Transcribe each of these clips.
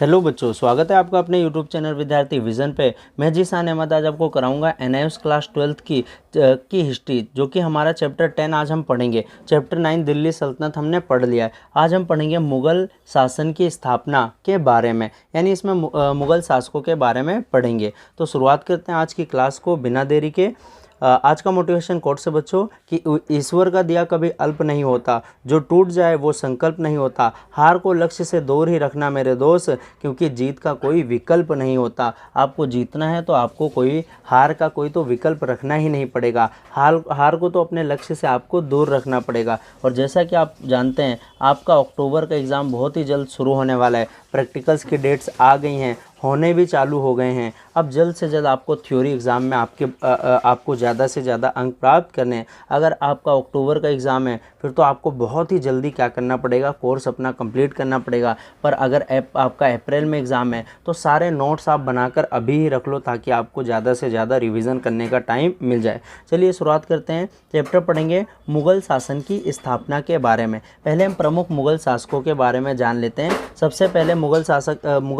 Hello बच्चों, स्वागत है आपका अपने यूट्यूब चैनल विद्यार्थी विजन पे। मैं जीशान अहमद आज आपको कराऊंगा एनआईएस क्लास 12th की हिस्ट्री, जो कि हमारा चैप्टर 10 आज हम पढ़ेंगे। चैप्टर 9 दिल्ली सल्तनत हमने पढ़ लिया है। आज हम पढ़ेंगे मुग़ल शासन की स्थापना के बारे में, यानी इसमें मुग़ल शासकों के बारे में पढ़ेंगे। तो शुरुआत करते हैं आज की क्लास को बिना देरी के। आज का मोटिवेशन कोट से बच्चों कि ईश्वर का दिया कभी अल्प नहीं होता, जो टूट जाए वो संकल्प नहीं होता, हार को लक्ष्य से दूर ही रखना मेरे दोस्त, क्योंकि जीत का कोई विकल्प नहीं होता। आपको जीतना है तो आपको हार का कोई तो विकल्प रखना ही नहीं पड़ेगा। हार को तो अपने लक्ष्य से आपको दूर रखना पड़ेगा। और जैसा कि आप जानते हैं, आपका अक्टूबर का एग्ज़ाम बहुत ही जल्द शुरू होने वाला है। प्रैक्टिकल्स की डेट्स आ गई हैं, होने भी चालू हो गए हैं। अब जल्द से जल्द आपको थ्योरी एग्ज़ाम में आपको ज़्यादा से ज़्यादा अंक प्राप्त करने हैं। अगर आपका अक्टूबर का एग्ज़ाम है फिर तो आपको बहुत ही जल्दी क्या करना पड़ेगा, कोर्स अपना कंप्लीट करना पड़ेगा। पर अगर आपका अप्रैल में एग्ज़ाम है तो सारे नोट्स आप बनाकर अभी ही रख लो, ताकि आपको ज़्यादा से ज़्यादा रिवीजन करने का टाइम मिल जाए। चलिए शुरुआत करते हैं। चैप्टर पढ़ेंगे मुग़ल शासन की स्थापना के बारे में। पहले हम प्रमुख मुग़ल शासकों के बारे में जान लेते हैं। सबसे पहले मुग़ल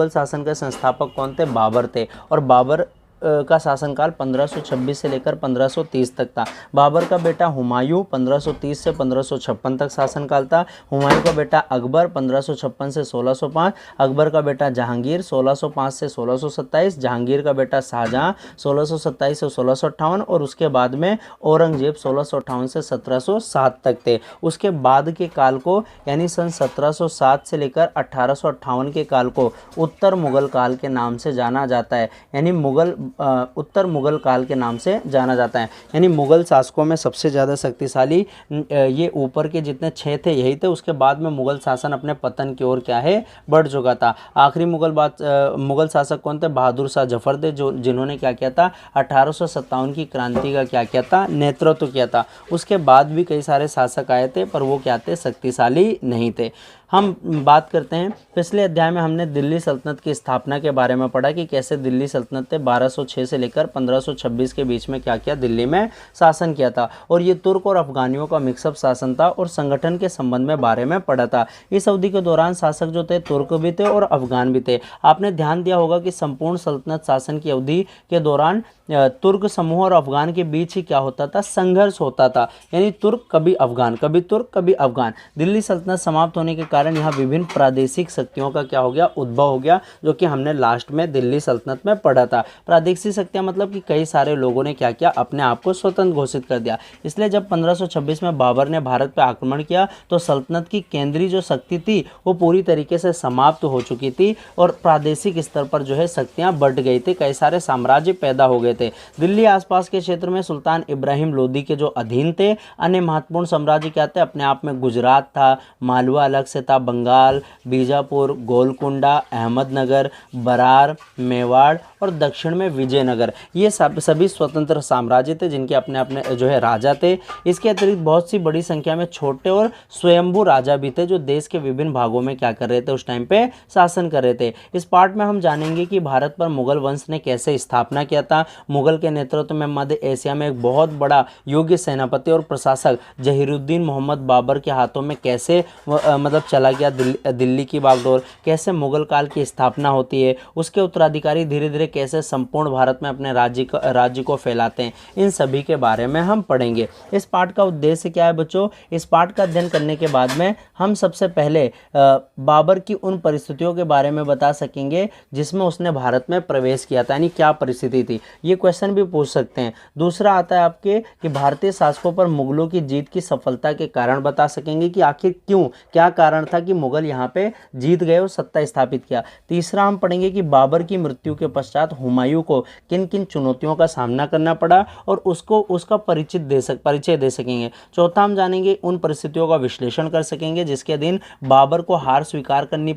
शासन के संस्थापक कौन थे? बाबर थे। और बाबर का शासनकाल 1526 से लेकर 1530 तक था। बाबर का बेटा हुमायूं 1530 से 1556 तक शासनकाल था। हुमायूं का बेटा अकबर 1556 से 1605, अकबर का बेटा जहांगीर 1605 से 1627, जहांगीर का बेटा शाहजहां 1627 से 1658 और उसके बाद में औरंगजेब 1658 से 1707 तक थे। उसके बाद के काल को यानी सन 1707 से लेकर 1858 के काल को उत्तर मुग़ल काल के नाम से जाना जाता है, यानी उत्तर मुग़ल काल के नाम से जाना जाता है। यानी मुग़ल शासकों में सबसे ज़्यादा शक्तिशाली ये ऊपर के जितने 6 थे यही थे। उसके बाद में मुग़ल शासन अपने पतन की ओर क्या है, बढ़ चुका था। आखिरी मुग़ल शासक कौन थे? बहादुर शाह जफ़र थे, जिन्होंने क्या किया था, 1857 की क्रांति का क्या किया था, नेतृत्व किया था। उसके बाद भी कई सारे शासक आए थे, पर वो क्या थे, शक्तिशाली नहीं थे। हम बात करते हैं, पिछले अध्याय में हमने दिल्ली सल्तनत की स्थापना के बारे में पढ़ा कि कैसे दिल्ली सल्तनत ने 1206 से लेकर 1526 के बीच में क्या किया, दिल्ली में शासन किया था। और ये तुर्क और अफगानियों का मिक्सअप शासन था और संगठन के संबंध में बारे में पढ़ा था। इस अवधि के दौरान शासक जो थे तुर्क भी थे और अफगान भी थे। आपने ध्यान दिया होगा कि संपूर्ण सल्तनत शासन की अवधि के दौरान तुर्क समूह और अफगान के बीच ही क्या होता था, संघर्ष होता था। यानी तुर्क कभी अफगान, कभी तुर्क कभी अफगान। दिल्ली सल्तनत समाप्त होने के कारण यहाँ विभिन्न प्रादेशिक शक्तियों का क्या हो गया, उद्भव हो गया, जो कि हमने लास्ट में दिल्ली सल्तनत में पढ़ा था। प्रादेशिक शक्तियाँ मतलब कि कई सारे लोगों ने क्या किया, अपने आप को स्वतंत्र घोषित कर दिया। इसलिए जब 1526 में बाबर ने भारत पर आक्रमण किया तो सल्तनत की केंद्रीय जो शक्ति थी वो पूरी तरीके से समाप्त हो चुकी थी और प्रादेशिक स्तर पर जो है शक्तियाँ बढ़ गई थी, कई सारे साम्राज्य पैदा हो गए थे। दिल्ली आसपास के क्षेत्र में सुल्तान इब्राहिम लोदी के जो अधीन थे। अन्य महत्वपूर्ण साम्राज्य क्या थे अपने आप में? गुजरात था, मालवा अलग से था, बंगाल, बीजापुर, गोलकुंडा, अहमदनगर, बरार, मेवाड़ और दक्षिण में विजयनगर, ये सभी स्वतंत्र साम्राज्य थे जिनके अपने अपने जो है राजा थे। इसके अतिरिक्त बहुत सी बड़ी संख्या में छोटे और स्वयंभू राजा भी थे, जो देश के विभिन्न भागों में क्या कर रहे थे, उस टाइम पे शासन कर रहे थे। इस पार्ट में हम जानेंगे कि भारत पर मुगल वंश ने कैसे स्थापना किया था। मुगल के नेतृत्व में मध्य एशिया में एक बहुत बड़ा योग्य सेनापति और प्रशासक जहीरुद्दीन मोहम्मद बाबर के हाथों में कैसे मतलब चला गया दिल्ली की बागडोर, कैसे मुगल काल की स्थापना होती है, उसके उत्तराधिकारी धीरे धीरे कैसे संपूर्ण भारत में अपने राज्य को फैलाते हैं, इन सभी के बारे में हम पढ़ेंगे। इस पाठ का उद्देश्य क्या है बच्चों? इस पाठ का अध्ययन करने के बाद में हम सबसे पहले बाबर की उन परिस्थितियों के बारे में बता सकेंगे जिसमें उसने भारत में प्रवेश किया था, यानी क्या परिस्थिति थी। ये क्वेश्चन भी पूछ सकते हैं। दूसरा आता है आपके कि भारतीय शासकों पर मुगलों की जीत की सफलता के कारण बता सकेंगे कि आखिर क्यों, क्या कारण था कि मुगल यहाँ पे जीत गए और सत्ता स्थापित किया। तीसरा हम पढ़ेंगे कि बाबर की मृत्यु के पश्चात हुमायूं को किन किन चुनौतियों का सामना करना पड़ा और उसका परिचय दे सकेंगे। चौथा हम जानेंगे उन परिस्थितियों का विश्लेषण कर सकेंगे जिसके अधीन बाबर को हार स्वीकार करनी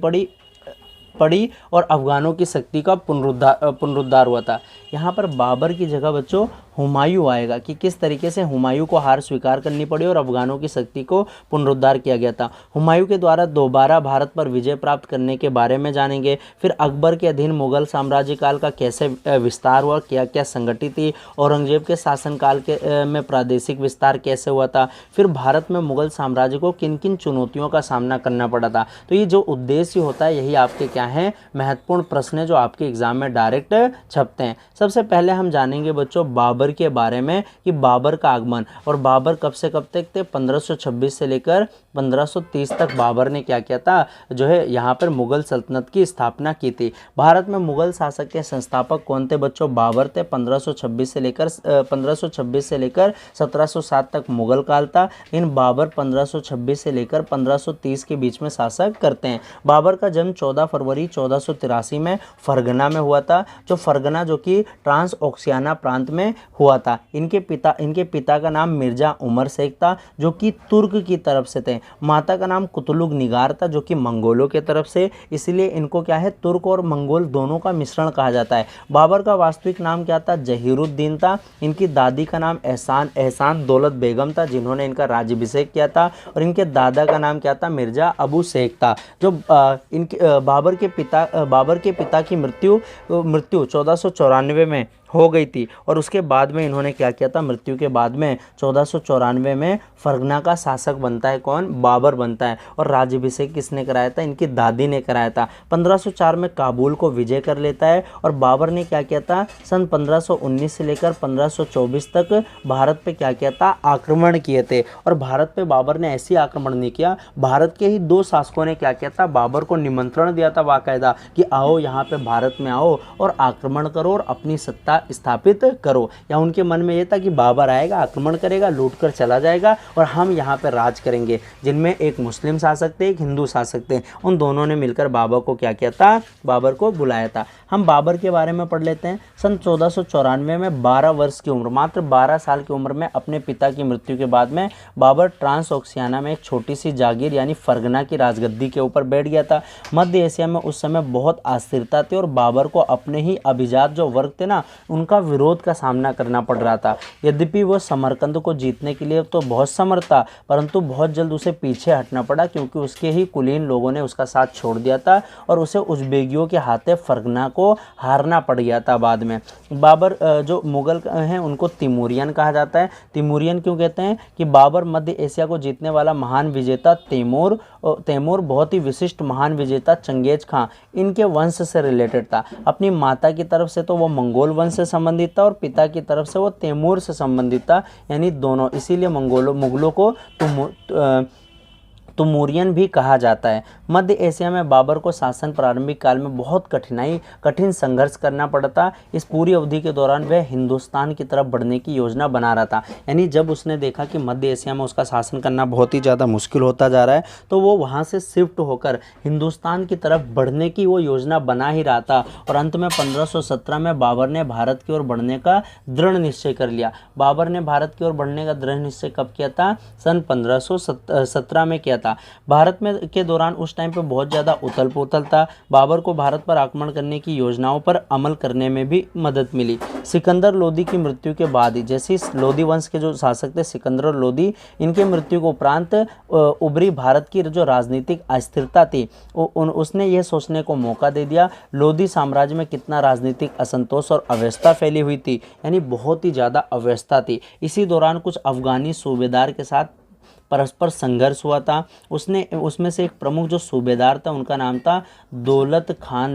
पड़ी और अफगानों की शक्ति का पुनरुद्धार हुआ था। यहाँ पर बाबर की जगह बच्चों हुमायूं आएगा कि किस तरीके से हुमायूं को हार स्वीकार करनी पड़ी और अफगानों की शक्ति को पुनरुद्धार किया गया था। हुमायूं के द्वारा दोबारा भारत पर विजय प्राप्त करने के बारे में जानेंगे। फिर अकबर के अधीन मुगल साम्राज्य काल का कैसे विस्तार हुआ, क्या क्या संगठित थी, औरंगजेब के शासनकाल के में प्रादेशिक विस्तार कैसे हुआ था, फिर भारत में मुगल साम्राज्य को किन किन चुनौतियों का सामना करना पड़ा था। तो ये जो उद्देश्य होता है यही आपके क्या हैं, महत्वपूर्ण प्रश्न है जो आपके एग्जाम में डायरेक्ट छपते हैं। सबसे पहले हम जानेंगे बच्चों बाबर के बारे में कि बाबर का आगमन, और बाबर कब से कब तक थे, 1526 से लेकर 1530 तक बाबर ने क्या किया था, जो है यहाँ पर मुगल सल्तनत की स्थापना की थी। भारत में मुगल शासक के संस्थापक कौन थे बच्चों, बाबर थे। 1526 से लेकर 1707 तक मुगल काल था। इन बाबर 1526 से लेकर 1530 के बीच में शासक करते हैं। बाबर का जन्म 14 फरवरी 1483 में फरगना में हुआ था, जो फरगना जो कि ट्रांस ओक्सियाना प्रांत में हुआ था। इनके पिता का नाम मिर्जा उमर शेख था जो कि तुर्क की तरफ से थे। माता का नाम कुतुलुग निगार था जो कि मंगोलों के तरफ से, इसलिए इनको क्या है, तुर्क और मंगोल दोनों का मिश्रण कहा जाता है। बाबर का वास्तविक नाम क्या था, जहीरुद्दीन था। इनकी दादी का नाम एहसान दौलत बेगम था जिन्होंने इनका राज्याभिषेक किया था, और इनके दादा का नाम क्या था, मिर्जा अबू शेख था। जो बाबर के पिता की मृत्यु 1494 में हो गई थी, और उसके बाद में इन्होंने क्या किया था, मृत्यु के बाद में 1494 में फरगना का शासक बनता है कौन, बाबर बनता है। और राज्याभिषेक किसने कराया था, इनकी दादी ने कराया था। 1504 में काबुल को विजय कर लेता है, और बाबर ने क्या किया था, सन 1519 से लेकर 1524 तक भारत पे क्या किया था, आक्रमण किए थे। और भारत पे बाबर ने ऐसी आक्रमण नहीं किया, भारत के ही 2 शासकों ने क्या किया था, बाबर को निमंत्रण दिया था बाकायदा कि आओ यहाँ पे भारत में आओ और आक्रमण करो और अपनी सत्ता स्थापित करो। या उनके मन में ये था कि बाबर आएगा, आक्रमण करेगा, लूट कर चला जाएगा और हम यहाँ पर राज करेंगे। जिनमें एक मुस्लिम शासक थे, एक हिंदू शासक थे। उन दोनों ने मिलकर बाबर को क्या किया था, बाबर को बुलाया था। हम बाबर के बारे में पढ़ लेते हैं। सन 1494 में 12 वर्ष की उम्र, मात्र 12 साल की उम्र में अपने पिता की मृत्यु के बाद में बाबर ट्रांस ओक्सियाना में एक छोटी सी जागीर यानी फरगना की राजगद्दी के ऊपर बैठ गया था। मध्य एशिया में उस समय बहुत अस्थिरता थी और बाबर को अपने ही अभिजात जो वर्ग थे ना, उनका विरोध का सामना करना पड़ रहा था। यद्यपि वो समरकंद को जीतने के लिए तो बहुत समर्थ था, परंतु बहुत जल्द उसे पीछे हटना पड़ा क्योंकि उसके ही कुलीन लोगों ने उसका साथ छोड़ दिया था और उसे उज़्बेकियों के हाथे फरगना को हारना पड़ गया था। बाद में बाबर जो मुगल हैं उनको तिमूरियन कहा जाता है। तिमूरियन क्यों कहते हैं कि बाबर मध्य एशिया को जीतने वाला महान विजेता तैमूर बहुत ही विशिष्ट महान विजेता चंगेज खां इनके वंश से रिलेटेड था। अपनी माता की तरफ से तो वो मंगोल वंश से संबंधित था और पिता की तरफ से वो तैमूर से संबंधित था, यानी दोनों, इसीलिए मुगलों को तैमूरियन भी कहा जाता है। मध्य एशिया में बाबर को शासन प्रारंभिक काल में बहुत कठिन संघर्ष करना पड़ा था। इस पूरी अवधि के दौरान वह हिंदुस्तान की तरफ बढ़ने की योजना बना रहा था, यानी जब उसने देखा कि मध्य एशिया में उसका शासन करना बहुत ही ज़्यादा मुश्किल होता जा रहा है तो वो वहाँ से शिफ्ट होकर हिंदुस्तान की तरफ बढ़ने की वो योजना बना ही रहा था। और अंत में 1517 में बाबर ने भारत की ओर बढ़ने का दृढ़ निश्चय कर लिया। बाबर ने भारत की ओर बढ़ने का दृढ़ निश्चय कब किया था, सन 1517 में किया था। भारत में के दौरान उस टाइम पे बहुत ज़्यादा उथल पुथल था। बाबर को भारत पर आक्रमण करने की योजनाओं पर अमल करने में भी मदद मिली। सिकंदर लोदी की मृत्यु के बाद ही, जैसे लोदी वंश के जो शासक थे सिकंदर लोदी, इनके मृत्यु के उपरांत उभरी भारत की जो राजनीतिक अस्थिरता थी उसने यह सोचने को मौका दे दिया लोदी साम्राज्य में कितना राजनीतिक असंतोष और अव्यवस्था फैली हुई थी, यानी बहुत ही ज़्यादा अव्यवस्था थी। इसी दौरान कुछ अफगानी सूबेदार के साथ परस्पर संघर्ष हुआ था। उसमें से एक प्रमुख जो सूबेदार था उनका नाम था दौलत खान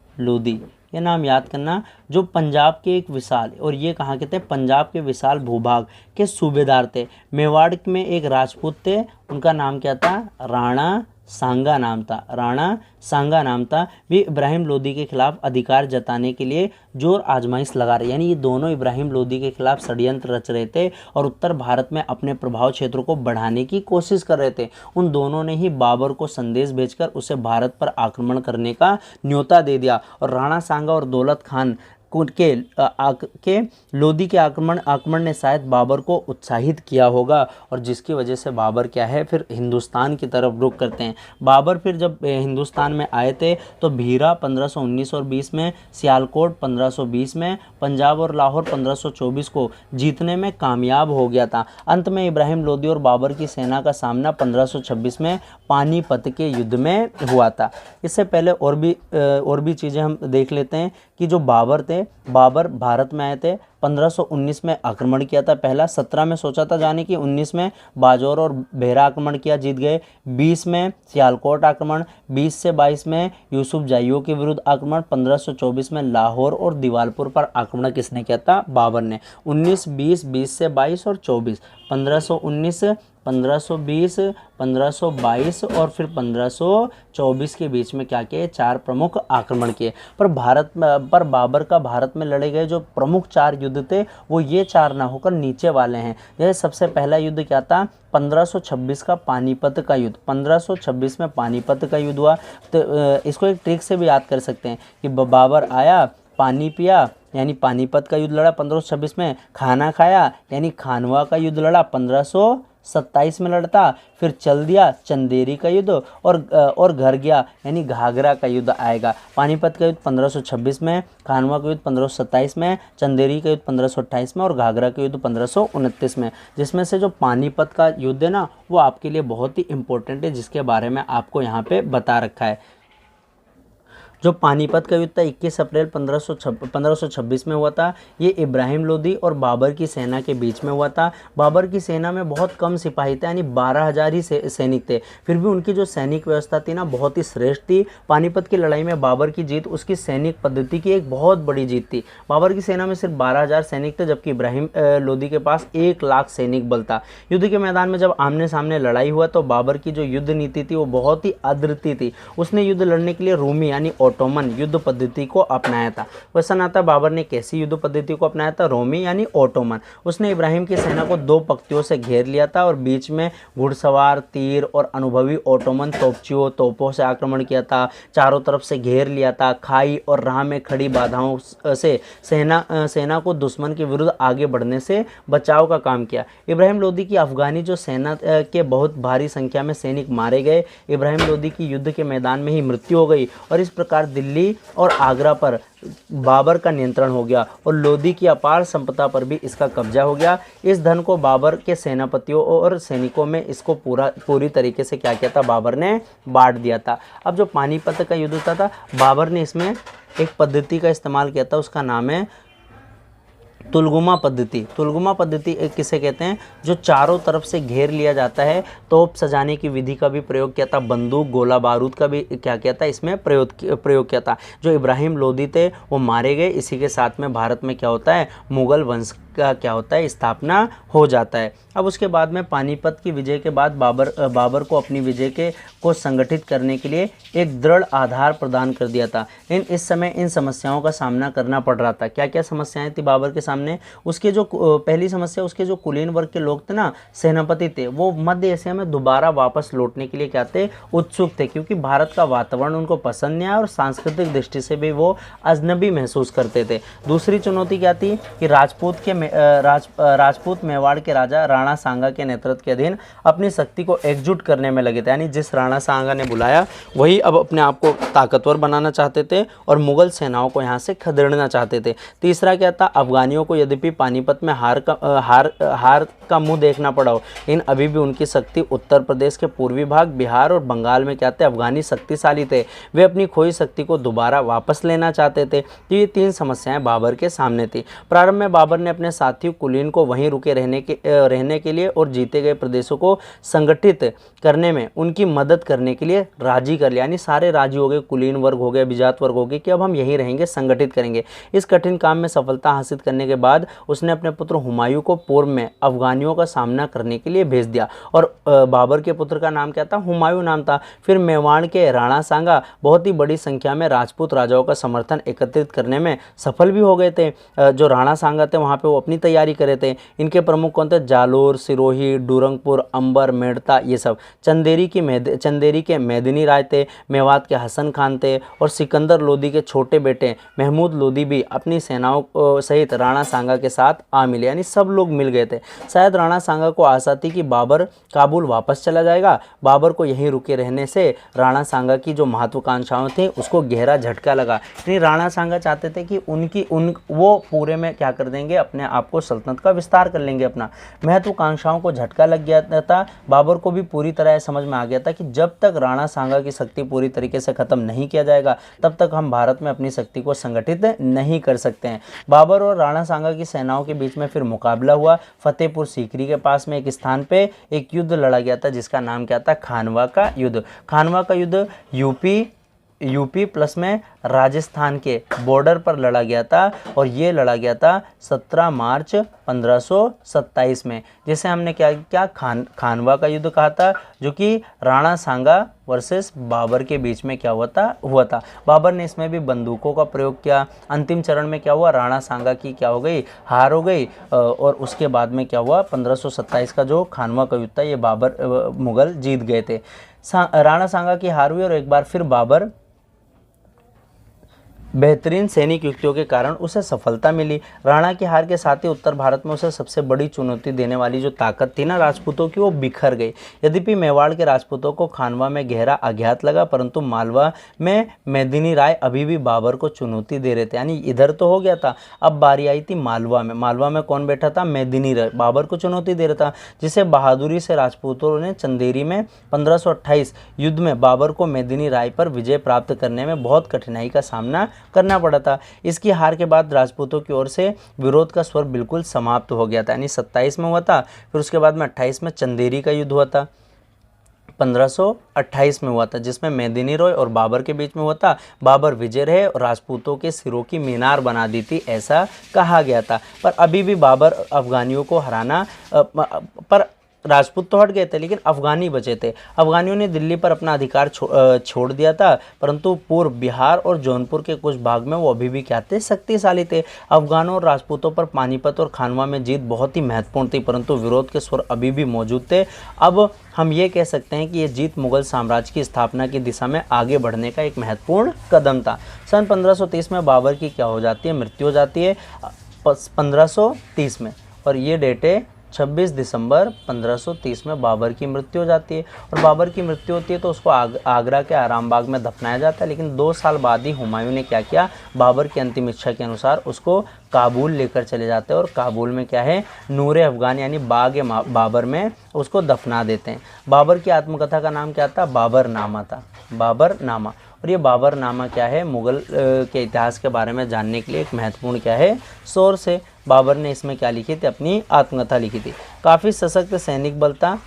लोदी। ये नाम याद करना, जो पंजाब के एक विशाल, और ये कहाँ के थे, पंजाब के विशाल भूभाग के सूबेदार थे। मेवाड़ में एक राजपूत थे, उनका नाम क्या था, राणा सांगा नाम था। वे इब्राहिम लोदी के खिलाफ अधिकार जताने के लिए जोर आजमाइश लगा रहे, यानी ये दोनों इब्राहिम लोदी के खिलाफ षड्यंत्र रच रहे थे और उत्तर भारत में अपने प्रभाव क्षेत्र को बढ़ाने की कोशिश कर रहे थे। उन दोनों ने ही बाबर को संदेश भेजकर उसे भारत पर आक्रमण करने का न्योता दे दिया और राणा सांगा और दौलत खान के लोदी के आक्रमण ने शायद बाबर को उत्साहित किया होगा, और जिसकी वजह से बाबर क्या है फिर हिंदुस्तान की तरफ रुख करते हैं। बाबर फिर जब हिंदुस्तान में आए थे तो भीरा 1519 और 20 में, सियालकोट 1520 में, पंजाब और लाहौर 1524 को जीतने में कामयाब हो गया था। अंत में इब्राहिम लोदी और बाबर की सेना का सामना 1526 में पानीपत के युद्ध में हुआ था। इससे पहले और भी चीज़ें हम देख लेते हैं कि जो बाबर थे, बाबर भारत में आए थे, 1519 में आक्रमण किया था पहला, 17 में सोचा था जाने की, 19 में बाजौर और बेहरा आक्रमण किया, जीत गए, 20 में सियालकोट आक्रमण, 20 से 22 में यूसुफ जाइयों के विरुद्ध आक्रमण, 1524 में लाहौर और दिवालपुर पर आक्रमण किसने किया था? बाबर ने। 19, 20, 20 से 22 और 24, 1519, 1520, 1522 और फिर 1524 के बीच में क्या किए? 4 प्रमुख आक्रमण किए। पर बाबर का भारत में लड़े गए जो प्रमुख 4 युद्ध थे वो ये 4 ना होकर नीचे वाले हैं। जैसे सबसे पहला युद्ध क्या था? 1526 का पानीपत का युद्ध। 1526 में पानीपत का युद्ध हुआ। तो इसको एक ट्रिक से भी याद कर सकते हैं कि बाबर आया, पानी पिया यानी पानीपत का युद्ध लड़ा 1526 में, खाना खाया यानी खानवा का युद्ध लड़ा 1527 में लड़ता, फिर चल दिया चंदेरी का युद्ध, और घर गया यानी घाघरा का युद्ध आएगा। पानीपत का युद्ध 1526 में, खानवा का युद्ध 1527 में, चंदेरी का युद्ध 1528 में और घाघरा का युद्ध 1529 में। जिसमें से जो पानीपत का युद्ध है ना वो आपके लिए बहुत ही इंपॉर्टेंट है, जिसके बारे में आपको यहाँ पे बता रखा है। जो पानीपत का युद्ध था 21 अप्रैल 1526 में हुआ था। ये इब्राहिम लोदी और बाबर की सेना के बीच में हुआ था। बाबर की सेना में बहुत कम सिपाही थे, यानी 12,000 ही सैनिक थे। फिर भी उनकी जो सैनिक व्यवस्था थी ना बहुत ही श्रेष्ठ थी। पानीपत की लड़ाई में बाबर की जीत उसकी सैनिक पद्धति की एक बहुत बड़ी जीत थी। बाबर की सेना में सिर्फ 12,000 सैनिक थे, जबकि इब्राहिम लोदी के पास 1 लाख सैनिक बल था। युद्ध के मैदान में जब आमने सामने लड़ाई हुआ तो बाबर की जो युद्ध नीति थी वो बहुत ही अद्वितीय थी। उसने युद्ध लड़ने के लिए रोमी यानी ऑटोमन युद्ध पद्धति को अपनाया था। क्वेश्चन आता बाबर ने कैसी युद्ध पद्धति को अपनाया था? रोमी यानी ऑटोमन। उसने इब्राहिम की सेना को 2 पंक्तियों से घेर लिया था और बीच में घुड़सवार, तीर और अनुभवी ऑटोमन तोपों से आक्रमण किया था। चारों तरफ से घेर लिया था। खाई और राह में खड़ी बाधाओं से सेना को दुश्मन के विरुद्ध आगे बढ़ने से बचाव का काम किया। इब्राहिम लोदी की अफगानी जो सेना के बहुत भारी संख्या में सैनिक मारे गए। इब्राहिम लोदी की युद्ध के मैदान में ही मृत्यु हो गई और इस प्रकार दिल्ली और आगरा पर बाबर का नियंत्रण हो गया और लोदी की अपार संपदा पर भी इसका कब्जा हो गया। इस धन को बाबर के सेनापतियों और सैनिकों में इसको पूरी तरीके से क्या किया था? बाबर ने बांट दिया था। अब जो पानीपत का युद्ध था बाबर ने इसमें एक पद्धति का इस्तेमाल किया था, उसका नाम है तुलगुमा पद्धति। तुलगुमा पद्धति एक किसे कहते हैं? जो चारों तरफ से घेर लिया जाता है। तोप सजाने की विधि का भी प्रयोग किया था, बंदूक गोला बारूद का भी क्या किया था? इसमें प्रयोग किया था। जो इब्राहिम लोदी थे वो मारे गए। इसी के साथ में भारत में क्या होता है? मुगल वंश का क्या होता है? स्थापना हो जाता है। अब उसके बाद में पानीपत की विजय के बाद बाबर को अपनी विजय को संगठित करने के लिए एक दृढ़ आधार प्रदान कर दिया था। इस समय इन समस्याओं का सामना करना पड़ रहा था। क्या क्या समस्याएं थी बाबर के सामने? उसके जो पहली समस्या, उसके जो कुलीन वर्ग के लोग थे ना, सेनापति थे, वो मध्य एशिया में दोबारा वापस लौटने के लिए क्या थे? उत्सुक थे, क्योंकि भारत का वातावरण उनको पसंद नहीं आया और सांस्कृतिक दृष्टि से भी वो अजनबी महसूस करते थे। दूसरी चुनौती क्या थी कि राजपूत मेवाड़ के राजा राणा सांगा के नेतृत्व के अधीन अपनी शक्ति को एकजुट करने में लगे थे। यानी जिस राणा सांगा ने बुलाया वही अब अपने आप को ताकतवर बनाना चाहते थे और मुगल सेनाओं को यहाँ से खदेड़ना चाहते थे। तीसरा क्या था? अफगानियों को यद्यपि पानीपत में हार का मुंह देखना पड़ा हो, लेकिन अभी भी उनकी शक्ति उत्तर प्रदेश के पूर्वी भाग, बिहार और बंगाल में क्या थे? अफगानी शक्तिशाली थे। वे अपनी खोई शक्ति को दोबारा वापस लेना चाहते थे। तो ये 3 समस्याएं बाबर के सामने थी। प्रारंभ में बाबर ने अपने साथियों कुलीन को वहीं रुके रहने के लिए और जीते गए प्रदेशों को संगठित करने में उनकी मदद करने के लिए राजी कर लिया। यानी सारे राजी हो गए, कुलीन वर्ग हो गए, बिजात वर्ग हो गए कि अब हम यहीं रहेंगे, संगठित करेंगे। इस कठिन काम में सफलता हासिल करने के बाद उसने अपने पुत्र हुमायूं को पूर्व में अफगानियों का सामना करने के लिए भेज दिया। और बाबर के पुत्र का नाम क्या था? हुमायूं नाम था। फिर मेवाड़ के राणा सांगा बहुत ही बड़ी संख्या में राजपूत राजाओं का समर्थन एकत्रित करने में सफल भी हो गए थे। जो राणा सांगा थे वहाँ पे वो अपनी तैयारी करे थे। इनके प्रमुख कौन थे? जालोर, सिरोही, डूरंगपुर, अंबर, मेड़ता, ये सब। चंदेरी के मेदिनी राय थे, मेवात के हसन खान थे और सिकंदर लोदी के छोटे बेटे महमूद लोदी भी अपनी सेनाओं सहित राणा सांगा के साथ आ मिले, यानी सब लोग मिल गए थे। शायद राणा सांगा को आशा थी कि बाबर काबुल वापस चला जाएगा। बाबर को यहीं रुके रहने से राणा सांगा की जो महत्वाकांक्षाएं थी उसको गहरा झटका लगा। यानी राणा सांगा चाहते थे कि वो पूरे में क्या कर देंगे, अपने आप को सल्तनत का विस्तार कर लेंगे। अपना महत्वाकांक्षाओं को झटका लग गया था। बाबर को भी पूरी तरह समझ में आ गया था कि जब तक राणा सांगा की शक्ति पूरी तरीके से खत्म नहीं किया जाएगा तब तक हम भारत में अपनी शक्ति को संगठित नहीं कर सकते हैं। बाबर और राणा सांगा की सेनाओं के बीच में फिर मुकाबला हुआ। फतेहपुर सीकरी के पास में एक स्थान पे एक युद्ध लड़ा गया था जिसका नाम क्या था? खानवा का युद्ध। खानवा का युद्ध यूपी प्लस में राजस्थान के बॉर्डर पर लड़ा गया था और ये लड़ा गया था 17 मार्च 1527 में, जिसे हमने क्या खानवा का युद्ध कहा था, जो कि राणा सांगा वर्सेस बाबर के बीच में क्या हुआ था। बाबर ने इसमें भी बंदूकों का प्रयोग किया। अंतिम चरण में क्या हुआ? राणा सांगा की क्या हो गई? हार हो गई। और उसके बाद में क्या हुआ? 1527 का जो खानवा का युद्ध था ये मुगल जीत गए थे। राणा सांगा की हार हुई और एक बार फिर बाबर बेहतरीन सैनिक युक्तियों के कारण उसे सफलता मिली। राणा की हार के साथ ही उत्तर भारत में उसे सबसे बड़ी चुनौती देने वाली जो ताकत थी ना राजपूतों की, वो बिखर गई। यद्यपि मेवाड़ के राजपूतों को खानवा में गहरा आघात लगा, परंतु मालवा में मेदिनी राय अभी भी बाबर को चुनौती दे रहे थे। यानी इधर तो हो गया था, अब बारी आई थी मालवा में। मालवा में कौन बैठा था? मेदिनी राय बाबर को चुनौती दे रहा था, जिसे बहादुरी से राजपूतों ने चंदेरी में 1528 युद्ध में बाबर को मेदिनी राय पर विजय प्राप्त करने में बहुत कठिनाई का सामना करना पड़ा था। इसकी हार के बाद राजपूतों की ओर से विरोध का स्वर बिल्कुल समाप्त हो गया था। यानी 27 में हुआ था, फिर उसके बाद में 28 में चंदेरी का युद्ध हुआ था, 1528 में हुआ था, जिसमें मेदिनी राय और बाबर के बीच में हुआ था। बाबर विजय रहे और राजपूतों के सिरों की मीनार बना दी थी, ऐसा कहा गया था। पर अभी भी बाबर अफगानियों को हराना पर राजपूत तो हट गए थे लेकिन अफगानी बचे थे। अफगानियों ने दिल्ली पर अपना अधिकार छोड़ दिया था, परंतु पूर्व बिहार और जौनपुर के कुछ भाग में वो अभी भी क्या थे? शक्तिशाली थे। अफगानों और राजपूतों पर पानीपत और खानवा में जीत बहुत ही महत्वपूर्ण थी, परंतु विरोध के स्वर अभी भी मौजूद थे। अब हम ये कह सकते हैं कि ये जीत मुगल साम्राज्य की स्थापना की दिशा में आगे बढ़ने का एक महत्वपूर्ण कदम था। सन 1530 में बाबर की क्या हो जाती है? मृत्यु हो जाती है 1530 में, और ये डेट है 26 दिसंबर 1530 में बाबर की मृत्यु हो जाती है। और बाबर की मृत्यु होती है तो उसको आगरा के आरामबाग में दफनाया जाता है, लेकिन 2 साल बाद ही हुमायूं ने क्या किया? बाबर की अंतिम इच्छा के अनुसार उसको काबुल लेकर चले जाते हैं और काबुल में क्या है? नूरे अफगान यानी बाग बाबर में उसको दफना देते हैं। बाबर की आत्मकथा का नाम क्या था? बाबरनामा था, बाबरनामा। और ये बाबरनामा क्या है? मुगल के इतिहास के बारे में जानने के लिए एक महत्वपूर्ण क्या है? सोर्स है। बाबर ने इसमें क्या लिखी थी? अपनी आत्मकथा लिखी थी। काफ़ी सशक्त सैनिक बल था।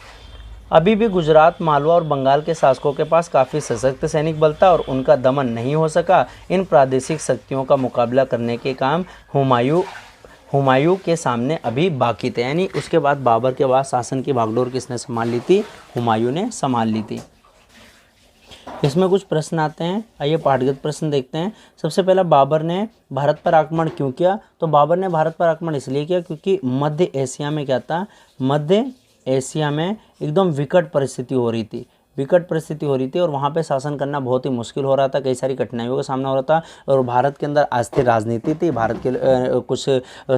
अभी भी गुजरात, मालवा और बंगाल के शासकों के पास काफ़ी सशक्त सैनिक बल था और उनका दमन नहीं हो सका। इन प्रादेशिक शक्तियों का मुकाबला करने के काम हुमायूं के सामने अभी बाकी थे। यानी उसके बाद बाबर के बाद शासन की बागडोर किसने संभाल ली थी? हुमायूं ने संभाल ली थी। इसमें कुछ प्रश्न आते हैं, आइए पाठगत प्रश्न देखते हैं। सबसे पहला, बाबर ने भारत पर आक्रमण क्यों किया? तो बाबर ने भारत पर आक्रमण इसलिए किया क्योंकि मध्य एशिया में क्या था? मध्य एशिया में एकदम विकट परिस्थिति हो रही थी, और वहाँ पे शासन करना बहुत ही मुश्किल हो रहा था। कई सारी कठिनाइयों का सामना हो रहा था और भारत के अंदर अस्थिर राजनीति थी। भारत के कुछ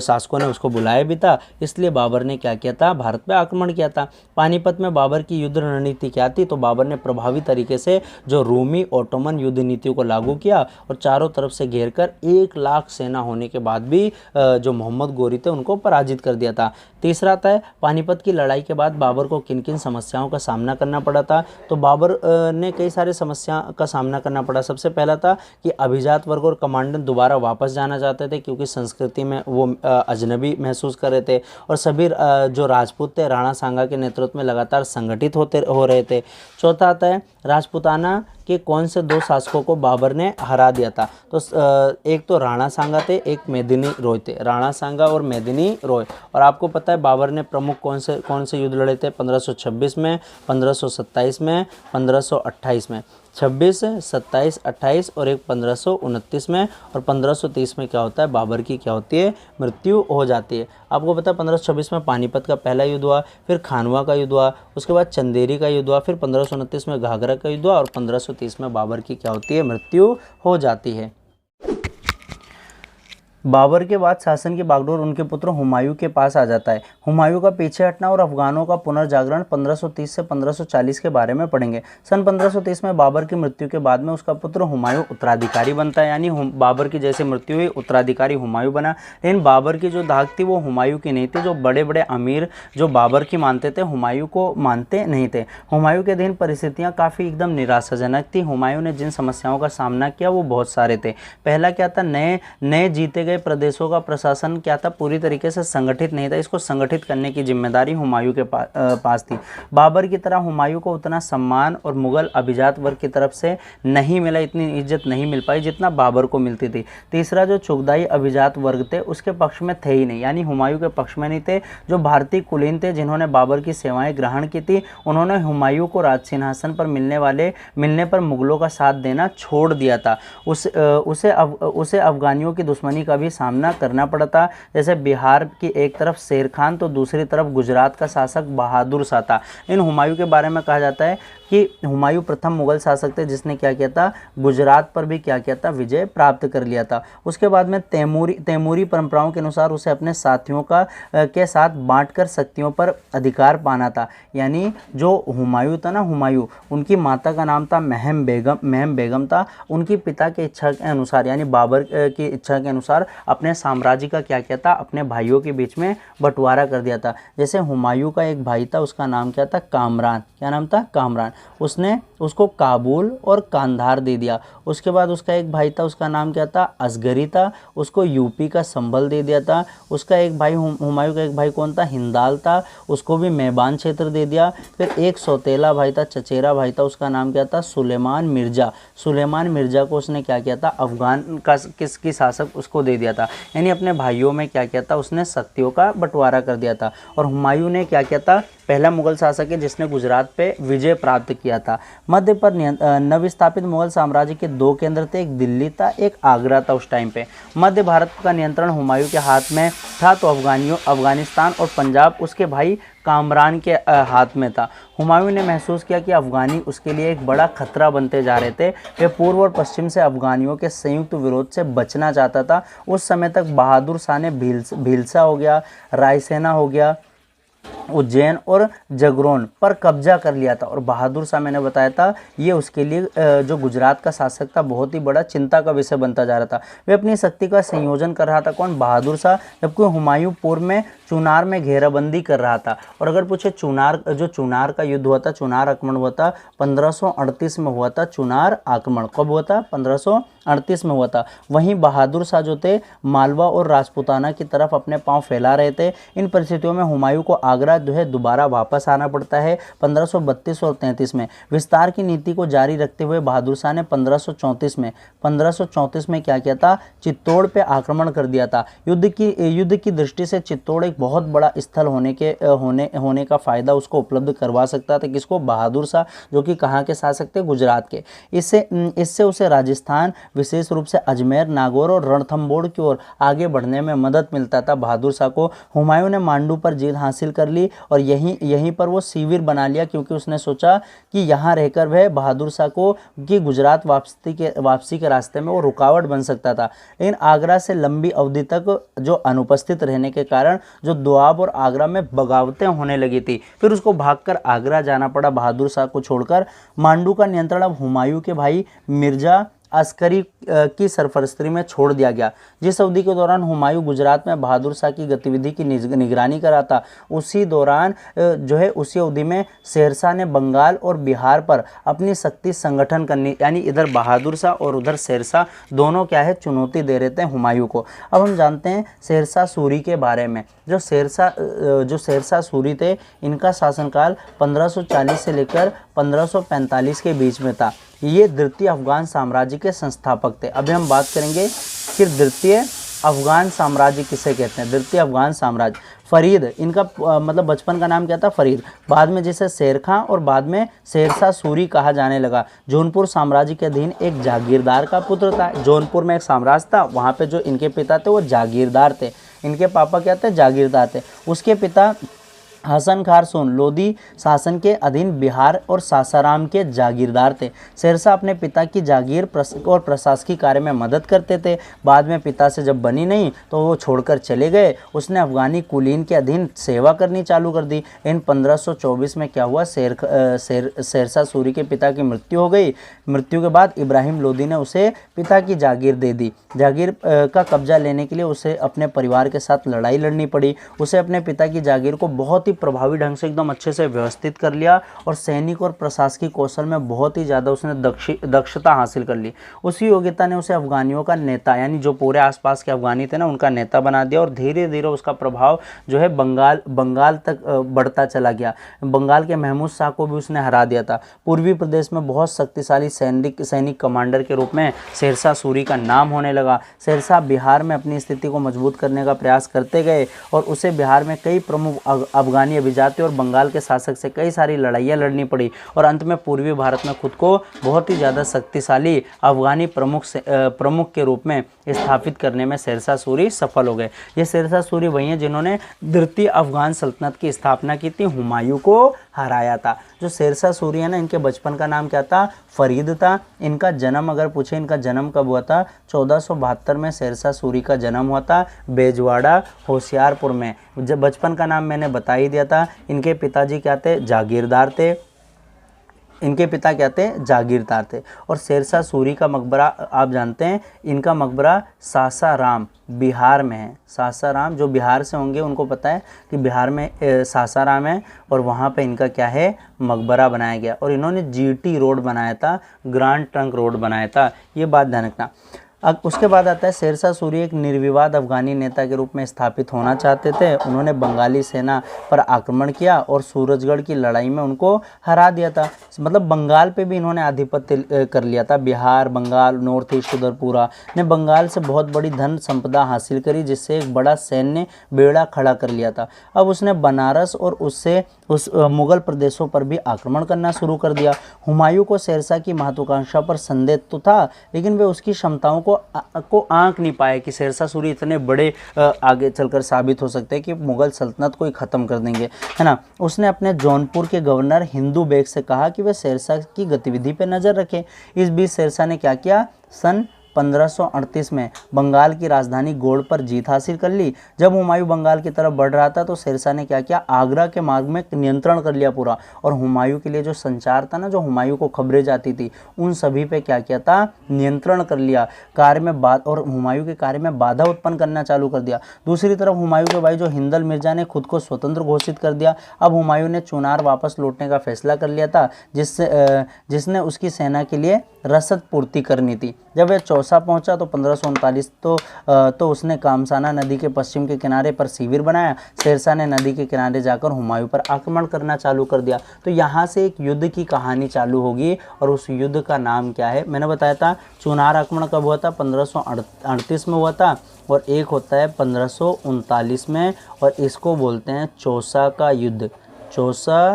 शासकों ने उसको बुलाया भी था, इसलिए बाबर ने क्या किया था? भारत पे आक्रमण किया था। पानीपत में बाबर की युद्ध रणनीति क्या थी? तो बाबर ने प्रभावी तरीके से जो रूमी ओटोमन युद्ध नीतियों को लागू किया और चारों तरफ से घेर कर 1 लाख सेना होने के बाद भी जो मोहम्मद गोरी थे उनको पराजित कर दिया था। तीसरा था, पानीपत की लड़ाई के बाद बाबर को किन किन समस्याओं का सामना करना पड़ा था? तो बाबर ने कई सारे समस्या का सामना करना पड़ा। सबसे पहला था कि अभिजात वर्ग और कमांडर दोबारा वापस जाना चाहते थे क्योंकि संस्कृति में वो अजनबी महसूस कर रहे थे, और सभी जो राजपूत थे राणा सांगा के नेतृत्व में लगातार संगठित हो रहे थे। चौथा आता है, राजपूताना के कौन से 2 शासकों को बाबर ने हरा दिया था? तो एक तो राणा सांगा थे, एक मेदिनी रॉय थे। राणा सांगा और मेदिनी रॉय। और आपको पता है है बाबर ने प्रमुख कौन से युद्ध लड़े थे? 1526 में, 1527 में, 1528 में। 26, 27, 28 और एक 1529 में। और 1530 में क्या होता है? बाबर की क्या होती है? मृत्यु हो जाती है। आपको पता है 1526 में पानीपत का पहला युद्ध हुआ, फिर खानवा का युद्ध हुआ, उसके बाद चंदेरी का युद्ध हुआ, फिर 1529 में घाघरा का युद्ध हुआ और 1530 में बाबर की क्या होती है? मृत्यु हो जाती है। बाबर के बाद शासन की बागडोर उनके पुत्र हुमायूं के पास आ जाता है। हुमायूं का पीछे हटना और अफगानों का पुनर्जागरण 1530 से 1540 के बारे में पढ़ेंगे। सन 1530 में बाबर की मृत्यु के बाद में उसका पुत्र हुमायूं उत्तराधिकारी बनता है, यानी बाबर की जैसे मृत्यु हुई उत्तराधिकारी हुमायूं बना। लेकिन बाबर की जो धाक थी वो हुमायूं की नहीं थी। जो बड़े बड़े अमीर जो बाबर की मानते थे, हुमायूं को मानते नहीं थे। हुमायूं के अधीन परिस्थितियाँ काफ़ी एकदम निराशाजनक थी। हुमायूं ने जिन समस्याओं का सामना किया वो बहुत सारे थे। पहला क्या था? नए जीते गए प्रदेशों का प्रशासन क्या था? पूरी तरीके से संगठित नहीं था। इसको संगठित करने की जिम्मेदारी हुमायूं के पास थी। बाबर की तरह हुमायूं को उतना सम्मान और मुगल अभिजात वर्ग की तरफ से नहीं मिला, इतनी इज्जत नहीं मिल पाई जितना बाबर को मिलती थी। तीसरा, जो चुगदाई अभिजात वर्ग थे उसके पक्ष में थे ही नहीं, यानी हुमायूं के पक्ष में नहीं थे। जो भारतीय कुलीन थे जिन्होंने बाबर की सेवाएं ग्रहण की थी, उन्होंने हुमायूं को राज सिंहासन पर मिलने पर मुगलों का साथ देना छोड़ दिया था। उसे अफगानियों की दुश्मनी का भी सामना करना पड़ा था। जैसे बिहार की एक तरफ शेर खान तो दूसरी तरफ गुजरात का शासक बहादुर शाह था। इन हुमायूं के बारे में कहा जाता है कि हुमायूं प्रथम मुगल शासक थे जिसने क्या किया था? गुजरात पर भी क्या किया था? विजय प्राप्त कर लिया था। उसके बाद में तैमूरी परंपराओं के अनुसार उसे अपने साथियों के साथ बांटकर शक्तियों पर अधिकार पाना था। यानी जो हुमायूं था ना, हुमायूं, उनकी माता का नाम था महम बेगम था। उनकी पिता की इच्छा के अनुसार, यानी बाबर की इच्छा के अनुसार अपने साम्राज्य का क्या किया था? अपने भाइयों के बीच में बंटवारा कर दिया था। जैसे हुमायूं का एक भाई था, उसका नाम क्या था? कामरान। क्या नाम था? कामरान। उसने उसको काबुल और कांधार दे दिया। उसके बाद उसका एक भाई था, उसका नाम क्या था? असगरी था। उसको यूपी का संभल दे दिया था। उसका एक भाई, हुमायूं का एक भाई कौन था? हिंदाल था। उसको भी मैबान क्षेत्र दे दिया। फिर एक सौतेला भाई था, चचेरा भाई था, उसका नाम क्या था? सुलेमान मिर्जा। सुलेमान मिर्जा को उसने क्या किया था? अफगान का किसकी शासक उसको दे दिया था। यानी अपने भाइयों में क्या किया था? उसने शक्तियों का बंटवारा कर दिया था। और हुमायूं ने क्या किया था? पहला मुगल शासक है जिसने गुजरात पे विजय प्राप्त किया था। मध्य पर नवस्थापित मुगल साम्राज्य के दो केंद्र थे, एक दिल्ली था, एक आगरा था। उस टाइम पे मध्य भारत का नियंत्रण हुमायूं के हाथ में था, तो अफगानिस्तान और पंजाब उसके भाई कामरान के हाथ में था। हुमायूं ने महसूस किया कि अफगानी उसके लिए एक बड़ा खतरा बनते जा रहे थे। वे पूर्व और पश्चिम से अफगानियों के संयुक्त विरोध से बचना चाहता था। उस समय तक बहादुर शाह ने भीलसा हो गया, रायसेना हो गया, उज्जैन और जगरोन पर कब्जा कर लिया था। और बहादुर शाह, मैंने बताया था, ये उसके लिए जो गुजरात का शासक था बहुत ही बड़ा चिंता का विषय बनता जा रहा था। वे अपनी शक्ति का संयोजन कर रहा था। कौन? बहादुर शाह। जबकि हुमायूं पूर्व में चुनार में घेराबंदी कर रहा था। और अगर पूछे चुनार का युद्ध हुआ था, चुनार आक्रमण हुआ था 1538 में हुआ था। चुनार आक्रमण कब हुआ था? 1538 में हुआ था। वहीं बहादुर शाह जो थे मालवा और राजपूताना की तरफ अपने पांव फैला रहे थे। इन परिस्थितियों में हुमायूं को आगरा जो है दोबारा वापस आना पड़ता है 1532 और 33 में। विस्तार की नीति को जारी रखते हुए बहादुर शाह ने 1534 में क्या किया था? चित्तौड़ पे आक्रमण कर दिया था। युद्ध की दृष्टि से चित्तौड़ एक बहुत बड़ा स्थल होने का फायदा उसको उपलब्ध करवा सकता था। किसको? बहादुर शाह, जो कि कहाँ के शासक थे? गुजरात के। इससे उसे राजस्थान, विशेष रूप से अजमेर, नागौर और रणथंबोर की ओर आगे बढ़ने में मदद मिलता था बहादुर शाह को। हुमायूं ने मांडू पर जीत हासिल कर ली और यहीं पर वो शिविर बना लिया, क्योंकि उसने सोचा कि यहाँ रहकर वह बहादुर शाह को कि गुजरात वापसी के रास्ते में वो रुकावट बन सकता था। लेकिन आगरा से लंबी अवधि तक जो अनुपस्थित रहने के कारण जो दोआब और आगरा में बगावतें होने लगी थी, फिर उसको भागकर आगरा जाना पड़ा बहादुर शाह को छोड़कर। मांडू का नियंत्रण अब हुमायूं के भाई मिर्जा अस्करी की सरफरस्ती में छोड़ दिया गया। जिस अवधि के दौरान हुमायूं गुजरात में बहादुर शाह की गतिविधि की निगरानी कर रहा था, उसी अवधि में शेरशाह ने बंगाल और बिहार पर अपनी शक्ति संगठन करनी, यानी इधर बहादुर शाह और उधर शेरशाह दोनों क्या है? चुनौती दे रहे थे हुमायूं को। अब हम जानते हैं शेरशाह सूरी के बारे में। जो शेरशाह सूरी थे, इनका शासनकाल 1540 से लेकर 1545 के बीच में था। ये द्वितीय अफगान साम्राज्य के संस्थापक थे। अभी हम बात करेंगे कि द्वितीय अफगान साम्राज्य किसे कहते हैं? द्वितीय अफगान साम्राज्य। फरीद, इनका मतलब बचपन का नाम क्या था? फरीद। बाद में जिसे शेर खां और बाद में शेरशाह सूरी कहा जाने लगा। जौनपुर साम्राज्य के अधीन एक जागीरदार का पुत्र था। जौनपुर में एक साम्राज्य था, वहाँ पे जो इनके पिता थे वो जागीरदार थे। इनके पापा क्या थे? जागीरदार थे। उसके पिता हसन खारसून लोधी शासन के अधीन बिहार और सासाराम के जागीरदार थे। शेरशाह अपने पिता की जागीर और प्रशासकीय कार्य में मदद करते थे। बाद में पिता से जब बनी नहीं तो वो छोड़कर चले गए। उसने अफगानी कुलीन के अधीन सेवा करनी चालू कर दी। इन 1524 में क्या हुआ? शेरशाह सूरी के पिता की मृत्यु हो गई। मृत्यु के बाद इब्राहिम लोदी ने उसे पिता की जागीर दे दी। जागीर का कब्जा लेने के लिए उसे अपने परिवार के साथ लड़ाई लड़नी पड़ी। उसे अपने पिता की जागीर को बहुत ही प्रभावी ढंग से एकदम अच्छे से व्यवस्थित कर लिया और सैनिक और प्रशासकीय कौशल में बहुत ही ज़्यादा उसने दक्षता हासिल कर ली। उसी योग्यता ने उसे अफगानियों का नेता, यानी जो पूरे आसपास के अफगानी थे ना, उनका नेता बना दिया और धीरे धीरे उसका प्रभाव जो है बंगाल तक बढ़ता चला गया। बंगाल के महमूद शाह को भी उसने हरा दिया था। पूर्वी प्रदेश में बहुत शक्तिशाली सैनिक कमांडर के रूप में शेरशाह सूरी का नाम होने लगा। शेरशाह बिहार में अपनी स्थिति को मजबूत करने का प्रयास करते गए और उसे बिहार में कई प्रमुख अफगानी अभिजाती और बंगाल के शासक से कई सारी लड़ाइयाँ लड़नी पड़ी और अंत में पूर्वी भारत में खुद को बहुत ही ज़्यादा शक्तिशाली अफगानी प्रमुख के रूप में स्थापित करने में शेरशाह सूरी सफल हो गए। ये शेरशाह सूरी वही हैं जिन्होंने द्वितीय अफगान सल्तनत की स्थापना की थी, हुमायूं को हराया था। जो शेरशाह सूरी है ना, इनके बचपन का नाम क्या था? फरीद था। इनका जन्म अगर पूछे इनका जन्म कब हुआ था? 1472 में शेरशाह सूरी का जन्म हुआ था बेजवाड़ा होशियारपुर में। जब बचपन का नाम मैंने बता ही दिया था। इनके पिताजी क्या थे? जागीरदार थे। इनके पिता क्या थे? जागीरदार थे। और शेरशाह सूरी का मकबरा आप जानते हैं, इनका मकबरा सासाराम बिहार में है। सासाराम, जो बिहार से होंगे उनको पता है कि बिहार में सासाराम है और वहाँ पे इनका क्या है? मकबरा बनाया गया। और इन्होंने जीटी रोड बनाया था, ग्रांड ट्रंक रोड बनाया था, ये बात ध्यान रखना। अब उसके बाद आता है शेरशाह सूरी एक निर्विवाद अफगानी नेता के रूप में स्थापित होना चाहते थे। उन्होंने बंगाली सेना पर आक्रमण किया और सूरजगढ़ की लड़ाई में उनको हरा दिया था। मतलब बंगाल पे भी इन्होंने आधिपत्य कर लिया था। बिहार, बंगाल, नॉर्थ ईस्ट उधर पूरा ने बंगाल से बहुत बड़ी धन संपदा हासिल करी, जिससे एक बड़ा सैन्य बेड़ा खड़ा कर लिया था। अब उसने बनारस और उस मुगल प्रदेशों पर भी आक्रमण करना शुरू कर दिया। हुमायूं को शेरशाह की महत्वाकांक्षा पर संदेह तो था, लेकिन वे उसकी क्षमताओं को आंक नहीं पाए कि शेरशाह सूरी इतने बड़े आगे चलकर साबित हो सकते हैं कि मुगल सल्तनत को ही ख़त्म कर देंगे, है ना। उसने अपने जौनपुर के गवर्नर हिंदू बेग से कहा कि वे शेरशाह की गतिविधि पर नज़र रखें। इस बीच शेरशाह ने क्या किया? सन 1538 में बंगाल की राजधानी गोड़ पर जीत हासिल कर ली। जब हुमायूं बंगाल की तरफ बढ़ रहा था तो शेरशाह ने क्या किया? आगरा के मार्ग में नियंत्रण कर लिया पूरा। और हुमायूं के लिए जो संचार था ना, जो हुमायूं को खबरें जाती थी, उन सभी पे क्या किया था? नियंत्रण कर लिया। और हुमायूं के कार्य में बाधा उत्पन्न करना चालू कर दिया। दूसरी तरफ हुमायूं के भाई जो हिंदल मिर्जा ने खुद को स्वतंत्र घोषित कर दिया। अब हुमायूं ने चुनार वापस लौटने का फैसला कर लिया था, जिसने उसकी सेना के लिए रसद पूर्ति करनी थी। जब वह चौसा पहुंचा तो 1539 तो उसने कामसाना नदी के पश्चिम के किनारे पर शिविर बनाया। शेरशाह ने नदी के किनारे जाकर हुमायूं पर आक्रमण करना चालू कर दिया। तो यहाँ से एक युद्ध की कहानी चालू होगी और उस युद्ध का नाम क्या है? मैंने बताया था चुनार आक्रमण कब हुआ था? 1538 में हुआ था। और एक होता है 1539 में, और इसको बोलते हैं चौसा का युद्ध। चौसा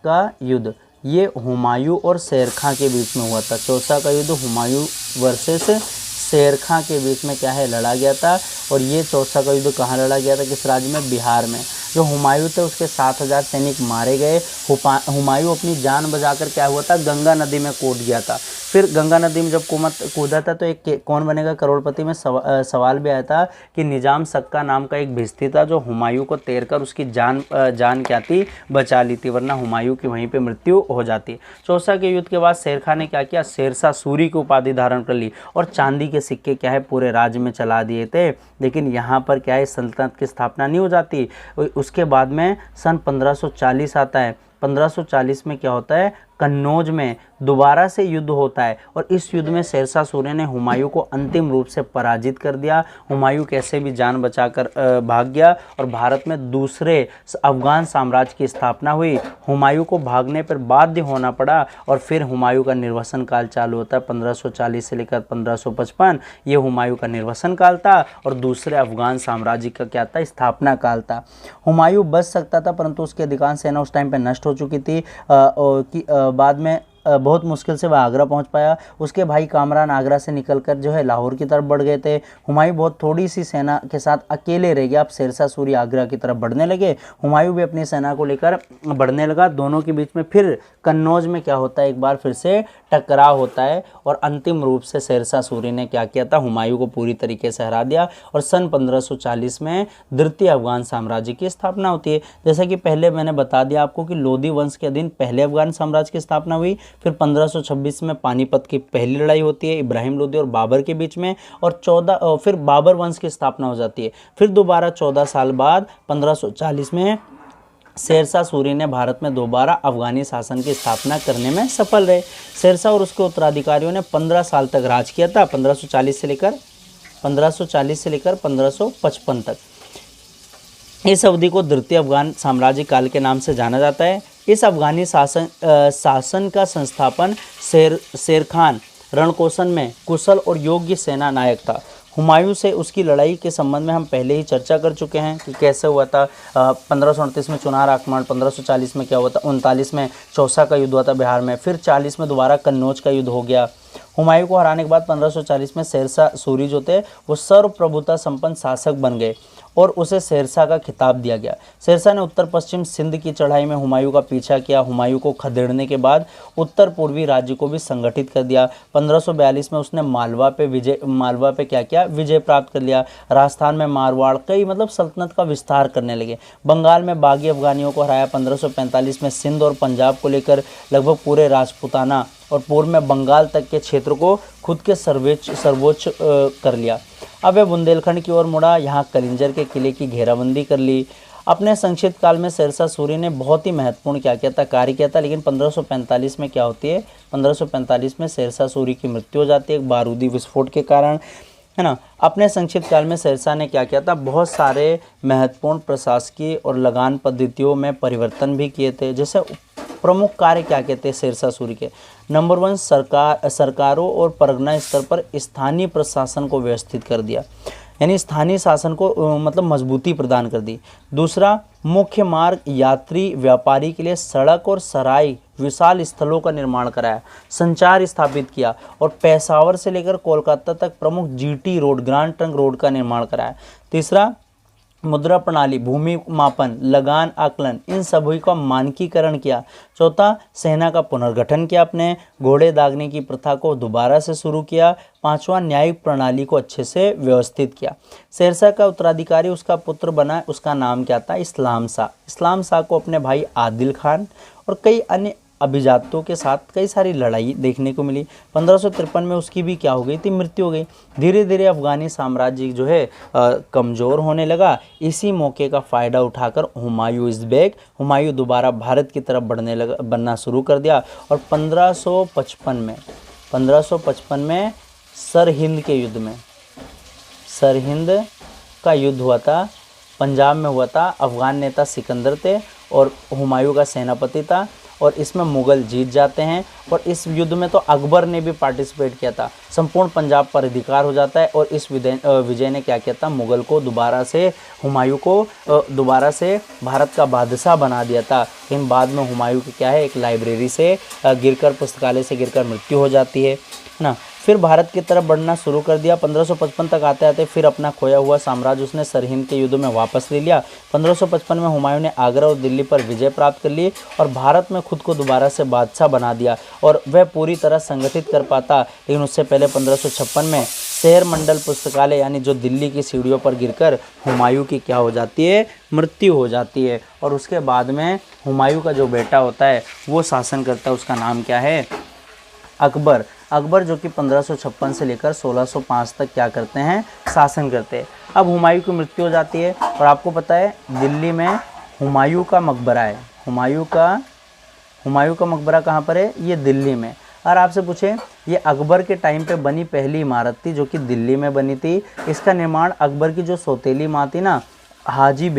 का युद्ध ये हुमायूं और शेर खां के बीच में हुआ था। चौसा का युद्ध हुमायूं वर्सेस शेर खां के बीच में क्या है? लड़ा गया था। और ये चौसा का युद्ध कहाँ लड़ा गया था? किस राज्य में? बिहार में। जो हुमायूं थे उसके 7000 सैनिक मारे गए। हुमायूं अपनी जान बचाकर क्या हुआ था? गंगा नदी में कूद गया था। फिर गंगा नदी में जब कूदा था तो एक कौन बनेगा करोड़पति में सवाल भी आया था कि निजाम सक्का नाम का एक भिस्ती था जो हुमायूं को तैरकर उसकी जान क्या थी? बचा ली थी, वरना हुमायूं की वहीं पे मृत्यु हो जाती। चौसा के युद्ध के बाद शेर खां ने क्या किया? शेरशाह सूरी की उपाधि धारण कर ली और चांदी के सिक्के क्या है? पूरे राज्य में चला दिए थे। लेकिन यहाँ पर क्या है? सल्तनत की स्थापना नहीं हो जाती। उसके बाद में सन 1540 आता है। 1540 में क्या होता है, कन्नौज में दोबारा से युद्ध होता है और इस युद्ध में शेरशाह सूरी ने हुमायूं को अंतिम रूप से पराजित कर दिया। हुमायूं कैसे भी जान बचाकर भाग गया और भारत में दूसरे अफगान साम्राज्य की स्थापना हुई। हुमायूं को भागने पर बाध्य होना पड़ा और फिर हुमायूं का निर्वसन काल चालू होता है 1540 से लेकर 1555। ये हुमायूं का निर्वसन काल था और दूसरे अफगान साम्राज्य का क्या था, स्थापना काल था। हुमायूं बच सकता था परंतु उसकी अधिकांश सेना उस टाइम पे नष्ट हो चुकी थी। बाद में बहुत मुश्किल से वह आगरा पहुंच पाया। उसके भाई कामरान आगरा से निकलकर जो है लाहौर की तरफ बढ़ गए थे। हुमायूं बहुत थोड़ी सी सेना के साथ अकेले रह गया। अब शेरशाह सूरी आगरा की तरफ बढ़ने लगे, हुमायूं भी अपनी सेना को लेकर बढ़ने लगा। दोनों के बीच में फिर कन्नौज में क्या होता है, एक बार फिर से टकराव होता है और अंतिम रूप से शेरशाह सूरी ने क्या किया था, हुमायूं को पूरी तरीके से हरा दिया और सन 1540 में द्वितीय अफगान साम्राज्य की स्थापना होती है। जैसा कि पहले मैंने बता दिया आपको कि लोधी वंश के अधीन पहले अफगान साम्राज्य की स्थापना हुई, फिर 1526 में पानीपत की पहली लड़ाई होती है इब्राहिम लोधी और बाबर के बीच में और फिर बाबर वंश की स्थापना हो जाती है। फिर दोबारा 14 साल बाद 1540 में शेरशाह सूरी ने भारत में दोबारा अफगानी शासन की स्थापना करने में सफल रहे। शेरशाह और उसके उत्तराधिकारियों ने 15 साल तक राज किया था, 1540 से लेकर 1555 तक। इस अवधि को द्वितीय अफगान साम्राज्य काल के नाम से जाना जाता है। इस अफगानी शासन का संस्थापन शेर खान रणकौशन में कुशल और योग्य सेना नायक था। हुमायूं से उसकी लड़ाई के संबंध में हम पहले ही चर्चा कर चुके हैं कि कैसे हुआ था। 1538 में चुनार आक्रमण, 1540 में क्या हुआ था, 39 में चौसा का युद्ध हुआ था बिहार में, फिर 40 में दोबारा कन्नौज का युद्ध हो गया। हुमायूं को हराने के बाद 1540 में शेरशाह सूरी जो थे वो सर्वप्रभुता संपन्न शासक बन गए और उसे शेरशाह का खिताब दिया गया। शेरशाह ने उत्तर पश्चिम सिंध की चढ़ाई में हुमायूं का पीछा किया। हुमायूं को खदेड़ने के बाद उत्तर पूर्वी राज्य को भी संगठित कर दिया। 1542 में उसने मालवा पे क्या किया, विजय प्राप्त कर लिया। राजस्थान में मारवाड़ कई सल्तनत का विस्तार करने लगे। बंगाल में बागी अफगानियों को हराया। 1545 में सिंध और पंजाब को लेकर लगभग पूरे राजपूताना और पूर्व में बंगाल तक के क्षेत्र को खुद के सर्वोच्च कर लिया। अब वह बुंदेलखंड की ओर मुड़ा, यहाँ कलिंजर के किले की घेराबंदी कर ली। अपने संक्षिप्त काल में शेरशाह सूरी ने बहुत ही महत्वपूर्ण कार्य किया था, लेकिन 1545 में क्या होती है, 1545 में शेरशाह सूरी की मृत्यु हो जाती है एक बारूदी विस्फोट के कारण, है ना। अपने संक्षिप्त काल में शेरशाह ने क्या किया था, बहुत सारे महत्वपूर्ण प्रशासकीय और लगान पद्धतियों में परिवर्तन भी किए थे। जैसे प्रमुख कार्य क्या कहते हैं शेरशाह सूरी के, नंबर 1 सरकारों और परगना स्तर पर स्थानीय प्रशासन को व्यवस्थित कर दिया, यानी स्थानीय शासन को मजबूती प्रदान कर दी। दूसरा, मुख्य मार्ग, यात्री, व्यापारी के लिए सड़क और सराय विशाल स्थलों का निर्माण कराया, संचार स्थापित किया और पेशावर से लेकर कोलकाता तक प्रमुख GT road, grand trunk road का निर्माण कराया। तीसरा, मुद्रा प्रणाली, भूमि मापन, लगान आकलन, इन सभी का मानकीकरण किया। चौथा, सेना का पुनर्गठन किया आपने, घोड़े दागने की प्रथा को दोबारा से शुरू किया। पांचवा, न्यायिक प्रणाली को अच्छे से व्यवस्थित किया। शेरशाह का उत्तराधिकारी उसका पुत्र बना, उसका नाम क्या था, इस्लाम शाह। इस्लाम शाह को अपने भाई आदिल खान और कई अन्य अभिजातों के साथ कई सारी लड़ाई देखने को मिली। 1553 में उसकी भी क्या हो गई थी, मृत्यु हो गई। धीरे धीरे अफगानी साम्राज्य जो है कमज़ोर होने लगा। इसी मौके का फ़ायदा उठाकर हुमायूं इज़ बैक, हुमायूं दोबारा भारत की तरफ बनना शुरू कर दिया और 1555 में सरहिंद के युद्ध में, सरहिंद का युद्ध हुआ था, पंजाब में हुआ था। अफगान नेता सिकंदर थे और हुमायूं का सेनापति था और इसमें मुग़ल जीत जाते हैं और इस युद्ध में तो अकबर ने भी पार्टिसिपेट किया था। संपूर्ण पंजाब पर अधिकार हो जाता है और इस विजय ने क्या किया था, मुग़ल को हुमायूं को दोबारा से भारत का बादशाह बना दिया था। लेकिन बाद में हुमायूं की क्या है, एक लाइब्रेरी से पुस्तकालय से गिरकर मृत्यु हो जाती है ना। फिर भारत की तरफ बढ़ना शुरू कर दिया। 1555 तक आते आते फिर अपना खोया हुआ साम्राज्य उसने सरहिंद के युद्ध में वापस ले लिया। 1555 में हुमायूं ने आगरा और दिल्ली पर विजय प्राप्त कर ली और भारत में खुद को दोबारा से बादशाह बना दिया और वह पूरी तरह संगठित कर पाता। लेकिन उससे पहले 1556 में शहर मंडल पुस्तकालय यानी जो दिल्ली की सीढ़ियों पर गिरकर हुमायूं की क्या हो जाती है, मृत्यु हो जाती है। और उसके बाद में हुमायूं का जो बेटा होता है वो शासन करता है, उसका नाम क्या है, अकबर। अकबर जो कि 1556 से लेकर 1605 तक क्या करते हैं, शासन करते हैं। अब हुमायूं की मृत्यु हो जाती है और आपको पता है दिल्ली में हुमायूं का मकबरा है, हुमायूं का हुमायूं का मकबरा कहाँ पर है? ये दिल्ली में। और आपसे पूछे ये अकबर के टाइम पे बनी पहली इमारत थी जो कि दिल्ली में बनी थी। इसका निर्माण अकबर की जो सौतेली माँ थी ना, हाजी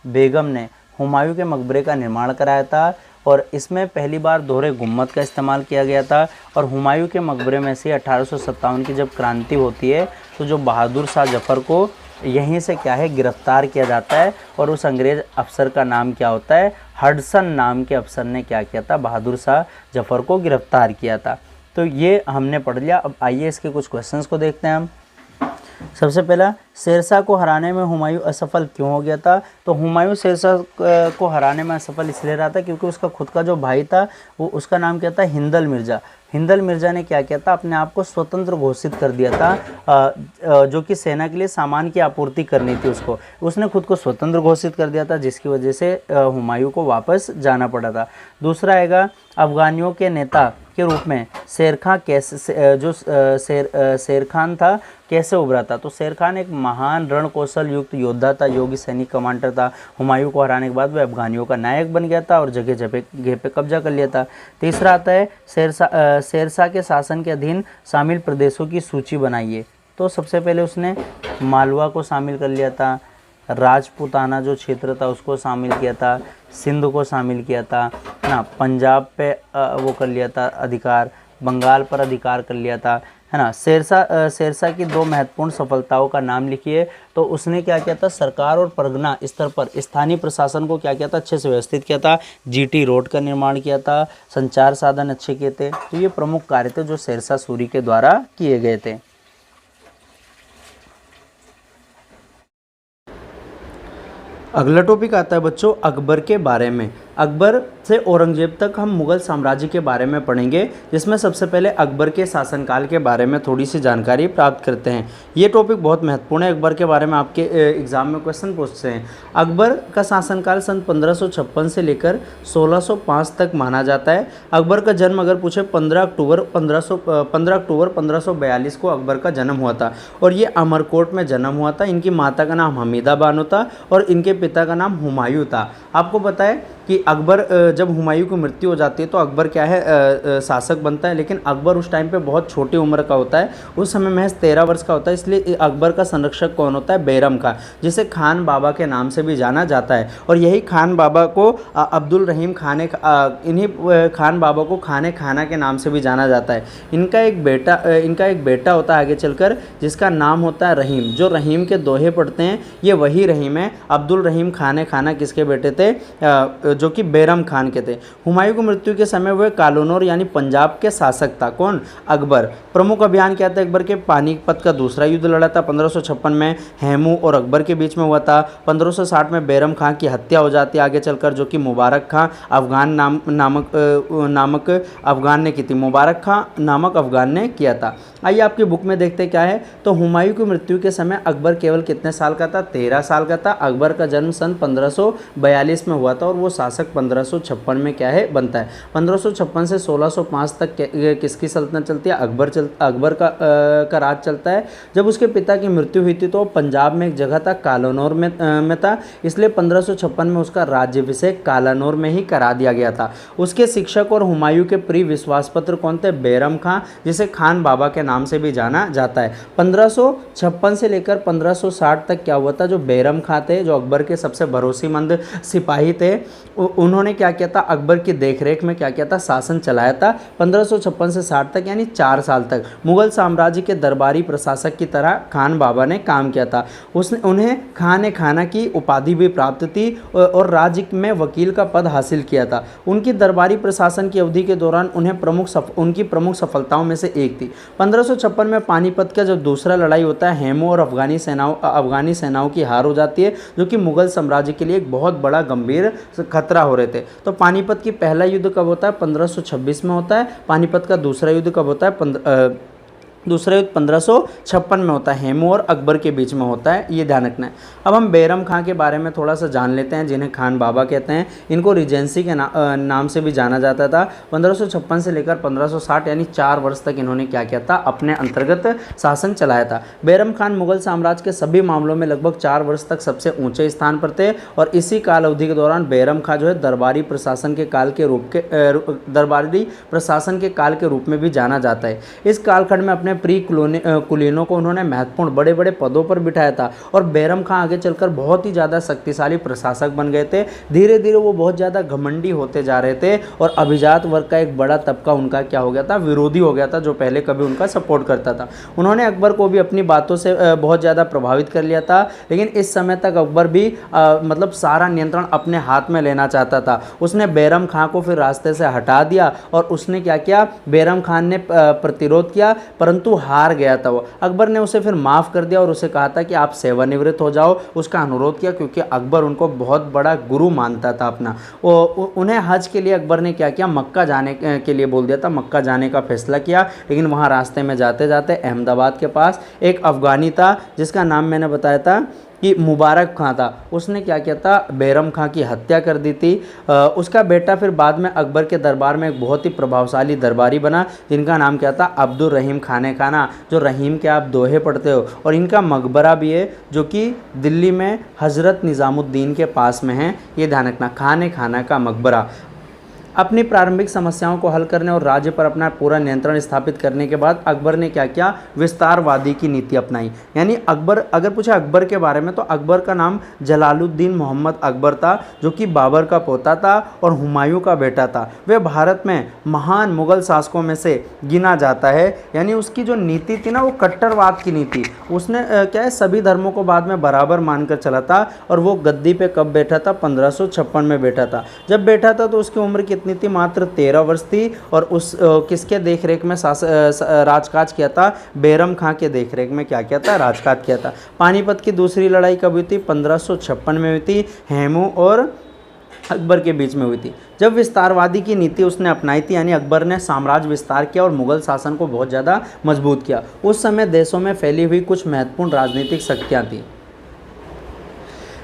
बेगम ने हुमायूं के मकबरे का निर्माण कराया था। और इसमें पहली बार दोहरे गुम्मद का इस्तेमाल किया गया था। और हुमायूं के मकबरे में से 1857 की जब क्रांति होती है तो जो बहादुर शाह जफ़र को यहीं से क्या है गिरफ्तार किया जाता है। और उस अंग्रेज़ अफसर का नाम क्या होता है? हडसन नाम के अफसर ने क्या किया था? बहादुर शाह जफ़र को गिरफ्तार किया था। तो ये हमने पढ़ लिया। अब आइए इसके कुछ क्वेश्चंस को देखते हैं हम। सबसे पहला, शेरशाह को हराने में हुमायूं असफल क्यों हो गया था? तो हुमायूं शेरशाह को हराने में असफल इसलिए रहा था क्योंकि उसका खुद का जो भाई था वो उसका नाम क्या था? हिंदल मिर्ज़ा। हिंदल मिर्ज़ा ने क्या किया था? अपने आप को स्वतंत्र घोषित कर दिया था, जो कि सेना के लिए सामान की आपूर्ति करनी थी उसको। उसने खुद को स्वतंत्र घोषित कर दिया था जिसकी वजह से हुमायूं को वापस जाना पड़ा था। दूसरा आएगा, अफ़गानियों के नेता के रूप में शेर खान था कैसे उभरा था? तो शेर खान एक महान रणकौशल युक्त योद्धा था, योगी सैनिक कमांडर था। हुमायूं को हराने के बाद वह अफ़गानियों का नायक बन गया था और जगह जगह पे कब्जा कर लिया था। तीसरा आता है, शेरशाह के शासन के अधीन शामिल प्रदेशों की सूची बनाइए। तो सबसे पहले उसने मालवा को शामिल कर लिया था, राजपूताना जो क्षेत्र था उसको शामिल किया था, सिंध को शामिल किया था ना, पंजाब पे वो कर लिया था अधिकार, बंगाल पर अधिकार कर लिया था, है ना। शेरशाह की दो महत्वपूर्ण सफलताओं का नाम लिखिए। तो उसने क्या किया था? सरकार और परगना स्तर पर स्थानीय प्रशासन को क्या किया था? अच्छे से व्यवस्थित किया था। जीटी रोड का निर्माण किया था, संचार साधन अच्छे किए थे। तो ये प्रमुख कार्य थे जो शेरशाह सूरी के द्वारा किए गए थे। अगला टॉपिक आता है बच्चों अकबर के बारे में। अकबर से औरंगजेब तक हम मुगल साम्राज्य के बारे में पढ़ेंगे, जिसमें सबसे पहले अकबर के शासनकाल के बारे में थोड़ी सी जानकारी प्राप्त करते हैं। ये टॉपिक बहुत महत्वपूर्ण है। अकबर के बारे में आपके एग्जाम में क्वेश्चन पूछते हैं। अकबर का शासनकाल सन 1556 से लेकर 1605 तक माना जाता है। अकबर का जन्म अगर पूछे 15 अक्टूबर 1542 को अकबर का जन्म हुआ था और ये अमरकोट में जन्म हुआ था। इनकी माता का नाम हमीदा बानो था और इनके पिता का नाम हुमायूं था। आपको पता है कि अकबर जब हुमायूं की मृत्यु हो जाती है तो अकबर क्या है शासक बनता है, लेकिन अकबर उस टाइम पे बहुत छोटी उम्र का होता है, उस समय महज 13 वर्ष का होता है। इसलिए अकबर का संरक्षक कौन होता है? बैरम खां, जिसे खान बाबा के नाम से भी जाना जाता है। और यही खान बाबा को अब्दुल रहीम खान खान बाबा को खाने खाना के नाम से भी जाना जाता है। इनका एक बेटा होता है आगे चलकर जिसका नाम होता है रहीम। जो रहीम के दोहे पढ़ते हैं ये वही रहीम है। अब्दुल रहीम खाने खाना किसके बेटे थे? जो कि बैरम खान के थे। हुमायूं की मृत्यु के समय वह कालोनौर यानी पंजाब के शासक था। कौन? अकबर। प्रमुख अभियान क्या था अकबर के? पानीपत का दूसरा युद्ध लड़ा था 1556 में, हेमू और अकबर के बीच में हुआ था। 1560 में बैरम खान की हत्या हो जाती है आगे चलकर, जो कि मुबारक खां अफगान नामक अफगान ने की थी। मुबारक खां नामक अफगान ने किया था। आइए आपकी बुक में देखते क्या है। तो हुमायूं की मृत्यु के समय अकबर केवल कितने साल का था? 13 साल का था। अकबर का जन्म सन 1542 में हुआ था और वो शासक 1556 में क्या है बनता है। 1556 से 1605 तक किसकी सल्तनत चलती है? अकबर का राज चलता है। जब उसके पिता की मृत्यु हुई थी तो पंजाब में एक जगह था कालानौर में था, इसलिए 1556 में उसका राज्याभिषेक कालानौर में ही करा दिया गया था। उसके शिक्षक और हुमायूं के प्रिय विश्वास पत्र कौन थे? बैरम खां, जिसे खान बाबा के नाम से भी जाना जाता है। 1556 से लेकर 1560 तक क्या हुआ था? जो बैरम खां थे, जो अकबर के सबसे भरोसेमंद सिपाही थे, उन्होंने क्या किया था? अकबर की देखरेख में क्या किया था? शासन चलाया था 1556 से 60 तक, यानी 4 साल तक। मुगल साम्राज्य के दरबारी प्रशासक की तरह खान बाबा ने काम किया था। उन्हें खाने खाना की उपाधि भी प्राप्त थी और राज्य में वकील का पद हासिल किया था। उनकी दरबारी प्रशासन की अवधि के दौरान उनकी प्रमुख सफलताओं में से एक थी 1556 में पानीपत का जब दूसरा लड़ाई होता है, हेमू और अफगानी सेनाओं की हार हो जाती है, जो कि मुगल साम्राज्य के लिए एक बहुत बड़ा गंभीर खतरा हो रहे थे। तो पानीपत की पहला युद्ध कब होता है? 1526 में होता है। पानीपत का दूसरा युद्ध कब होता है? दूसरा युद्ध 1556 में होता है, हेमू और अकबर के बीच में होता है, ये ध्यान रखना है। अब हम बैरम खां के बारे में थोड़ा सा जान लेते हैं, जिन्हें खान बाबा कहते हैं। इनको रिजेंसी के नाम से भी जाना जाता था। 1556 से लेकर 1560 यानी 4 वर्ष तक इन्होंने क्या किया था, अपने अंतर्गत शासन चलाया था। बैरम खान मुगल साम्राज्य के सभी मामलों में लगभग 4 वर्ष तक सबसे ऊंचे स्थान पर थे, और इसी काल अवधि के दौरान बैरम खां जो है दरबारी प्रशासन के काल के रूप में भी जाना जाता है। इस कालखंड में अपने कुलीनों को उन्होंने महत्वपूर्ण बड़े बड़े पदों पर बिठाया था, और बैरम खां आगे चलकर बहुत ही ज़्यादा शक्तिशाली प्रशासक बन गए थे। धीरे धीरे वो बहुत ज़्यादा घमंडी होते जा रहे थे, और अभिजात वर्ग का एक बड़ा तबका उनका क्या हो गया था, विरोधी हो गया था, जो पहले कभी उनका सपोर्ट करता था। उन्होंने अकबर को भी अपनी बातों से बहुत ज़्यादा प्रभावित कर लिया था, लेकिन इस समय तक अकबर भी मतलब सारा नियंत्रण अपने हाथ में लेना चाहता था। उसने बैरम खां को फिर रास्ते से हटा दिया, और उसने क्या किया, बैरम खान ने प्रतिरोध किया, परंतु हार गया था वो। अकबर ने उसे फिर माफ़ कर दिया और उसे कहा था कि आप सेवानिवृत्त हो जाओ। उसका अनुरोध किया, क्योंकि अकबर उनको बहुत बड़ा गुरु मानता था अपना। उन्हें हज के लिए अकबर ने क्या किया, मक्का जाने के लिए बोल दिया था। मक्का जाने का फैसला किया, लेकिन वहाँ रास्ते में जाते जाते अहमदाबाद के पास एक अफ़गानी था, जिसका नाम मैंने बताया था कि मुबारक खां था। उसने क्या किया था, बैरम खां की हत्या कर दी थी। उसका बेटा फिर बाद में अकबर के दरबार में एक बहुत ही प्रभावशाली दरबारी बना, जिनका नाम क्या था, अब्दुल रहीम खाने खाना, जो रहीम के आप दोहे पढ़ते हो। और इनका मकबरा भी है, जो कि दिल्ली में हज़रत निज़ामुद्दीन के पास में है, ये ध्यान रखना, खाने खाना का मकबरा। अपनी प्रारंभिक समस्याओं को हल करने और राज्य पर अपना पूरा नियंत्रण स्थापित करने के बाद अकबर ने क्या किया, विस्तारवादी की नीति अपनाई। यानी अकबर, अगर पूछा अकबर के बारे में, तो अकबर का नाम जलालुद्दीन मोहम्मद अकबर था, जो कि बाबर का पोता था और हुमायूं का बेटा था। वह भारत में महान मुगल शासकों में से गिना जाता है। यानी उसकी जो नीति थी ना, वो कट्टरवाद की नीति। उसने क्या है, सभी धर्मों को बाद में बराबर मानकर चला था। और वो गद्दी पे कब बैठा था, 1556 में बैठा था। जब बैठा था तो उसकी उम्र कितनी थी, मात्र 13 वर्ष थी। और उस किसके देखरेख में राजकाज किया था, बैरम खां के देखरेख में क्या किया था, राजकाज किया था। पानीपत की दूसरी लड़ाई कब हुई थी, 1556 में हुई थी, हेमू और अकबर के बीच में हुई थी। जब विस्तारवादी की नीति उसने अपनाई थी, यानी अकबर ने साम्राज्य विस्तार किया और मुगल शासन को बहुत ज़्यादा मजबूत किया। उस समय देशों में फैली हुई कुछ महत्वपूर्ण राजनीतिक शक्तियाँ थीं,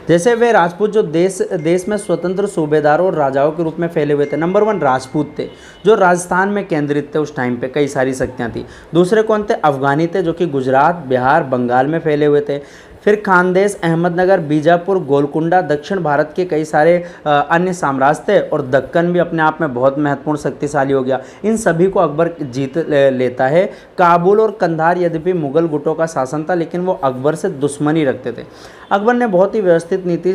जैसे वे राजपूत जो देश में स्वतंत्र सूबेदारों और राजाओं के रूप में फैले हुए थे। नंबर 1 राजपूत थे, जो राजस्थान में केंद्रित थे। उस टाइम पे कई सारी शक्तियाँ थी। दूसरे कौन थे, अफगानी थे, जो कि गुजरात, बिहार, बंगाल में फैले हुए थे। फिर खानदेश, अहमदनगर, बीजापुर, गोलकुंडा, दक्षिण भारत के कई सारे अन्य साम्राज्य थे। और दक्कन भी अपने आप में बहुत महत्वपूर्ण शक्तिशाली हो गया। इन सभी को अकबर जीत लेता है। काबुल और कंधार यद्यपि मुगल गुटों का शासन था, लेकिन वो अकबर से दुश्मनी रखते थे। अकबर ने बहुत ही व्यवस्थित नीति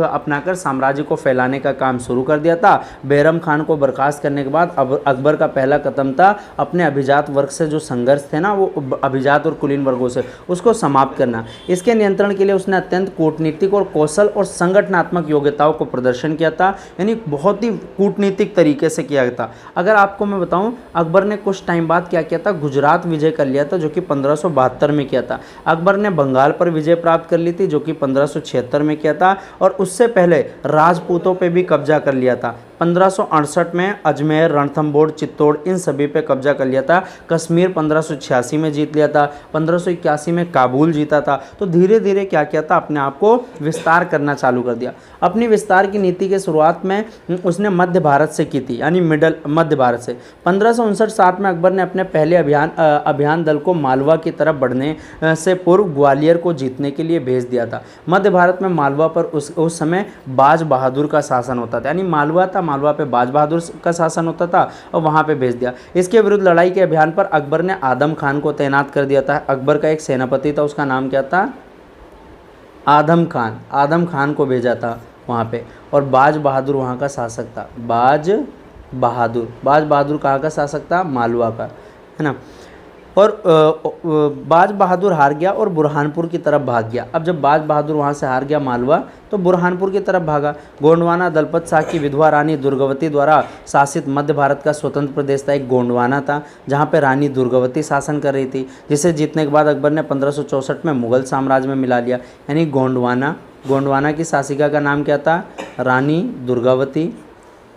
अपनाकर साम्राज्य को फैलाने का काम शुरू कर दिया था। बैरम खान को बर्खास्त करने के बाद अब अकबर का पहला कदम था अपने अभिजात वर्ग से जो संघर्ष थे ना, वो अभिजात और कुलीन वर्गों से, उसको समाप्त करना। इसके नियंत्रण के लिए उसने अत्यंत कूटनीतिक और कौशल और संगठनात्मक योग्यताओं को प्रदर्शन किया था। यानी बहुत ही कूटनीतिक तरीके से किया था। अगर आपको मैं बताऊं, अकबर ने कुछ टाइम बाद क्या किया था, गुजरात विजय कर लिया था, जो कि 1572 में किया था। अकबर ने बंगाल पर विजय प्राप्त कर ली थी, जो कि 1576 में किया था। और उससे पहले राजपूतों पे भी कब्जा कर लिया था। 1568 में अजमेर, रणथंभौर, चित्तौड़, इन सभी पे कब्जा कर लिया था। कश्मीर 1586 में जीत लिया था। 1581 में काबुल जीता था। तो धीरे धीरे क्या किया था, अपने आप को विस्तार करना चालू कर दिया। अपनी विस्तार की नीति के शुरुआत में उसने मध्य भारत से की थी, यानी मध्य भारत से। 1559-60 में अकबर ने अपने पहले अभियान दल को मालवा की तरफ बढ़ने से पूर्व ग्वालियर को जीतने के लिए भेज दिया था। मध्य भारत में मालवा पर उस समय बाज बहादुर का शासन होता था। यानी मालवा था, मालवा पे बाज बहादुर का शासन होता था, और वहाँ पे भेज दिया। इसके विरुद्ध लड़ाई के अभियान पर अकबर ने आदम खान को तैनात कर दिया था। अकबर का एक सेनापति था, उसका नाम क्या था, आदम खान। आदम खान को भेजा था वहाँ पे। और बाज बहादुर वहाँ का शासक था। बाज बहादुर कहाँ का शासक था, मालवा का, है ना। और बाज बहादुर हार गया और बुरहानपुर की तरफ भाग गया। अब जब बाज बहादुर वहाँ से हार गया मालवा, तो बुरहानपुर की तरफ भागा। गोंडवाना दलपत शाह की विधवा रानी दुर्गावती द्वारा शासित मध्य भारत का स्वतंत्र प्रदेश था, एक गोंडवाना था, जहाँ पे रानी दुर्गावती शासन कर रही थी, जिसे जीतने के बाद अकबर ने 1564 में मुगल साम्राज्य में मिला लिया। यानी गोंडवाना की शासिका का नाम क्या था, रानी दुर्गावती।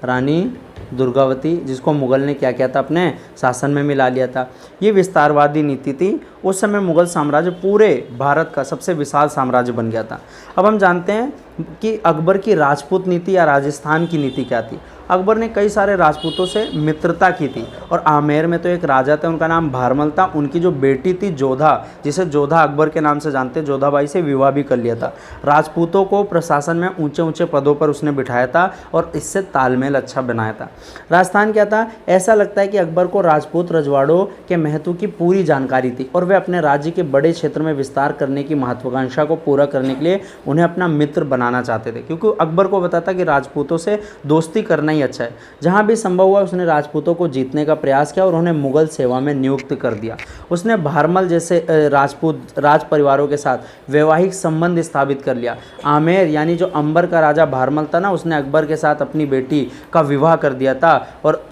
रानी दुर्गावती, जिसको मुग़ल ने क्या किया था, अपने शासन में मिला लिया था। ये विस्तारवादी नीति थी। उस समय मुग़ल साम्राज्य पूरे भारत का सबसे विशाल साम्राज्य बन गया था। अब हम जानते हैं कि अकबर की राजपूत नीति या राजस्थान की नीति क्या थी। अकबर ने कई सारे राजपूतों से मित्रता की थी और आमेर में तो एक राजा थे, उनका नाम भारमल था। उनकी जो बेटी थी जोधा, जिसे जोधा अकबर के नाम से जानते हैं, जोधाबाई से विवाह भी कर लिया था। राजपूतों को प्रशासन में ऊंचे ऊंचे पदों पर उसने बिठाया था और इससे तालमेल अच्छा बनाया था। राजस्थान क्या था, ऐसा लगता है कि अकबर को राजपूत रजवाड़ों के महत्व की पूरी जानकारी थी और वे अपने राज्य के बड़े क्षेत्र में विस्तार करने की महत्वाकांक्षा को पूरा करने के लिए उन्हें अपना मित्र बनाना चाहते थे, क्योंकि अकबर को पता था कि राजपूतों से दोस्ती करना ही अच्छा है। जहां भी संभव हुआ उसने राजपूतों को जीतने का प्रयास किया और उन्हें मुगल सेवा में नियुक्त कर दिया। उसने भारमल जैसे राजपूत राज परिवारों के साथ वैवाहिक संबंध स्थापित कर लिया। आमेर यानी जो अंबर का राजा भारमल था ना, उसने अकबर के साथ अपनी बेटी का विवाह कर दिया था और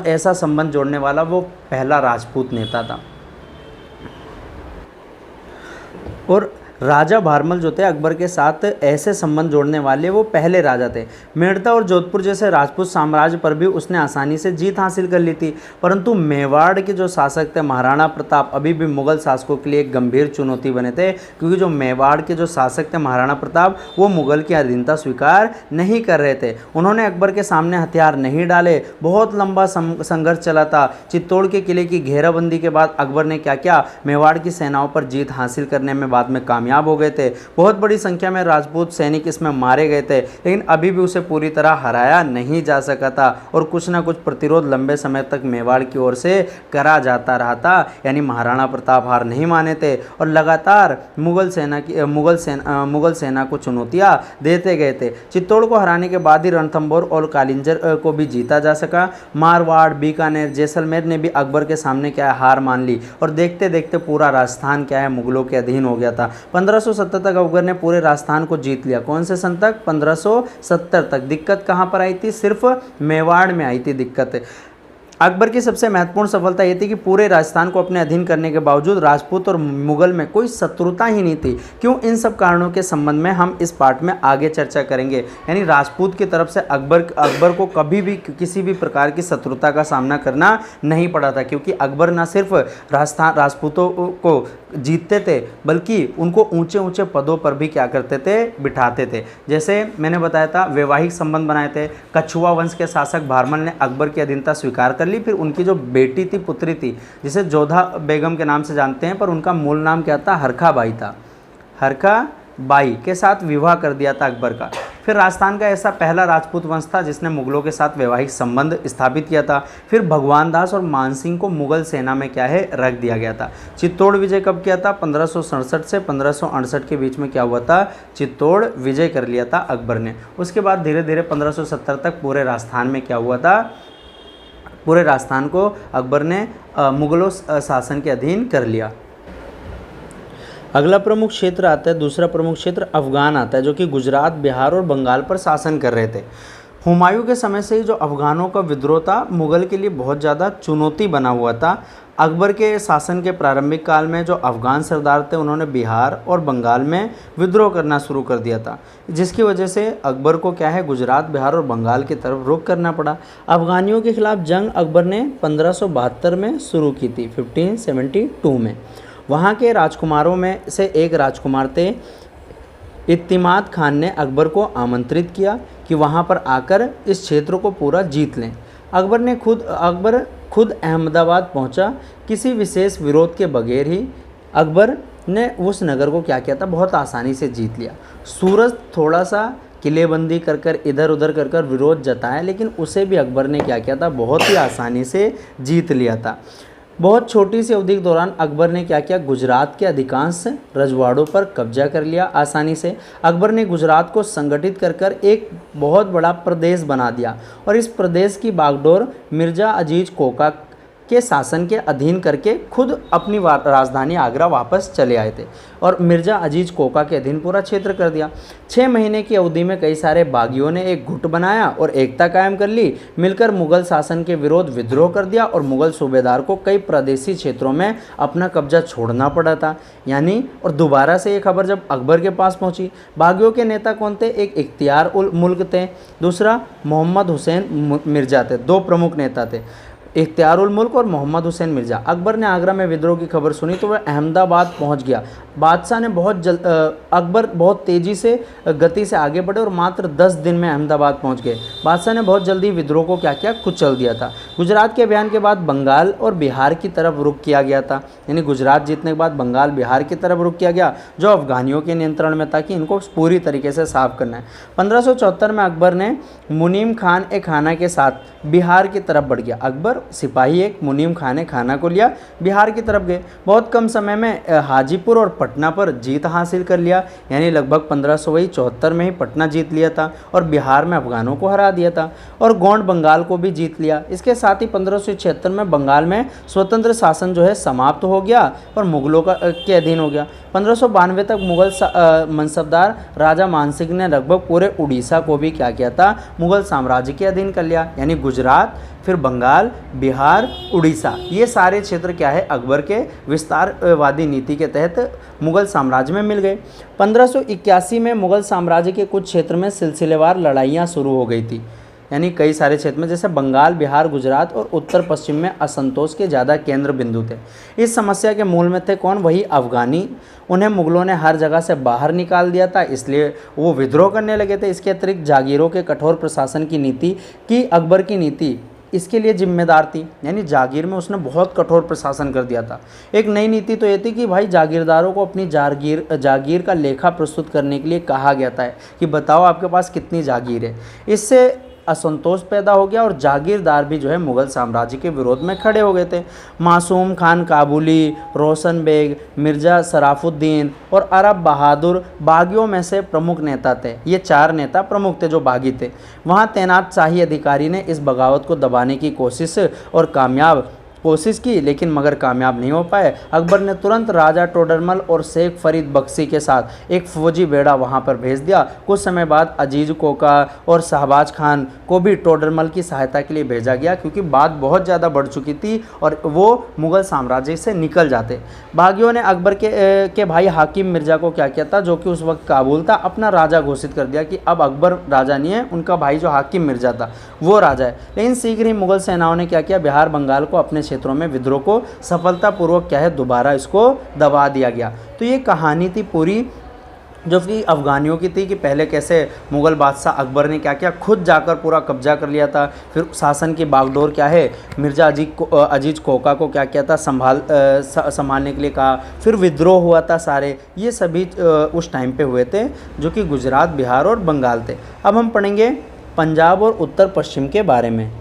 ऐसा संबंध जोड़ने वाला वो पहला राजपूत नेता था। और राजा भारमल जो थे अकबर के साथ ऐसे संबंध जोड़ने वाले वो पहले राजा थे। मेड़ता और जोधपुर जैसे राजपूत साम्राज्य पर भी उसने आसानी से जीत हासिल कर ली थी, परंतु मेवाड़ के जो शासक थे महाराणा प्रताप अभी भी मुगल शासकों के लिए एक गंभीर चुनौती बने थे, क्योंकि जो मेवाड़ के जो शासक थे महाराणा प्रताप, वो मुगल की अधीनता स्वीकार नहीं कर रहे थे। उन्होंने अकबर के सामने हथियार नहीं डाले। बहुत लंबा संघर्ष चला था। चित्तौड़ के किले की घेराबंदी के बाद अकबर ने क्या किया, मेवाड़ की सेनाओं पर जीत हासिल करने में बाद में कामयाब हो गए थे। बहुत बड़ी संख्या में राजपूत सैनिक इसमें मारे गए थे, लेकिन अभी भी उसे पूरी तरह हराया नहीं जा सका था और कुछ ना कुछ प्रतिरोध लंबे समय तक मेवाड़ की ओर से करा जाता रहा था। यानी महाराणा प्रताप हार नहीं माने थे और लगातार मुगल सेना को चुनौतियां देते गए थे। चित्तौड़ को हराने के बाद ही रणथंभौर और कालिंजर को भी जीता जा सका। मारवाड़, बीकानेर, जैसलमेर ने भी अकबर के सामने क्या है, हार मान ली और देखते देखते पूरा राजस्थान क्या है, मुगलों के अधीन हो गया था। 1570 तक अकबर ने पूरे राजस्थान को जीत लिया। कौन से सन तक? 1570 तक। दिक्कत कहाँ पर आई थी? सिर्फ मेवाड़ में आई थी दिक्कत। अकबर की सबसे महत्वपूर्ण सफलता ये थी कि पूरे राजस्थान को अपने अधीन करने के बावजूद राजपूत और मुगल में कोई शत्रुता ही नहीं थी। क्यों? इन सब कारणों के संबंध में हम इस पार्ट में आगे चर्चा करेंगे। यानी राजपूत की तरफ से अकबर को कभी भी किसी भी प्रकार की शत्रुता का सामना करना नहीं पड़ा था, क्योंकि अकबर न सिर्फ राजपूतों को जीतते थे, बल्कि उनको ऊंचे ऊंचे पदों पर भी क्या करते थे, बिठाते थे। जैसे मैंने बताया था, वैवाहिक संबंध बनाए थे। कछुआ वंश के शासक भारमल ने अकबर की अधीनता स्वीकार कर ली। फिर उनकी जो बेटी थी, पुत्री थी, जिसे जोधा बेगम के नाम से जानते हैं, पर उनका मूल नाम क्या था? हरखा बाई था। हरखा बाई के साथ विवाह कर दिया था अकबर का। फिर राजस्थान का ऐसा पहला राजपूत वंश था जिसने मुगलों के साथ वैवाहिक संबंध स्थापित किया था। फिर भगवान दास और मानसिंह को मुगल सेना में क्या है, रख दिया गया था। चित्तौड़ विजय कब किया था? 1567 से 1568 के बीच में क्या हुआ था? चित्तौड़ विजय कर लिया था अकबर ने। उसके बाद धीरे धीरे 1570 तक पूरे राजस्थान में क्या हुआ था? पूरे राजस्थान को अकबर ने मुगलों शासन के अधीन कर लिया। अगला प्रमुख क्षेत्र आता है, दूसरा प्रमुख क्षेत्र अफगान आता है, जो कि गुजरात, बिहार और बंगाल पर शासन कर रहे थे। हुमायूं के समय से ही जो अफगानों का विद्रोह था, मुगल के लिए बहुत ज़्यादा चुनौती बना हुआ था। अकबर के शासन के प्रारंभिक काल में जो अफगान सरदार थे, उन्होंने बिहार और बंगाल में विद्रोह करना शुरू कर दिया था, जिसकी वजह से अकबर को क्या है, गुजरात, बिहार और बंगाल की तरफ रुख करना पड़ा। अफगानियों के खिलाफ जंग अकबर ने 1572 में शुरू की थी, 1572 में। वहाँ के राजकुमारों में से एक राजकुमार थे इत्तिमाद खान ने अकबर को आमंत्रित किया कि वहाँ पर आकर इस क्षेत्र को पूरा जीत लें। अकबर खुद अहमदाबाद पहुँचा। किसी विशेष विरोध के बगैर ही अकबर ने उस नगर को क्या किया था, बहुत आसानी से जीत लिया। सूरज थोड़ा सा किलेबंदी कर इधर उधर कर विरोध जताया, लेकिन उसे भी अकबर ने क्या किया था, बहुत ही आसानी से जीत लिया था। बहुत छोटी सी अवधि के दौरान अकबर ने क्या किया, गुजरात के अधिकांश रजवाड़ों पर कब्जा कर लिया आसानी से। अकबर ने गुजरात को संगठित कर एक बहुत बड़ा प्रदेश बना दिया और इस प्रदेश की बागडोर मिर्ज़ा अजीज कोका के शासन के अधीन करके खुद अपनी राजधानी आगरा वापस चले आए थे और मिर्ज़ा अजीज कोका के अधीन पूरा क्षेत्र कर दिया। 6 महीने की अवधि में कई सारे बागियों ने एक गुट बनाया और एकता कायम कर ली, मिलकर मुगल शासन के विरोध विद्रोह कर दिया और मुगल सूबेदार को कई प्रदेशी क्षेत्रों में अपना कब्जा छोड़ना पड़ा था। यानी और दोबारा से ये खबर जब अकबर के पास पहुंची, बागियों के नेता कौन थे? एक इख्तियार उल मुल्क थे, दूसरा मोहम्मद हुसैन मिर्ज़ा थे। दो प्रमुख नेता थे, इख्तियार उल मुल्क और मोहम्मद हुसैन मिर्ज़ा। अकबर ने आगरा में विद्रोह की खबर सुनी तो वह अहमदाबाद पहुंच गया। बादशाह ने अकबर बहुत तेज़ी से गति से आगे बढ़े और मात्र 10 दिन में अहमदाबाद पहुंच गए। बादशाह ने बहुत जल्दी विद्रोह को क्या किया? कुचल दिया था। गुजरात के अभियान के बाद बंगाल और बिहार की तरफ रुख किया गया था, यानी गुजरात जीतने के बाद बंगाल बिहार की तरफ रुख किया गया, जो अफगानियों के नियंत्रण में था कि इनको पूरी तरीके से साफ करना है। 1574 में अकबर ने मुनीम खान ए खाना के साथ बिहार की तरफ बढ़ गया। अकबर सिपाही एक मुनीम खान ए खाना को लिया, बिहार की तरफ गए। बहुत कम समय में हाजीपुर और पटना पर जीत हासिल कर लिया, यानी लगभग 1574 में ही पटना जीत लिया था और बिहार में अफगानों को हरा दिया था और गोंड बंगाल को भी जीत लिया। इसके साथ ही 1576 में बंगाल में स्वतंत्र शासन जो है समाप्त हो गया और मुगलों के अधीन हो गया। 1592 तक मुगल मनसबदार राजा मानसिंह ने लगभग पूरे उड़ीसा को भी क्या किया था? मुगल साम्राज्य के अधीन कर लिया, यानी गुजरात, फिर बंगाल, बिहार, उड़ीसा, ये सारे क्षेत्र क्या है? अकबर के विस्तारवादी नीति के तहत मुगल साम्राज्य में मिल गए। 1581 में मुगल साम्राज्य के कुछ क्षेत्र में सिलसिलेवार लड़ाइयाँ शुरू हो गई थी, यानी कई सारे क्षेत्र में, जैसे बंगाल, बिहार, गुजरात और उत्तर पश्चिम में असंतोष के ज़्यादा केंद्र बिंदु थे। इस समस्या के मूल में थे कौन? वही अफगानी। उन्हें मुगलों ने हर जगह से बाहर निकाल दिया था, इसलिए वो विद्रोह करने लगे थे। इसके अतिरिक्त जागीरों के कठोर प्रशासन की नीति की अकबर की नीति इसके लिए जिम्मेदार थी, यानी जागीर में उसने बहुत कठोर प्रशासन कर दिया था। एक नई नीति तो ये थी कि भाई जागीरदारों को अपनी जागीर का लेखा प्रस्तुत करने के लिए कहा गया था कि बताओ आपके पास कितनी जागीर है। इससे असंतोष पैदा हो गया और जागीरदार भी जो है मुगल साम्राज्य के विरोध में खड़े हो गए थे। मासूम खान काबुली, रोशन बेग, मिर्ज़ा शराफुद्दीन और अरब बहादुर बागियों में से प्रमुख नेता थे। ये 4 नेता प्रमुख थे जो बागी थे। वहाँ तैनात शाही अधिकारी ने इस बगावत को दबाने की कोशिश की, लेकिन मगर कामयाब नहीं हो पाए। अकबर ने तुरंत राजा टोडरमल और शेख फरीद बख्शी के साथ एक फौजी बेड़ा वहां पर भेज दिया। कुछ समय बाद अजीज कोका और शहबाज खान को भी टोडरमल की सहायता के लिए भेजा गया, क्योंकि बात बहुत ज़्यादा बढ़ चुकी थी और वो मुगल साम्राज्य से निकल जाते। बागियों ने अकबर के भाई हाकिम मिर्ज़ा को क्या किया था, जो कि उस वक्त काबुल था, अपना राजा घोषित कर दिया कि अब अकबर राजा नहीं है, उनका भाई जो हाकिम मिर्ज़ा था वो राजा है। लेकिन शीघ्र ही मुगल सेनाओं ने क्या किया, बिहार बंगाल को अपने क्षेत्रों में विद्रोह को सफलतापूर्वक क्या है दोबारा इसको दबा दिया गया। तो ये कहानी थी पूरी जो कि अफ़गानियों की थी कि पहले कैसे मुग़ल बादशाह अकबर ने क्या किया, खुद जाकर पूरा कब्जा कर लिया था। फिर शासन की बागडोर क्या है मिर्ज़ा अजीज कोका को क्या किया था, संभालने के लिए कहा। फिर विद्रोह हुआ था सारे, ये सभी उस टाइम पे हुए थे जो कि गुजरात, बिहार और बंगाल थे। अब हम पढ़ेंगे पंजाब और उत्तर पश्चिम के बारे में।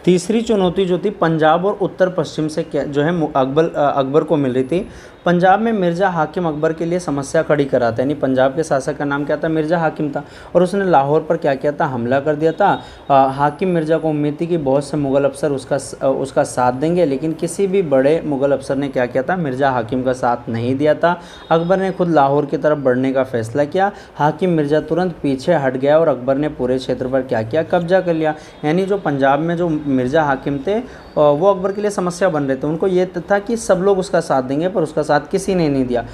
तीसरी चुनौती जो थी पंजाब और उत्तर पश्चिम से क्या जो है अकबर को मिल रही थी। पंजाब में मिर्ज़ा हाकिम अकबर के लिए समस्या खड़ी करा था, यानी पंजाब के शासक का नाम क्या था, मिर्ज़ा हाकिम था, और उसने लाहौर पर क्या किया था, हमला कर दिया था। हाकिम मिर्ज़ा को उम्मीद थी कि बहुत से मुग़ल अफसर उसका साथ देंगे, लेकिन किसी भी बड़े मुग़ल अफसर ने क्या किया था, मिर्ज़ा हाकिम का साथ नहीं दिया था। अकबर ने खुद लाहौर की तरफ बढ़ने का फैसला किया। हाकिम मिर्ज़ा तुरंत पीछे हट गया और अकबर ने पूरे क्षेत्र पर क्या किया, कब्जा कर लिया। यानी जो पंजाब में जो मिर्ज़ा हाकिम थे वो अकबर के लिए समस्या बन रहे थे। उनको ये था कि सब लोग उसका साथ देंगे, पर उसका साथ किसी ने नहीं दिया।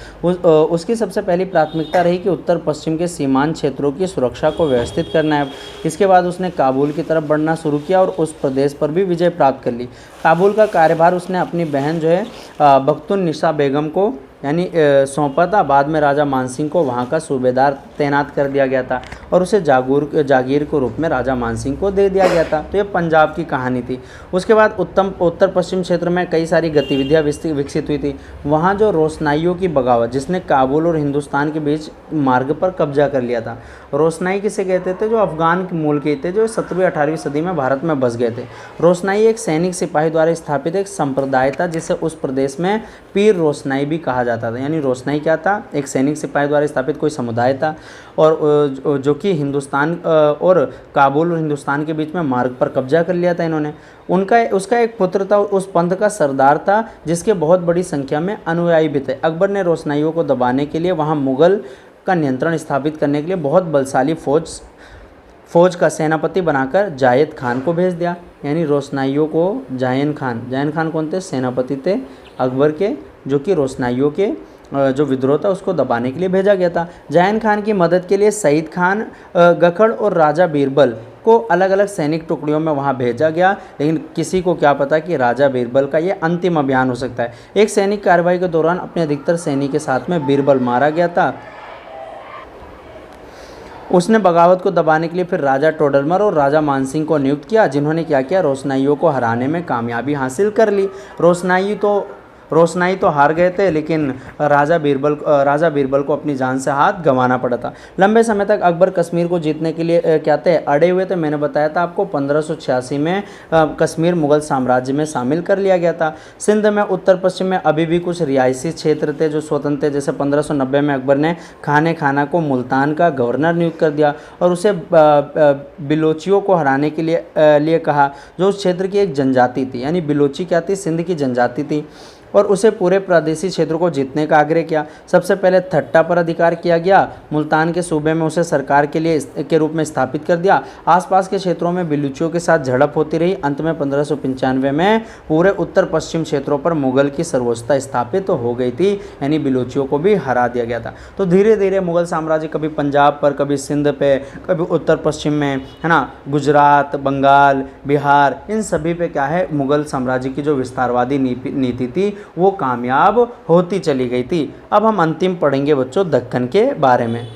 उसकी सबसे पहली प्राथमिकता रही कि उत्तर पश्चिम के सीमांत क्षेत्रों की सुरक्षा को व्यवस्थित करना है। इसके बाद उसने काबुल की तरफ बढ़ना शुरू किया और उस प्रदेश पर भी विजय प्राप्त कर ली। काबुल का कार्यभार उसने अपनी बहन जो है बख्तुन निसा बेगम को यानी सौंपा था। बाद में राजा मानसिंह को वहाँ का सूबेदार तैनात कर दिया गया था और उसे जागीर के रूप में राजा मानसिंह को दे दिया गया था। तो ये पंजाब की कहानी थी। उसके बाद उत्तर पश्चिम क्षेत्र में कई सारी गतिविधियाँ विकसित हुई थी। वहाँ जो रोशनाइयों की बगावत जिसने काबुल और हिंदुस्तान के बीच मार्ग पर कब्जा कर लिया था। रोशनाई किसे कहते थे, जो अफगान के मूल के थे, जो 17वीं-18वीं सदी में भारत में बस गए थे। रोशनाई एक सैनिक सिपाही द्वारा स्थापित एक संप्रदाय था जिसे उस प्रदेश में पीर रोशनाई भी कहा जाता था। यानी रोशनाई क्या था, एक सैनिक सिपाही द्वारा स्थापित कोई समुदाय था और जो कि हिंदुस्तान और काबुल और हिंदुस्तान के बीच में मार्ग पर कब्जा कर लिया था इन्होंने। उसका एक पुत्र था, उस पंथ का सरदार था, जिसके बहुत बड़ी संख्या में अनुयायी भी थे। अकबर ने रोशनाइयों को दबाने के लिए वहाँ मुगल का नियंत्रण स्थापित करने के लिए बहुत बलशाली फौज का सेनापति बनाकर जायद खान को भेज दिया। यानी रोशनाइयों को जायन खान कौन थे? सेनापति थे अकबर के, जो कि रोशनाइयों के जो विद्रोह था उसको दबाने के लिए भेजा गया था। जायन खान की मदद के लिए सईद खान, गखड़ और राजा बीरबल को अलग अलग सैनिक टुकड़ियों में वहां भेजा गया, लेकिन किसी को क्या पता कि राजा बीरबल का ये अंतिम अभियान हो सकता है। एक सैनिक कार्रवाई के दौरान अपने अधिकतर सैनिक के साथ में बीरबल मारा गया था। उसने बगावत को दबाने के लिए फिर राजा टोडरमल और राजा मानसिंह को नियुक्त किया, जिन्होंने क्या किया? रोशनाइयों को हराने में कामयाबी हासिल कर ली। रोशनाई तो हार गए थे, लेकिन राजा बीरबल को अपनी जान से हाथ गंवाना पड़ा था। लंबे समय तक अकबर कश्मीर को जीतने के लिए क्या थे? अड़े हुए थे। मैंने बताया था आपको 1586 में कश्मीर मुगल साम्राज्य में शामिल कर लिया गया था। सिंध में उत्तर पश्चिम में अभी भी कुछ रियायती क्षेत्र थे जो स्वतंत्र थे। जैसे 1590 में अकबर ने खाने खाना को मुल्तान का गवर्नर नियुक्त कर दिया और उसे बिलोचियों को हराने के लिए कहा, जो उस क्षेत्र की एक जनजाति थी। यानी बिलोची क्या थी? सिंध की जनजाति थी। और उसे पूरे प्रादेशिक क्षेत्रों को जीतने का आग्रह किया। सबसे पहले थट्टा पर अधिकार किया गया। मुल्तान के सूबे में उसे सरकार के रूप में स्थापित कर दिया। आसपास के क्षेत्रों में बिलूचियों के साथ झड़प होती रही। अंत में 1595 में पूरे उत्तर पश्चिम क्षेत्रों पर मुगल की सर्वोच्चता स्थापित हो गई थी, यानी बिलूचियों को भी हरा दिया गया था। तो धीरे धीरे मुगल साम्राज्य कभी पंजाब पर, कभी सिंध पे, कभी उत्तर पश्चिम में, है ना, गुजरात, बंगाल, बिहार, इन सभी पे क्या है? मुगल साम्राज्य की जो विस्तारवादी नीति थी वो कामयाब होती चली गई थी। अब हम अंतिम पढ़ेंगे बच्चों दक्कन के बारे में।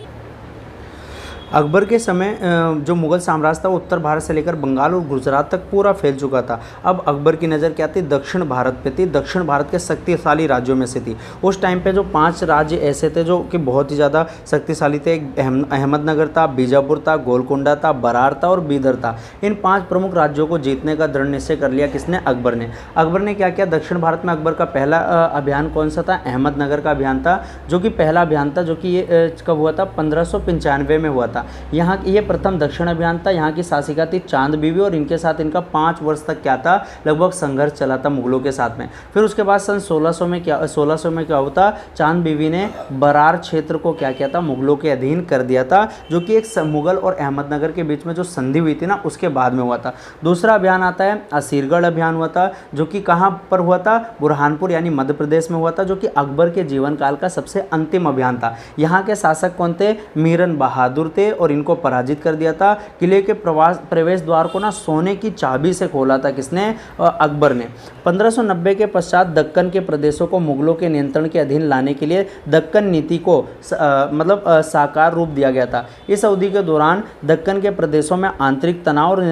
अकबर के समय जो मुगल साम्राज्य था वो उत्तर भारत से लेकर बंगाल और गुजरात तक पूरा फैल चुका था। अब अकबर की नज़र क्या थी? दक्षिण भारत पे थी। दक्षिण भारत के शक्तिशाली राज्यों में से थी। उस टाइम पे जो 5 राज्य ऐसे थे जो कि बहुत ही ज़्यादा शक्तिशाली थे। एक अहमदनगर था, बीजापुर था, गोलकुंडा था, बरार था और बीदर था। इन 5 प्रमुख राज्यों को जीतने का दृढ़ निश्चय कर लिया किसने? अकबर ने। अकबर ने क्या किया? दक्षिण भारत में अकबर का पहला अभियान कौन सा था? अहमदनगर का अभियान था, जो कि पहला अभियान था, जो कि ये कब हुआ था? 1595 में हुआ था। यहाँ ये प्रथम दक्षिण अभियान था। यहाँ की शासिका थी चांद बीवी और इनके साथ इनका 5 वर्ष तक क्या था? लगभग संघर्ष चला था मुगलों के साथ में। फिर उसके बाद सन 1600 में क्या होता? चांद बीवी ने बरार क्षेत्र को क्या किया था? मुगलों के अधीन कर दिया था, जो कि एक मुगल और अहमदनगर के बीच में जो संधि हुई थी ना, उसके बाद में हुआ था। दूसरा अभियान आता है असीरगढ़ अभियान हुआ था, जो कि कहाँ पर हुआ था? बुरहानपुर यानी मध्य प्रदेश में हुआ था, जो कि अकबर के जीवन काल का सबसे अंतिम अभियान था। यहाँ के शासक कौन थे? मीरन बहादुर थे और इनको पराजित कर दिया था। किले के प्रवेश द्वार को ना सोने की चाबी से खोला था किसने? अकबर ने। 1590 के पश्चात दक्कन के प्रदेशों को मुगलों के नियंत्रण के अधीन लाने के लिए दक्कन नीति को साकार रूप दिया गया था। इस अवधि के दौरान दक्कन के प्रदेशों में आंतरिक तनाव और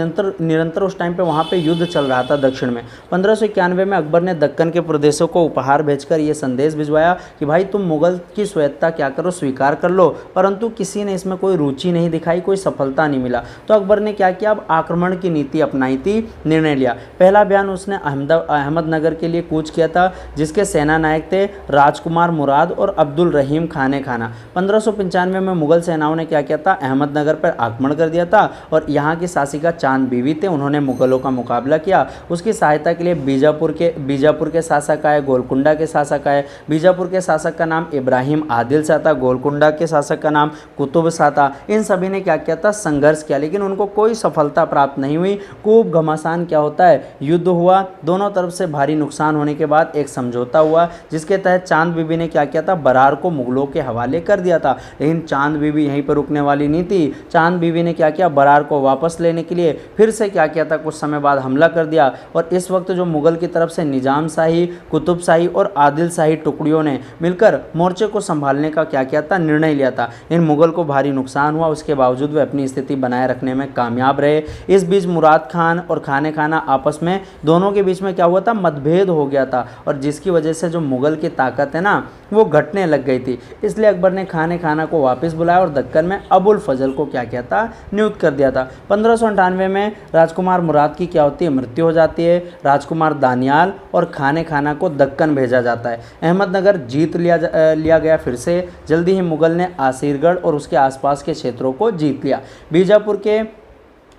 निरंतर उस टाइम पे वहाँ पे युद्ध चल रहा था दक्षिण में। 1591 में अकबर ने दक्कन के प्रदेशों को उपहार भेजकर ये संदेश भिजवाया कि भाई तुम मुगल की स्वायत्तता क्या करो? स्वीकार कर लो। परंतु किसी ने इसमें कोई रुचि नहीं दिखाई, कोई सफलता नहीं मिला। तो अकबर ने क्या किया? अब आक्रमण की नीति अपनाई थी, निर्णय लिया। पहला अभियान उसने अहमदनगर के लिए कूच किया था, जिसके सेना नायक थे राजकुमार मुराद और अब्दुल रहीम खाने खाना। 1595 में मुगल सेनाओं ने क्या किया था? अहमदनगर पर आक्रमण कर दिया था और यहाँ की शासिका चांद बीवी थे, उन्होंने मुगलों का मुकाबला किया। उसकी सहायता के लिए बीजापुर के शासक आए, गोलकुंडा के शासक आए। बीजापुर के शासक का नाम इब्राहिम आदिल शाह था, गोलकुंडा के शासक का नाम कुतुब शाह था। इन सभी ने क्या किया था? संघर्ष किया, लेकिन उनको कोई सफलता प्राप्त नहीं हुई। खूब घमासान क्या होता है? युद्ध हुआ। दोनों तरफ से भारी नुकसान होने के बाद एक समझौता हुआ, जिसके तहत चांद बीबी ने क्या किया था? बरार को मुगलों के हवाले कर दिया था। लेकिन चांद बीबी यहीं पर रुकने वाली नहीं थी। चांद बीबी ने क्या किया? बरार को वापस लेने के लिए फिर से क्या किया था? कुछ समय बाद हमला कर दिया। और इस वक्त जो मुगल की तरफ से निजाम शाही, कुतुब शाही और आदिल शाही टुकड़ियों ने मिलकर मोर्चे को संभालने का क्या किया था? निर्णय लिया था। इन मुगल को भारी नुकसान हुआ, उसके बावजूद वे अपनी स्थिति बनाए रखने में कामयाब रहे। इस बीच मुराद खान और खाने खाना आपस में दोनों के बीच में क्या हुआ था? मतभेद हो गया था, और जिसकी वजह से जो मुगल की ताकत है ना, वो घटने लग गई थी। इसलिए अकबर ने खाने खाना को वापस बुलाया और दक्कन में अबुल फजल को क्या किया था? नियुक्त कर दिया था। 1598 में राजकुमार मुराद की क्या होती है? मृत्यु हो जाती है। राजकुमार दानियाल और खाने खाना को दक्कन भेजा जाता है। अहमदनगर जीत लिया गया फिर से। जल्दी ही मुगल ने आसीरगढ़ और उसके आसपास के क्षेत्र क्षेत्रों को जीत लिया। बीजापुर के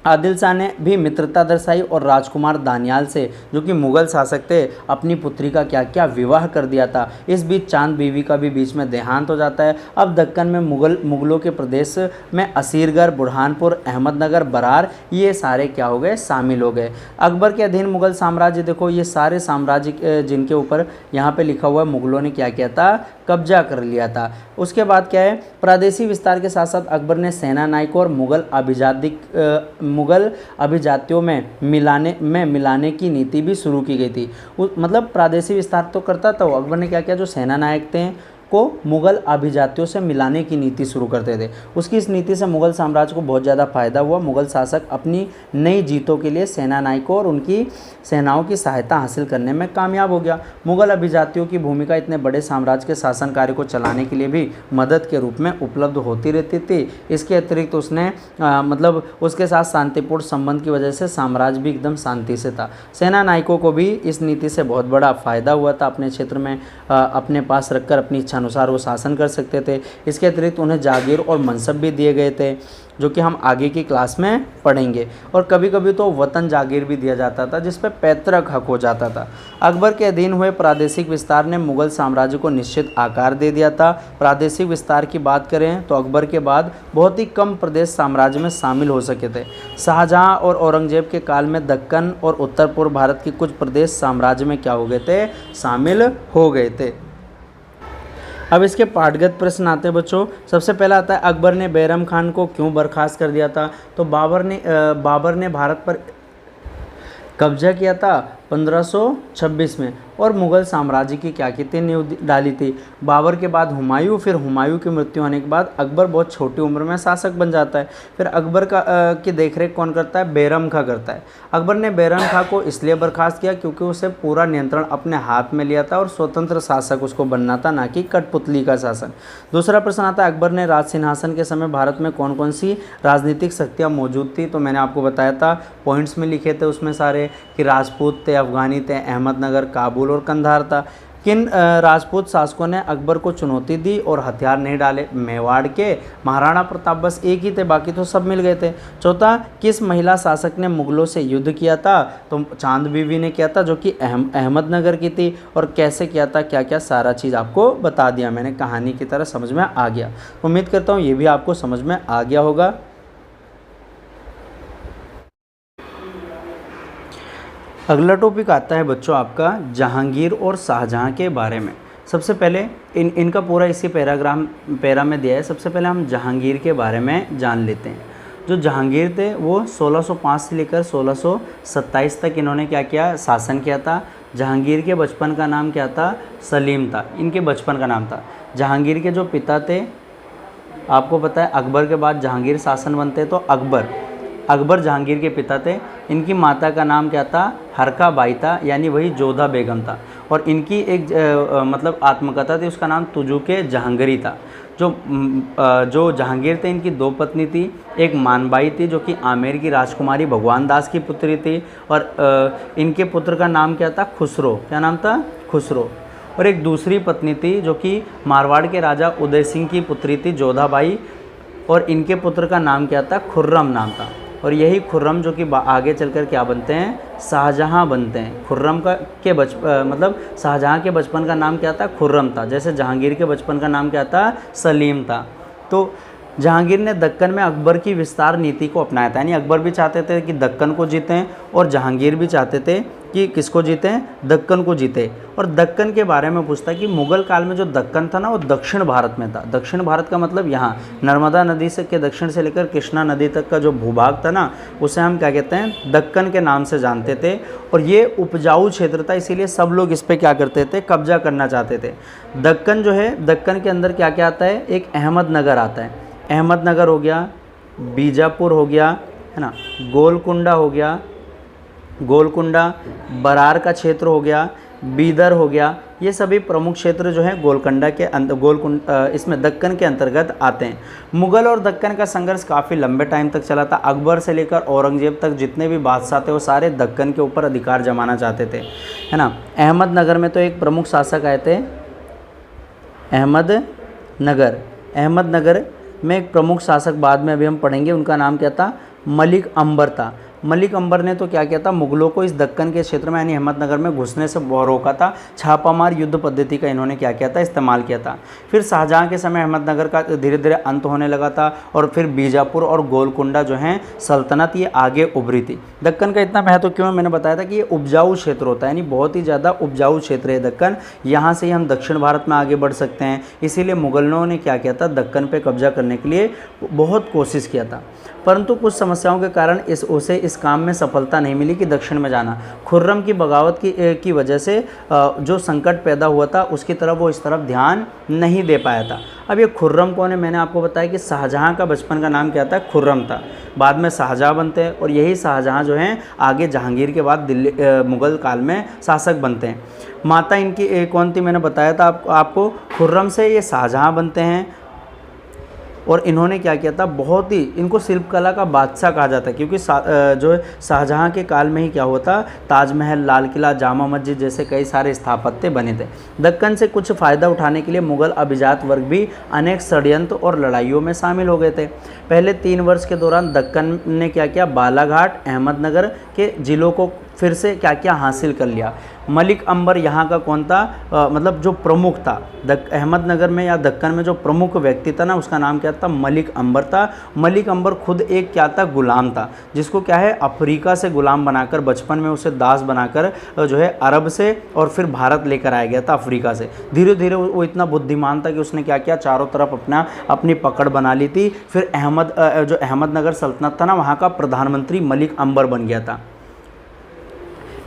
आदिल शाह ने भी मित्रता दर्शाई और राजकुमार दानियाल से, जो कि मुगल शासक थे, अपनी पुत्री का क्या क्या विवाह कर दिया था। इस बीच चांद बीवी का भी बीच में देहांत हो जाता है। अब दक्कन में मुगलों के प्रदेश में असीरगढ़, बुरहानपुर, अहमदनगर, बरार, ये सारे क्या हो गए, शामिल हो गए। अकबर के अधीन मुगल साम्राज्य, देखो ये सारे साम्राज्य जिनके ऊपर यहाँ पे लिखा हुआ है मुगलों ने क्या किया था, कब्जा कर लिया था। उसके बाद क्या है, प्रादेशिक विस्तार के साथ साथ अकबर ने सेना नायकों और मुगल अभिजातियों में मिलाने की नीति भी शुरू की गई थी। मतलब प्रादेशिक विस्तार तो करता था वो, अकबर ने क्या किया, जो सेना नायक थे को मुगल अभिजातियों से मिलाने की नीति शुरू करते थे। उसकी इस नीति से मुगल साम्राज्य को बहुत ज़्यादा फायदा हुआ। मुगल शासक अपनी नई जीतों के लिए सेना नायकों और उनकी सेनाओं की सहायता हासिल करने में कामयाब हो गया। मुगल अभिजातियों की भूमिका इतने बड़े साम्राज्य के शासन कार्य को चलाने के लिए भी मदद के रूप में उपलब्ध होती रहती थी। इसके अतिरिक्त उसने मतलब उसके साथ शांतिपूर्ण संबंध की वजह से साम्राज्य भी एकदम शांति से था। सेना नायकों को भी इस नीति से बहुत बड़ा फायदा हुआ था। अपने क्षेत्र में अपने पास रखकर अपनी इच्छा अनुसार वो शासन कर सकते थे। इसके अतिरिक्त उन्हें जागीर और मनसब भी दिए गए थे, जो कि हम आगे की क्लास में पढ़ेंगे। और कभी कभी तो वतन जागीर भी दिया जाता था, जिस पर पैतृक हक हो जाता था। अकबर के अधीन हुए प्रादेशिक विस्तार ने मुगल साम्राज्य को निश्चित आकार दे दिया था। प्रादेशिक विस्तार की बात करें तो अकबर के बाद बहुत ही कम प्रदेश साम्राज्य में शामिल हो सके थे। शाहजहां और औरंगजेब के काल में दक्कन और उत्तर पूर्व भारत के कुछ प्रदेश साम्राज्य में क्या हो गए थे, शामिल हो गए थे। अब इसके पाठगत प्रश्न आते हैं बच्चों। सबसे पहला आता है, अकबर ने बैरम खान को क्यों बर्खास्त कर दिया था? तो बाबर ने भारत पर कब्जा किया था 1526 में और मुगल साम्राज्य की क्या की थी, नींव डाली थी। बाबर के बाद हुमायूं, फिर हुमायूं की मृत्यु होने के बाद अकबर बहुत छोटी उम्र में शासक बन जाता है। फिर अकबर की देखरेख कौन करता है? बैरम खां करता है। अकबर ने बैरम खां को इसलिए बर्खास्त किया क्योंकि उसे पूरा नियंत्रण अपने हाथ में लिया था और स्वतंत्र शासक उसको बनना था, ना कि कठपुतली का शासन। दूसरा प्रश्न आता है, अकबर ने राज सिंहासन के समय भारत में कौन कौन सी राजनीतिक शक्तियाँ मौजूद थी? तो मैंने आपको बताया था, पॉइंट्स में लिखे थे उसमें सारे, कि राजपूत थे, अफगानी थे, अहमदनगर, काबुल और कंधार था। किन राजपूत शासकों ने अकबर को चुनौती दी और हथियार नहीं डाले? मेवाड़ के महाराणा प्रताप बस एक ही थे, बाकी तो सब मिल गए थे। चौथा, किस महिला शासक ने मुगलों से युद्ध किया था? तो चांद बीवी ने किया था, जो कि अहमदनगर की थी। और कैसे किया था, क्या क्या, सारा चीज़ आपको बता दिया मैंने, कहानी की तरह समझ में आ गया। उम्मीद करता हूँ ये भी आपको समझ में आ गया होगा। अगला टॉपिक आता है बच्चों आपका जहांगीर और शाहजहां के बारे में। सबसे पहले इनका पूरा इसी पैरा में दिया है। सबसे पहले हम जहांगीर के बारे में जान लेते हैं। जो जहांगीर थे वो 1605 से लेकर 1627 तक इन्होंने क्या किया, शासन किया था। जहांगीर के बचपन का नाम क्या था? सलीम था, इनके बचपन का नाम था। जहांगीर के जो पिता थे, आपको पता है अकबर के बाद जहांगीर शासन बनते तो अकबर जहांगीर के पिता थे। इनकी माता का नाम क्या था? हरका बाई था, यानी वही जोधा बेगम था। और इनकी एक मतलब आत्मकथा थी, उसका नाम तुजुके जहांगीरी था। जो जहांगीर थे, इनकी दो पत्नी थी। एक मानबाई थी, जो कि आमेर की राजकुमारी भगवान दास की पुत्री थी। और इनके पुत्र का नाम क्या था? खुसरो। क्या नाम था? खुसरो। और एक दूसरी पत्नी थी, जो कि मारवाड़ के राजा उदय सिंह की पुत्री थी, जोधाबाई। और इनके पुत्र का नाम क्या था? खुर्रम नाम था। और यही खुर्रम जो कि आगे चलकर क्या बनते हैं? शाहजहां बनते हैं। खुर्रम मतलब शाहजहां के बचपन का नाम क्या था? खुर्रम था। जैसे जहांगीर के बचपन का नाम क्या था? सलीम था। तो जहांगीर ने दक्कन में अकबर की विस्तार नीति को अपनाया था। यानी अकबर भी चाहते थे कि दक्कन को जीतें और जहांगीर भी चाहते थे कि किसको जीतें? दक्कन को जीते। और दक्कन के बारे में पूछता है कि मुगल काल में जो दक्कन था ना, वो दक्षिण भारत में था। दक्षिण भारत का मतलब यहाँ नर्मदा नदी से के दक्षिण से लेकर कृष्णा नदी तक का जो भूभाग था ना, उसे हम क्या कहते हैं? दक्कन के नाम से जानते थे। और ये उपजाऊ क्षेत्र था, इसीलिए सब लोग इस पर क्या करते थे? कब्जा करना चाहते थे। दक्कन जो है, दक्कन के अंदर क्या क्या आता है? एक अहमदनगर आता है। अहमदनगर हो गया, बीजापुर हो गया, है ना, गोलकुंडा हो गया, बरार का क्षेत्र हो गया, बीदर हो गया। ये सभी प्रमुख क्षेत्र जो हैं गोलकुंडा के इसमें दक्कन के अंतर्गत आते हैं। मुगल और दक्कन का संघर्ष काफ़ी लंबे टाइम तक चला था। अकबर से लेकर औरंगजेब तक जितने भी बादशाह थे, वो सारे दक्कन के ऊपर अधिकार जमाना चाहते थे, है ना। अहमदनगर में तो एक प्रमुख शासक आए थे, अहमदनगर में एक प्रमुख शासक बाद में अभी हम पढ़ेंगे, उनका नाम क्या था, मलिक अंबर था। मलिक अंबर ने तो क्या किया था, मुगलों को इस दक्कन के क्षेत्र में यानी अहमदनगर में घुसने से रोका था। छापामार युद्ध पद्धति का इन्होंने क्या किया था, इस्तेमाल किया था। फिर शाहजहां के समय अहमदनगर का धीरे धीरे अंत होने लगा था और फिर बीजापुर और गोलकुंडा जो हैं सल्तनत ये आगे उभरी थी। दक्कन का इतना महत्व क्यों है, मैंने बताया था कि ये उपजाऊ क्षेत्र होता है, यानी बहुत ही ज़्यादा उपजाऊ क्षेत्र है दक्कन। यहाँ से ही हम दक्षिण भारत में आगे बढ़ सकते हैं। इसीलिए मुगलों ने क्या किया था, दक्कन पर कब्जा करने के लिए बहुत कोशिश किया था, परंतु कुछ समस्याओं के कारण उसे इस काम में सफलता नहीं मिली कि दक्षिण में जाना। खुर्रम की बगावत की वजह से जो संकट पैदा हुआ था उसकी तरफ वो इस तरफ ध्यान नहीं दे पाया था। अब ये खुर्रम कौन है, मैंने आपको बताया कि शाहजहां का बचपन का नाम क्या था, खुर्रम था। बाद में शाहजहां बनते हैं और यही शाहजहां जो हैं आगे जहांगीर के बाद दिल्ली मुग़ल काल में शासक बनते हैं। माता इनकी कौन थी, मैंने बताया था आपको। खुर्रम से ये शाहजहां बनते हैं और इन्होंने क्या किया था, बहुत ही इनको शिल्पकला का बादशाह कहा जाता है, क्योंकि जो शाहजहां के काल में ही क्या हुआ था, ताजमहल, लाल किला, जामा मस्जिद जैसे कई सारे स्थापत्य बने थे। दक्कन से कुछ फ़ायदा उठाने के लिए मुग़ल अभिजात वर्ग भी अनेक षड्यंत्र और लड़ाइयों में शामिल हो गए थे। पहले 3 वर्ष के दौरान दक्कन ने क्या किया, बालाघाट, अहमदनगर के ज़िलों को फिर से क्या क्या हासिल कर लिया। मलिक अंबर यहाँ का कौन था, मतलब जो प्रमुख था अहमदनगर में या दक्कन में जो प्रमुख व्यक्ति था ना, उसका नाम क्या था, मलिक अंबर था। मलिक अंबर खुद एक क्या था, गुलाम था, जिसको क्या है अफ्रीका से गुलाम बनाकर बचपन में उसे दास बनाकर जो है अरब से और फिर भारत लेकर आया गया था अफ्रीका से। धीरे धीरे वो इतना बुद्धिमान था कि उसने क्या किया, चारों तरफ अपनी पकड़ बना ली थी। फिर जो अहमदनगर सल्तनत था ना, वहाँ का प्रधानमंत्री मलिक अंबर बन गया था।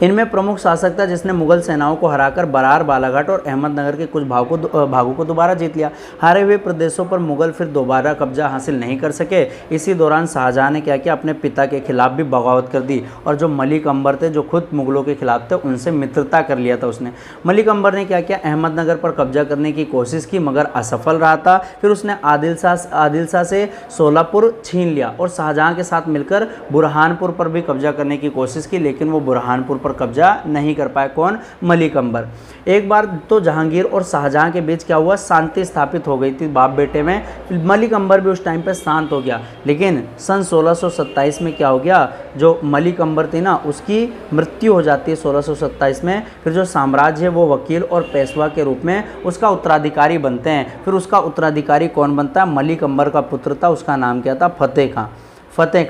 इनमें प्रमुख शासक था जिसने मुगल सेनाओं को हराकर बरार, बालाघाट और अहमदनगर के कुछ भागों को दोबारा जीत लिया। हारे हुए प्रदेशों पर मुगल फिर दोबारा कब्जा हासिल नहीं कर सके। इसी दौरान शाहजहां ने क्या किया, अपने पिता के खिलाफ भी बगावत कर दी और जो मलिक अंबर थे, जो खुद मुगलों के खिलाफ थे, उनसे मित्रता कर लिया था उसने। मलिक अंबर ने क्या किया, अहमदनगर पर कब्जा करने की कोशिश की मगर असफल रहा था। फिर उसने आदिल शाह से सोलापुर छीन लिया और शाहजहां के साथ मिलकर बुरहानपुर पर भी कब्जा करने की कोशिश की, लेकिन वो बुरहानपुर पर कब्जा नहीं कर पाए। कौन, मलिक अंबर। एक बार तो जहांगीर और शाहजहां के बीच क्या हुआ, शांति स्थापित हो गई थी बाप बेटे में। मलिक अंबर भी उस टाइम पे शांत हो गया, लेकिन सन 1627 में क्या हो गया, जो मलिक अंबर थी ना, उसकी मृत्यु हो जाती है 1627 में। फिर जो साम्राज्य है वो वकील और पेशवा के रूप में उसका उत्तराधिकारी बनते हैं। फिर उसका उत्तराधिकारी कौन बनता है, मलिक अंबर का पुत्र था, उसका नाम क्या था, फतेह खां।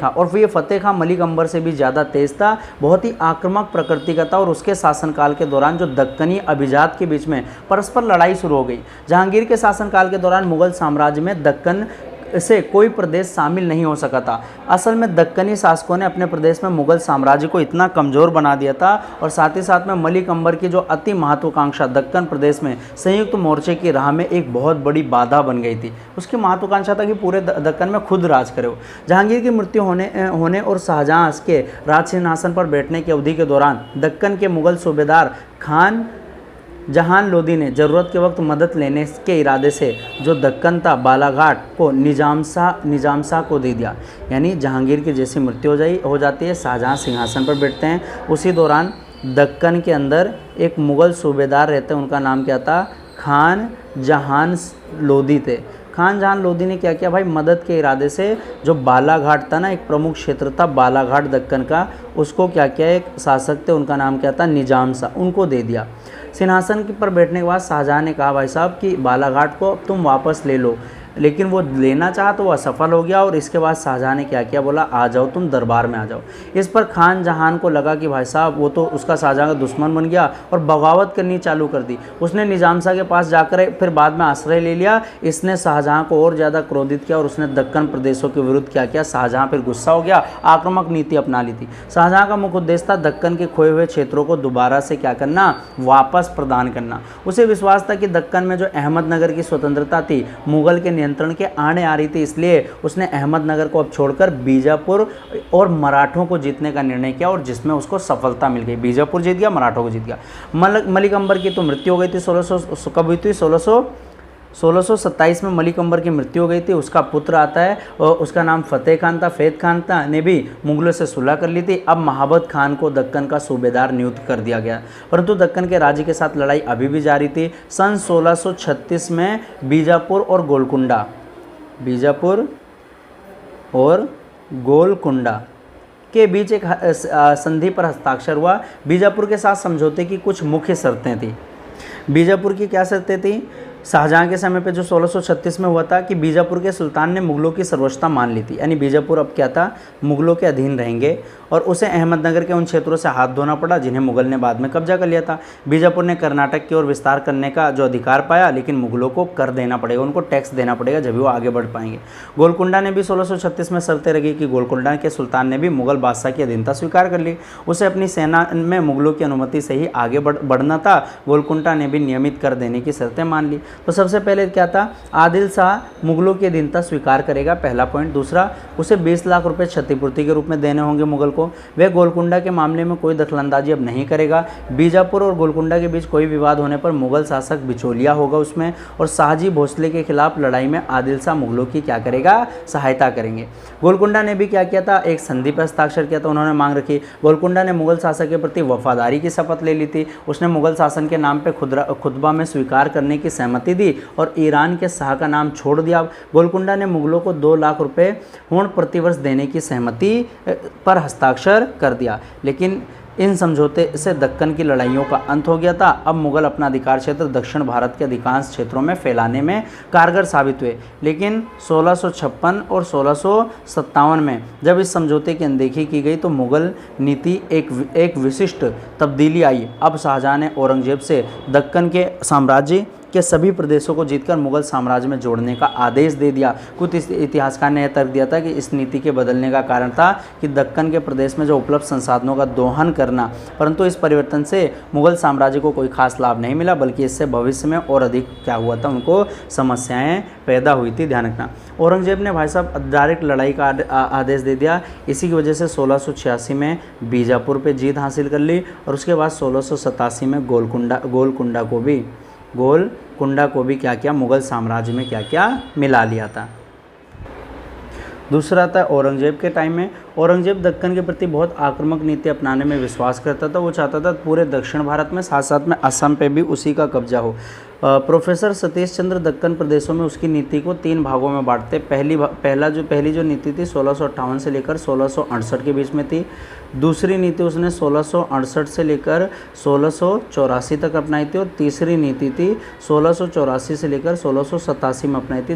और फिर ये फतेह खां मलिक अंबर से भी ज़्यादा तेज़ था, बहुत ही आक्रामक प्रकृति का था और उसके शासनकाल के दौरान जो दक्कनी अभिजात के बीच में परस्पर लड़ाई शुरू हो गई। जहांगीर के शासनकाल के दौरान मुगल साम्राज्य में दक्कन से कोई प्रदेश शामिल नहीं हो सका था। असल में दक्कनी शासकों ने अपने प्रदेश में मुगल साम्राज्य को इतना कमज़ोर बना दिया था और साथ ही साथ में मलिक अंबर की जो अति महत्वाकांक्षा दक्कन प्रदेश में संयुक्त मोर्चे की राह में एक बहुत बड़ी बाधा बन गई थी। उसकी महत्वाकांक्षा था कि पूरे दक्कन में खुद राज करे हो। जहांगीर की मृत्यु होने और शाहजहां के राज सिंहासन पर बैठने की अवधि के दौरान दक्कन के मुगल सूबेदार खान जहान लोदी ने ज़रूरत के वक्त मदद लेने के इरादे से जो दक्कन था बालाघाट को निजाम शाह को दे दिया। यानी जहांगीर की जैसी मृत्यु हो जाती है, शाहजहां सिंहासन पर बैठते हैं, उसी दौरान दक्कन के अंदर एक मुग़ल सूबेदार रहते हैं, उनका नाम क्या था, खान जहान लोदी थे। खान जहान लोदी ने क्या किया भाई, मदद के इरादे से जो बालाघाट था ना, एक प्रमुख क्षेत्र था बालाघाट दक्कन का, उसको क्या किया, एक शासक थे उनका नाम क्या था, निजाम शाह, उनको दे दिया। सिंहासन पर बैठने के बाद शाहजहां ने कहा भाई साहब कि बालाघाट को तुम वापस ले लो, लेकिन वो लेना चाहा तो वो असफल हो गया और इसके बाद शाहजहां ने क्या किया, बोला आ जाओ तुम दरबार में आ जाओ। इस पर खान जहान को लगा कि भाई साहब वो तो उसका शाहजहां का दुश्मन बन गया और बगावत करनी चालू कर दी। उसने निजाम शाह के पास जाकर फिर बाद में आश्रय ले लिया। इसने शाहजहां को और ज़्यादा क्रोधित किया और उसने दक्कन प्रदेशों के विरुद्ध क्या किया, शाहजहां फिर गुस्सा हो गया, आक्रामक नीति अपना ली थी। शाहजहां का मुख्य उद्देश्य था दक्कन के खोए हुए क्षेत्रों को दोबारा से क्या करना, वापस प्रदान करना। उसे विश्वास था कि दक्कन में जो अहमदनगर की स्वतंत्रता थी मुगल के नियंत्रण के आने आ रही थी, इसलिए उसने अहमदनगर को अब छोड़कर बीजापुर और मराठों को जीतने का निर्णय किया और जिसमें उसको सफलता मिल गई। बीजापुर जीत गया, मराठों को जीत गया। मलिक अंबर की तो मृत्यु हो गई थी 1600 कब हुई थी, 1627 में मलिक अंबर की मृत्यु हो गई थी। उसका पुत्र आता है और उसका नाम फतेह खान था ने भी मुगलों से सुलह कर ली थी। अब महाबत खान को दक्कन का सूबेदार नियुक्त कर दिया गया, परंतु दक्कन के राज्य के साथ लड़ाई अभी भी जारी थी। सन 1636 में बीजापुर और गोलकुंडा बीजापुर और गोलकुंडा के बीच एक संधि पर हस्ताक्षर हुआ। बीजापुर के साथ समझौते की कुछ मुख्य शर्तें थी। बीजापुर की क्या शर्तें थी? शाहजहां के समय पे जो 1636 में हुआ था कि बीजापुर के सुल्तान ने मुगलों की सर्वोच्चता मान ली थी, यानी बीजापुर अब क्या था, मुगलों के अधीन रहेंगे, और उसे अहमदनगर के उन क्षेत्रों से हाथ धोना पड़ा जिन्हें मुगल ने बाद में कब्जा कर लिया था। बीजापुर ने कर्नाटक की ओर विस्तार करने का जो अधिकार पाया, लेकिन मुगलों को कर देना पड़ेगा, उनको टैक्स देना पड़ेगा, जब भी वो आगे बढ़ पाएंगे। गोलकुंडा ने भी 1636 में शर्तें रखी कि गोलकुंडा के सुल्तान ने भी मुगल बादशाह की अधीनता स्वीकार कर ली, उसे अपनी सेना में मुगलों की अनुमति से ही आगे बढ़ना था। गोलकुंडा ने भी नियमित कर देने की शर्तें मान ली। तो सबसे पहले क्या था, आदिल शाह मुगलों की अधीनता स्वीकार करेगा, पहला पॉइंट। दूसरा, उसे 20 लाख रुपए क्षतिपूर्ति के रूप में देने होंगे मुगल को। वह गोलकुंडा के मामले में कोई दखलंदाजी अब नहीं करेगा। बीजापुर और गोलकुंडा के बीच कोई विवाद होने पर मुगल शासक बिचौलिया होगा उसमें, और शाहजी भोसले के खिलाफ लड़ाई में आदिल शाह मुगलों की क्या करेगा, सहायता करेंगे। गोलकुंडा ने भी क्या किया था, एक संधि पर हस्ताक्षर किया था, उन्होंने मांग रखी। गोलकुंडा ने मुगल शासक के प्रति वफादारी की शपथ ले ली थी। उसने मुगल शासन के नाम पर खुतबा में स्वीकार करने की सहमति दी और ईरान के शाह का नाम छोड़ दिया। गोलकुंडा ने मुगलों को 2 लाख रुपए हुण प्रतिवर्ष देने की सहमति पर हस्ताक्षर कर दिया, लेकिन इन समझौते से दक्कन की लड़ाइयों का अंत हो गया था। अब मुगल अपना अधिकार क्षेत्र दक्षिण भारत के अधिकांश क्षेत्रों में फैलाने में कारगर साबित हुए, लेकिन 1656 और 1657 में जब इस समझौते की अनदेखी की गई तो मुगल नीति एक विशिष्ट तब्दीली आई। अब शाहजहां ने औरंगजेब से दक्कन के साम्राज्य के सभी प्रदेशों को जीतकर मुगल साम्राज्य में जोड़ने का आदेश दे दिया। कुछ इतिहासकार ने यह तर्क दिया था कि इस नीति के बदलने का कारण था कि दक्कन के प्रदेश में जो उपलब्ध संसाधनों का दोहन करना, परंतु इस परिवर्तन से मुगल साम्राज्य को कोई खास लाभ नहीं मिला, बल्कि इससे भविष्य में और अधिक क्या हुआ था, उनको समस्याएं पैदा हुई थी। ध्यान रखना, औरंगजेब ने भाई साहब डायरेक्ट लड़ाई का आदेश दे दिया। इसी की वजह से 1686 में बीजापुर पे जीत हासिल कर ली, और उसके बाद 1687 में गोलकुंडा को भी क्या किया, मुगल साम्राज्य में क्या क्या मिला लिया था। दूसरा था औरंगजेब के टाइम में। औरंगजेब दक्कन के प्रति बहुत आक्रामक नीति अपनाने में विश्वास करता था। वो चाहता था पूरे दक्षिण भारत में, साथ साथ में असम पे भी उसी का कब्जा हो। प्रोफेसर सतीश चंद्र दक्कन प्रदेशों में उसकी नीति को 3 भागों में बांटते। पहली जो नीति थी 1658 से लेकर 1668 के बीच में थी। दूसरी नीति उसने 1668 से लेकर 1684 तक अपनाई थी, और तीसरी नीति थी 1684 से लेकर 1687 में अपनाई थी,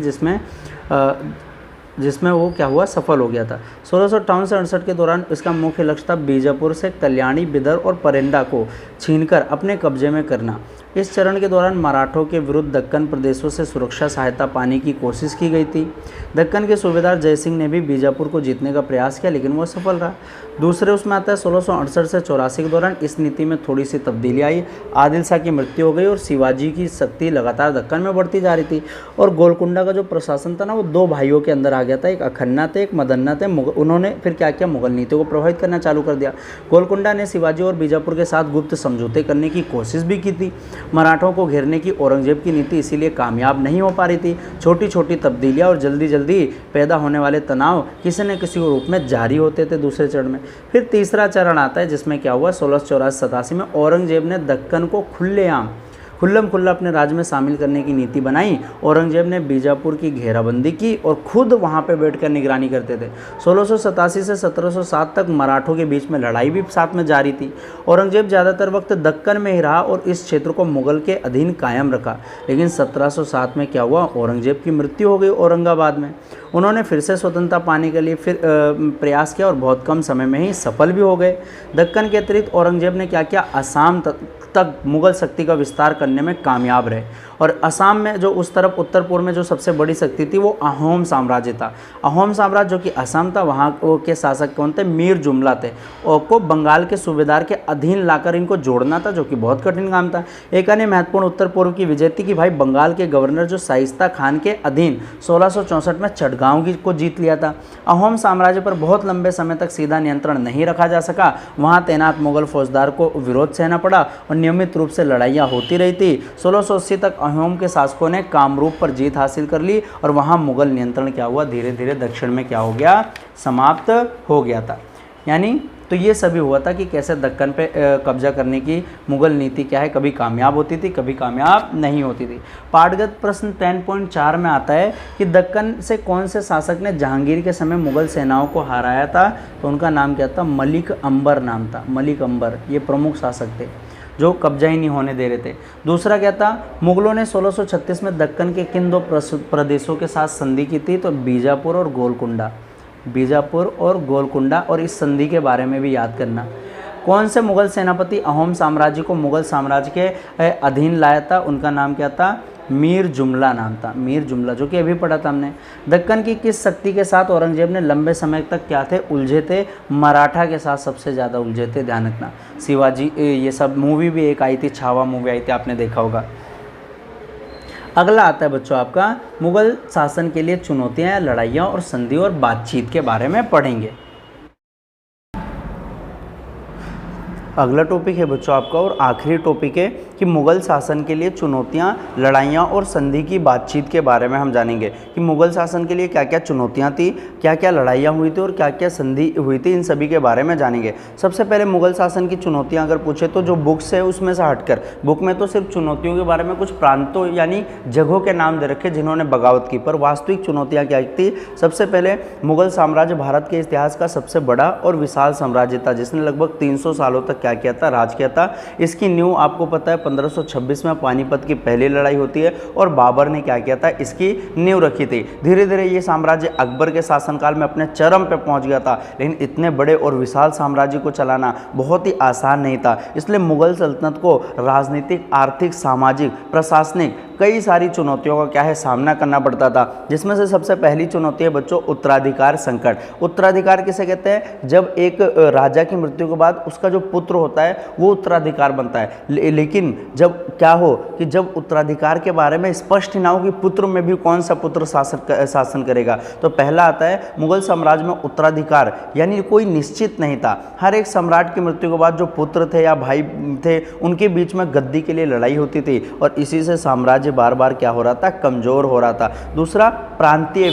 जिसमें वो क्या हुआ, सफल हो गया था। 1658 से 68 के दौरान इसका मुख्य लक्ष्य था बीजापुर से कल्याणी, बिदर और परेंडा को छीनकर अपने कब्जे में करना। इस चरण के दौरान मराठों के विरुद्ध दक्कन प्रदेशों से सुरक्षा सहायता पाने की कोशिश की गई थी। दक्कन के सूबेदार जयसिंह ने भी बीजापुर को जीतने का प्रयास किया, लेकिन वो सफल रहा। दूसरे उसमें आता है 1668 से 84 के दौरान इस नीति में थोड़ी सी तब्दीली आई। आदिल शाह की मृत्यु हो गई और शिवाजी की शक्ति लगातार दक्कन में बढ़ती जा रही थी, और गोलकुंडा का जो प्रशासन था ना, वो 2 भाइयों के अंदर आ गया था, एक अखन्ना थे, एक मदन्ना थे। उन्होंने फिर क्या किया, मुगल नीतियों को प्रभावित करना चालू कर दिया। गोलकुंडा ने शिवाजी और बीजापुर के साथ गुप्त समझौते करने की कोशिश भी की थी। मराठों को घेरने की औरंगजेब की नीति इसीलिए कामयाब नहीं हो पा रही थी। छोटी छोटी तब्दीलियां और जल्दी जल्दी पैदा होने वाले तनाव किसी न किसी रूप में जारी होते थे दूसरे चरण में। फिर तीसरा चरण आता है, जिसमें क्या हुआ, 1684-87 में औरंगजेब ने दक्कन को खुल्लम खुल्ला अपने राज्य में शामिल करने की नीति बनाई। औरंगजेब ने बीजापुर की घेराबंदी की और खुद वहां पे बैठकर निगरानी करते थे। 1687 से 1707 तक मराठों के बीच में लड़ाई भी साथ में जारी थी। औरंगजेब ज़्यादातर वक्त दक्कन में ही रहा और इस क्षेत्र को मुगल के अधीन कायम रखा, लेकिन 1707 में क्या हुआ, औरंगजेब की मृत्यु हो गई औरंगाबाद में। उन्होंने फिर से स्वतंत्रता पाने के लिए फिर प्रयास किया और बहुत कम समय में ही सफल भी हो गए। दक्कन के अतिरिक्त औरंगजेब ने क्या किया, असम तक मुगल शक्ति का विस्तार करने में कामयाब रहे, और असम में जो उस तरफ उत्तर पूर्व में जो सबसे बड़ी शक्ति थी वो अहोम साम्राज्य था। अहोम साम्राज्य जो कि असम था, वहाँ के शासक कौन थे, मीर जुमला थे, और को बंगाल के सूबेदार के अधीन लाकर इनको जोड़ना था, जो कि बहुत कठिन काम था। एक अन्य महत्वपूर्ण उत्तर पूर्व की विजय थी कि भाई बंगाल के गवर्नर जो शाइस्ता खान के अधीन 1664 में चटगांव को जीत लिया था। अहोम साम्राज्य पर बहुत लंबे समय तक सीधा नियंत्रण नहीं रखा जा सका। वहाँ तैनात मुगल फौजदार को विरोध सहना पड़ा और नियमित रूप से लड़ाइयाँ होती रही थी। 1680 तक अहोम के शासकों ने कामरूप पर जीत हासिल कर ली और वहाँ मुगल नियंत्रण क्या हुआ, धीरे धीरे दक्षिण में क्या हो गया, समाप्त हो गया था। यानी तो ये सभी हुआ था कि कैसे दक्कन पे कब्जा करने की मुगल नीति क्या है, कभी कामयाब होती थी, कभी कामयाब नहीं होती थी। पाठगत प्रश्न 10.4 में आता है कि दक्कन से कौन से शासक ने जहांगीर के समय मुगल सेनाओं को हराया था, तो उनका नाम क्या था, मलिक अंबर नाम था, मलिक अंबर, ये प्रमुख शासक थे जो कब्जा ही नहीं होने दे रहे थे। दूसरा क्या था, मुगलों ने 1636 में दक्कन के किन दो प्रदेशों के साथ संधि की थी, तो बीजापुर और गोलकुंडा, बीजापुर और गोलकुंडा, और इस संधि के बारे में भी याद करना। कौन से मुगल सेनापति अहोम साम्राज्य को मुगल साम्राज्य के अधीन लाया था, उनका नाम क्या था, मीर जुमला नाम था, मीर जुमला, जो कि अभी पढ़ा था हमने। दक्कन की किस शक्ति के साथ औरंगजेब ने लंबे समय तक क्या थे, उलझे थे, मराठा के साथ सबसे ज़्यादा उलझे थे, ध्यान रखना। शिवाजी, ये सब मूवी भी एक आई थी, छावा मूवी आई थी, आपने देखा होगा। अगला आता है बच्चों आपका मुगल शासन के लिए चुनौतियां, लड़ाइयाँ और संधि और बातचीत के बारे में पढ़ेंगे। अगला टॉपिक है बच्चों आपका और आखिरी टॉपिक है कि मुगल शासन के लिए चुनौतियां, लड़ाइयाँ और संधि की बातचीत के बारे में हम जानेंगे कि मुगल शासन के लिए क्या क्या चुनौतियां थी, क्या क्या लड़ाइयाँ हुई थी और क्या क्या संधि हुई थी, इन सभी के बारे में जानेंगे। सबसे पहले मुगल शासन की चुनौतियाँ अगर पूछे तो जो बुक्स है उसमें से हटकर, बुक में तो सिर्फ चुनौतियों के बारे में कुछ प्रांतों यानी जगहों के नाम दे रखे जिन्होंने बगावत की, पर वास्तविक चुनौतियाँ क्या थी। सबसे पहले मुगल साम्राज्य भारत के इतिहास का सबसे बड़ा और विशाल साम्राज्य था जिसने लगभग 300 सालों तक क्या किया था, राज किया था। इसकी नींव आपको पता है 1526 में पानीपत की पहली लड़ाई होती है और बाबर ने क्या किया था, इसकी नींव रखी थी। धीरे धीरे ये साम्राज्य अकबर के शासनकाल में अपने चरम पे पहुंच गया था, लेकिन इतने बड़े और विशाल साम्राज्य को चलाना बहुत ही आसान नहीं था। इसलिए मुगल सल्तनत को राजनीतिक, आर्थिक, सामाजिक, प्रशासनिक कई सारी चुनौतियों का क्या है, सामना करना पड़ता था, जिसमें से सबसे पहली चुनौती है बच्चों उत्तराधिकार संकट। उत्तराधिकार किसे कहते हैं, जब एक राजा की मृत्यु के बाद उसका जो पुत्र होता है वो उत्तराधिकार बनता है, लेकिन जब क्या हो कि जब उत्तराधिकार के बारे में स्पष्ट ना हो कि पुत्र में भी कौन सा पुत्र शासन करेगा, तो पहला आता है मुगल साम्राज्य में उत्तराधिकार यानी कोई निश्चित नहीं था। हर एक सम्राट की मृत्यु के बाद जो पुत्र थे या भाई थे उनके बीच में गद्दी के लिए लड़ाई होती थी और इसी से साम्राज्य बार बार क्या हो रहा था, कमजोर हो रहा था। दूसरा प्रांतीय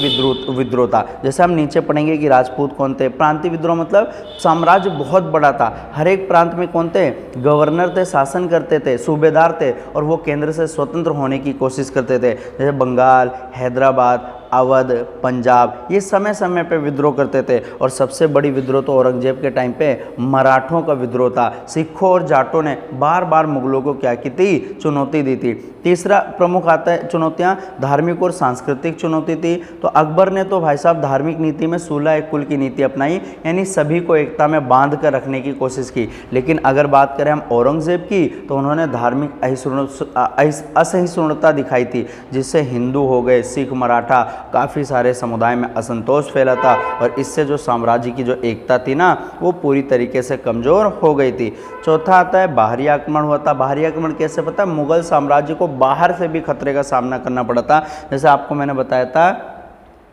विद्रोह था, जैसे हम नीचे पढ़ेंगे कि राजपूत कौन थे। प्रांतीय विद्रोह मतलब साम्राज्य बहुत बड़ा था, हर एक प्रांत में कौन थे, गवर्नर थे, शासन करते थे, सूबेदार थे और वो केंद्र से स्वतंत्र होने की कोशिश करते थे। जैसे बंगाल, हैदराबाद, अवध, पंजाब, ये समय समय पे विद्रोह करते थे। और सबसे बड़ी विद्रोह तो औरंगजेब के टाइम पे मराठों का विद्रोह था। सिखों और जाटों ने बार बार मुगलों को क्या की थी, चुनौती दी थी। तीसरा प्रमुख आता है चुनौतियाँ धार्मिक और सांस्कृतिक चुनौती थी। तो अकबर ने तो भाई साहब धार्मिक नीति में 16 एक कुल की नीति अपनाई, यानी सभी को एकता में बांध कर रखने की कोशिश की। लेकिन अगर बात करें हम औरंगजेब की, तो उन्होंने धार्मिक असहिष्णुता दिखाई थी, जिससे हिंदू हो गए, सिख, मराठा, काफ़ी सारे समुदाय में असंतोष फैला था और इससे जो साम्राज्य की जो एकता थी ना, वो पूरी तरीके से कमज़ोर हो गई थी। चौथा आता है बाहरी आक्रमण हुआ था। बाहरी आक्रमण कैसे पता है, मुगल साम्राज्य को बाहर से भी खतरे का सामना करना पड़ा था। जैसे आपको मैंने बताया था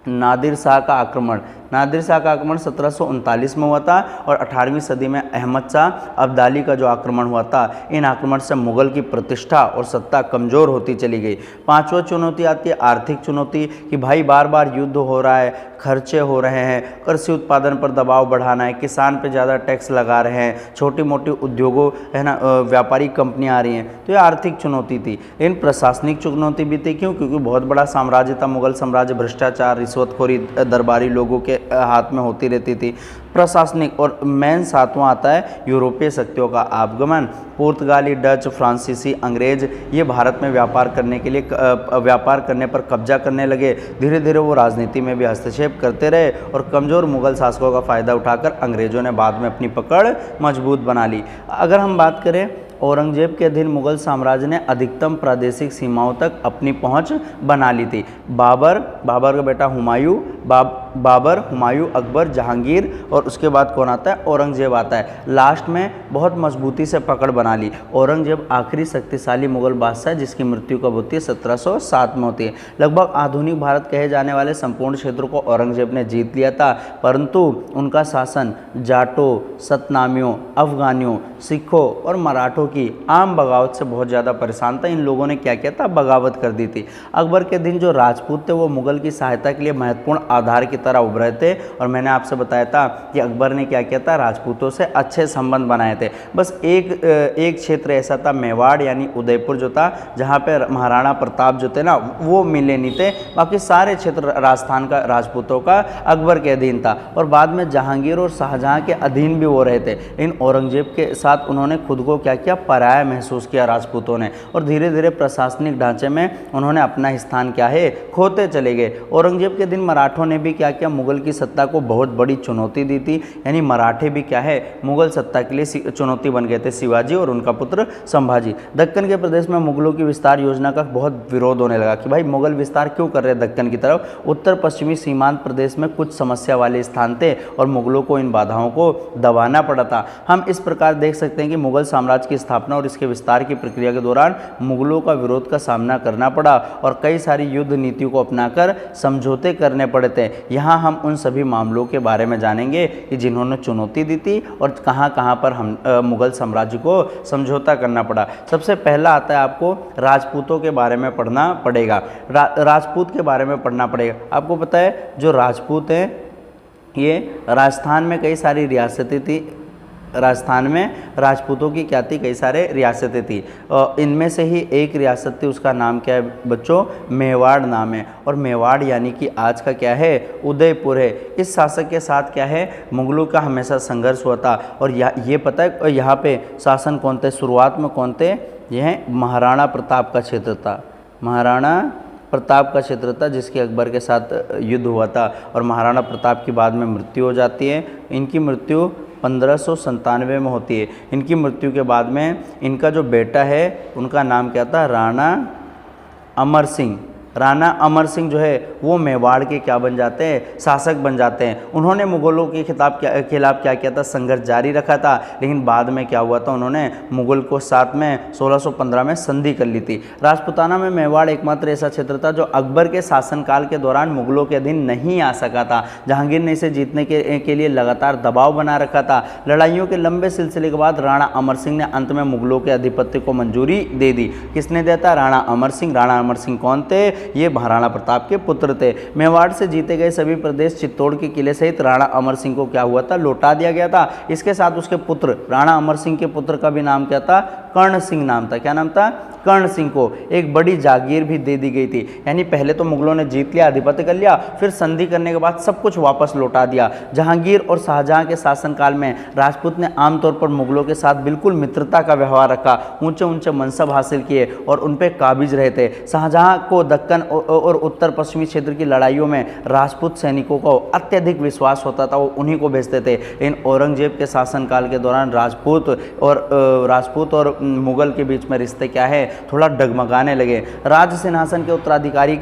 नादिर शाह का आक्रमण। नादिर शाह का आक्रमण 1739 में हुआ था और 18वीं सदी में अहमद शाह अब्दाली का जो आक्रमण हुआ था, इन आक्रमण से मुगल की प्रतिष्ठा और सत्ता कमज़ोर होती चली गई। पांचवा चुनौती आती है आर्थिक चुनौती कि भाई बार बार युद्ध हो रहा है, खर्चे हो रहे हैं, कृषि उत्पादन पर दबाव बढ़ाना है, किसान पे ज़्यादा टैक्स लगा रहे हैं, छोटी मोटी उद्योगों है ना, व्यापारिक कंपनियाँ आ रही हैं, तो ये आर्थिक चुनौती थी। लेकिन प्रशासनिक चुनौती भी थी, क्यों, क्योंकि बहुत बड़ा साम्राज्य था मुगल साम्राज्य, भ्रष्टाचार, रिश्वतखोरी दरबारी लोगों के हाथ में होती रहती थी। प्रशासनिक और मेन सातवां आता है यूरोपीय शक्तियों का आगमन। पुर्तगाली, डच, फ्रांसीसी, अंग्रेज ये भारत में व्यापार करने पर कब्जा करने लगे। धीरे धीरे वो राजनीति में भी हस्तक्षेप करते रहे और कमज़ोर मुगल शासकों का फ़ायदा उठाकर अंग्रेज़ों ने बाद में अपनी पकड़ मजबूत बना ली। अगर हम बात करें औरंगजेब के अधीन मुगल साम्राज्य ने अधिकतम प्रादेशिक सीमाओं तक अपनी पहुंच बना ली थी। बाबर का बेटा हुमायूं, बाबर, हुमायूं, अकबर, जहांगीर और उसके बाद कौन आता है, औरंगजेब आता है। लास्ट में बहुत मजबूती से पकड़ बना ली। औरंगजेब आखिरी शक्तिशाली मुगल बादशाह जिसकी मृत्यु कब होती है, 1707 में होती है। लगभग आधुनिक भारत कहे जाने वाले संपूर्ण क्षेत्रों को औरंगजेब ने जीत लिया था, परंतु उनका शासन जाटों, सतनामियों, अफगानियों, सिखों और मराठों की आम बगावत से बहुत ज़्यादा परेशान था। इन लोगों ने क्या किया था, बगावत कर दी थी। अकबर के दिन जो राजपूत थे वो मुगल की सहायता के लिए महत्वपूर्ण आधार की तरह उभरे थे। और मैंने आपसे बताया था कि अकबर ने क्या किया था, राजपूतों से अच्छे संबंध बनाए थे। बस एक क्षेत्र ऐसा था, मेवाड़ यानी उदयपुर जो था, जहाँ पे महाराणा प्रताप जो थे ना वो मिले नहीं थे। बाकी सारे क्षेत्र राजस्थान का राजपूतों का अकबर के अधीन था। और बाद में जहांगीर और शाहजहां के अधीन भी हो रहे थे। इन औरंगजेब के साथ उन्होंने खुद को क्या किया, पराया महसूस किया राजपूतों ने। और धीरे धीरे प्रशासनिक ढांचे में उन्होंने अपना स्थान क्या है, खोते चले गए। औरंगजेब के दिन मराठों ने भी क्या किया, मुगल की सत्ता को बहुत बड़ी चुनौती दी थी। यानी मराठे भी क्या है, मुगल सत्ता के लिए चुनौती बन गए थे। शिवाजी और उनका पुत्र संभाजी। दक्कन के प्रदेश में मुगलों की विस्तार योजना का बहुत विरोध होने लगा कि भाई मुगल विस्तार क्यों कर रहे हैं दक्कन की तरफ। उत्तर पश्चिमी सीमांत प्रदेश में कुछ समस्या वाले स्थान थे और मुगलों को इन बाधाओं को दबाना पड़ा था। हम इस प्रकार देख सकते हैं कि मुगल साम्राज्य की स्थापना और इसके विस्तार की प्रक्रिया के दौरान मुगलों का विरोध का सामना करना पड़ा और कई सारी युद्ध नीतियों को अपनाकर समझौते करने पड़े थे। यहाँ हम उन सभी मामलों के बारे में जानेंगे कि जिन्होंने चुनौती दी थी और कहाँ कहाँ पर हम मुगल साम्राज्य को समझौता करना पड़ा। सबसे पहला आता है आपको राजपूतों के बारे में पढ़ना पड़ेगा। राजपूत के बारे में पढ़ना पड़ेगा। आपको पता है जो राजपूत हैं ये राजस्थान में कई सारी रियासतें थी। राजस्थान में राजपूतों की क्या थी, कई सारे रियासतें थी। इनमें से ही एक रियासत थी, उसका नाम क्या है बच्चों, मेवाड़ नाम है। और मेवाड़ यानी कि आज का क्या है, उदयपुर है। इस शासक के साथ क्या है, मुगलों का हमेशा संघर्ष हुआ था। और ये पता है यहाँ पे शासन कौन थे, शुरुआत में कौन थे, यह महाराणा प्रताप का क्षेत्र था। महाराणा प्रताप का क्षेत्र था जिसके अकबर के साथ युद्ध हुआ था। और महाराणा प्रताप की बाद में मृत्यु हो जाती है। इनकी मृत्यु 1597 में होती है। इनकी मृत्यु के बाद में इनका जो बेटा है उनका नाम क्या था, राणा अमर सिंह। राणा अमर सिंह जो है वो मेवाड़ के क्या बन जाते हैं, शासक बन जाते हैं। उन्होंने मुगलों के खिलाफ क्या किया था, संघर्ष जारी रखा था। लेकिन बाद में क्या हुआ था, उन्होंने मुगल को साथ में 1615 में संधि कर ली थी। राजपूताना में मेवाड़ एकमात्र ऐसा क्षेत्र था जो अकबर के शासनकाल के दौरान मुगलों के अधीन नहीं आ सका था। जहांगीर ने इसे जीतने के लिए लगातार दबाव बना रखा था। लड़ाइयों के लंबे सिलसिले के बाद राणा अमर सिंह ने अंत में मुगलों के आधिपत्य को मंजूरी दे दी। किसने दिया था, राणा अमर सिंह। राणा अमर सिंह कौन थे, ये महाराणा प्रताप के पुत्र थे। मेवाड़ से जीते गए सभी प्रदेश चित्तौड़ के किले सहित राणा अमर सिंह को क्या हुआ था, लौटा दिया गया था। इसके साथ उसके पुत्र राणा अमर सिंह के पुत्र का भी नाम क्या था, कर्ण सिंह नाम था। क्या नाम था, कर्ण सिंह को एक बड़ी जागीर भी दे दी गई थी। यानी पहले तो मुगलों ने जीत लिया, आधिपत्य कर लिया, फिर संधि करने के बाद सब कुछ वापस लौटा दिया। जहांगीर और शाहजहां के शासनकाल में राजपूत ने आमतौर पर मुगलों के साथ बिल्कुल मित्रता का व्यवहार रखा, ऊंचे ऊंचे मनसब हासिल किए और उन पर काबिज रहे थे। शाहजहां को दक्कन और उत्तर पश्चिमी क्षेत्र की लड़ाइयों में राजपूत सैनिकों को अत्यधिक विश्वास होता था, वो उन्हीं को भेजते थे। इन औरंगजेब के शासनकाल के दौरान राजपूत और मुगल के बीच में रिश्ते क्या है, थोड़ा डगमगाने लगे। राज सिंहासन के उत्तराधिकारी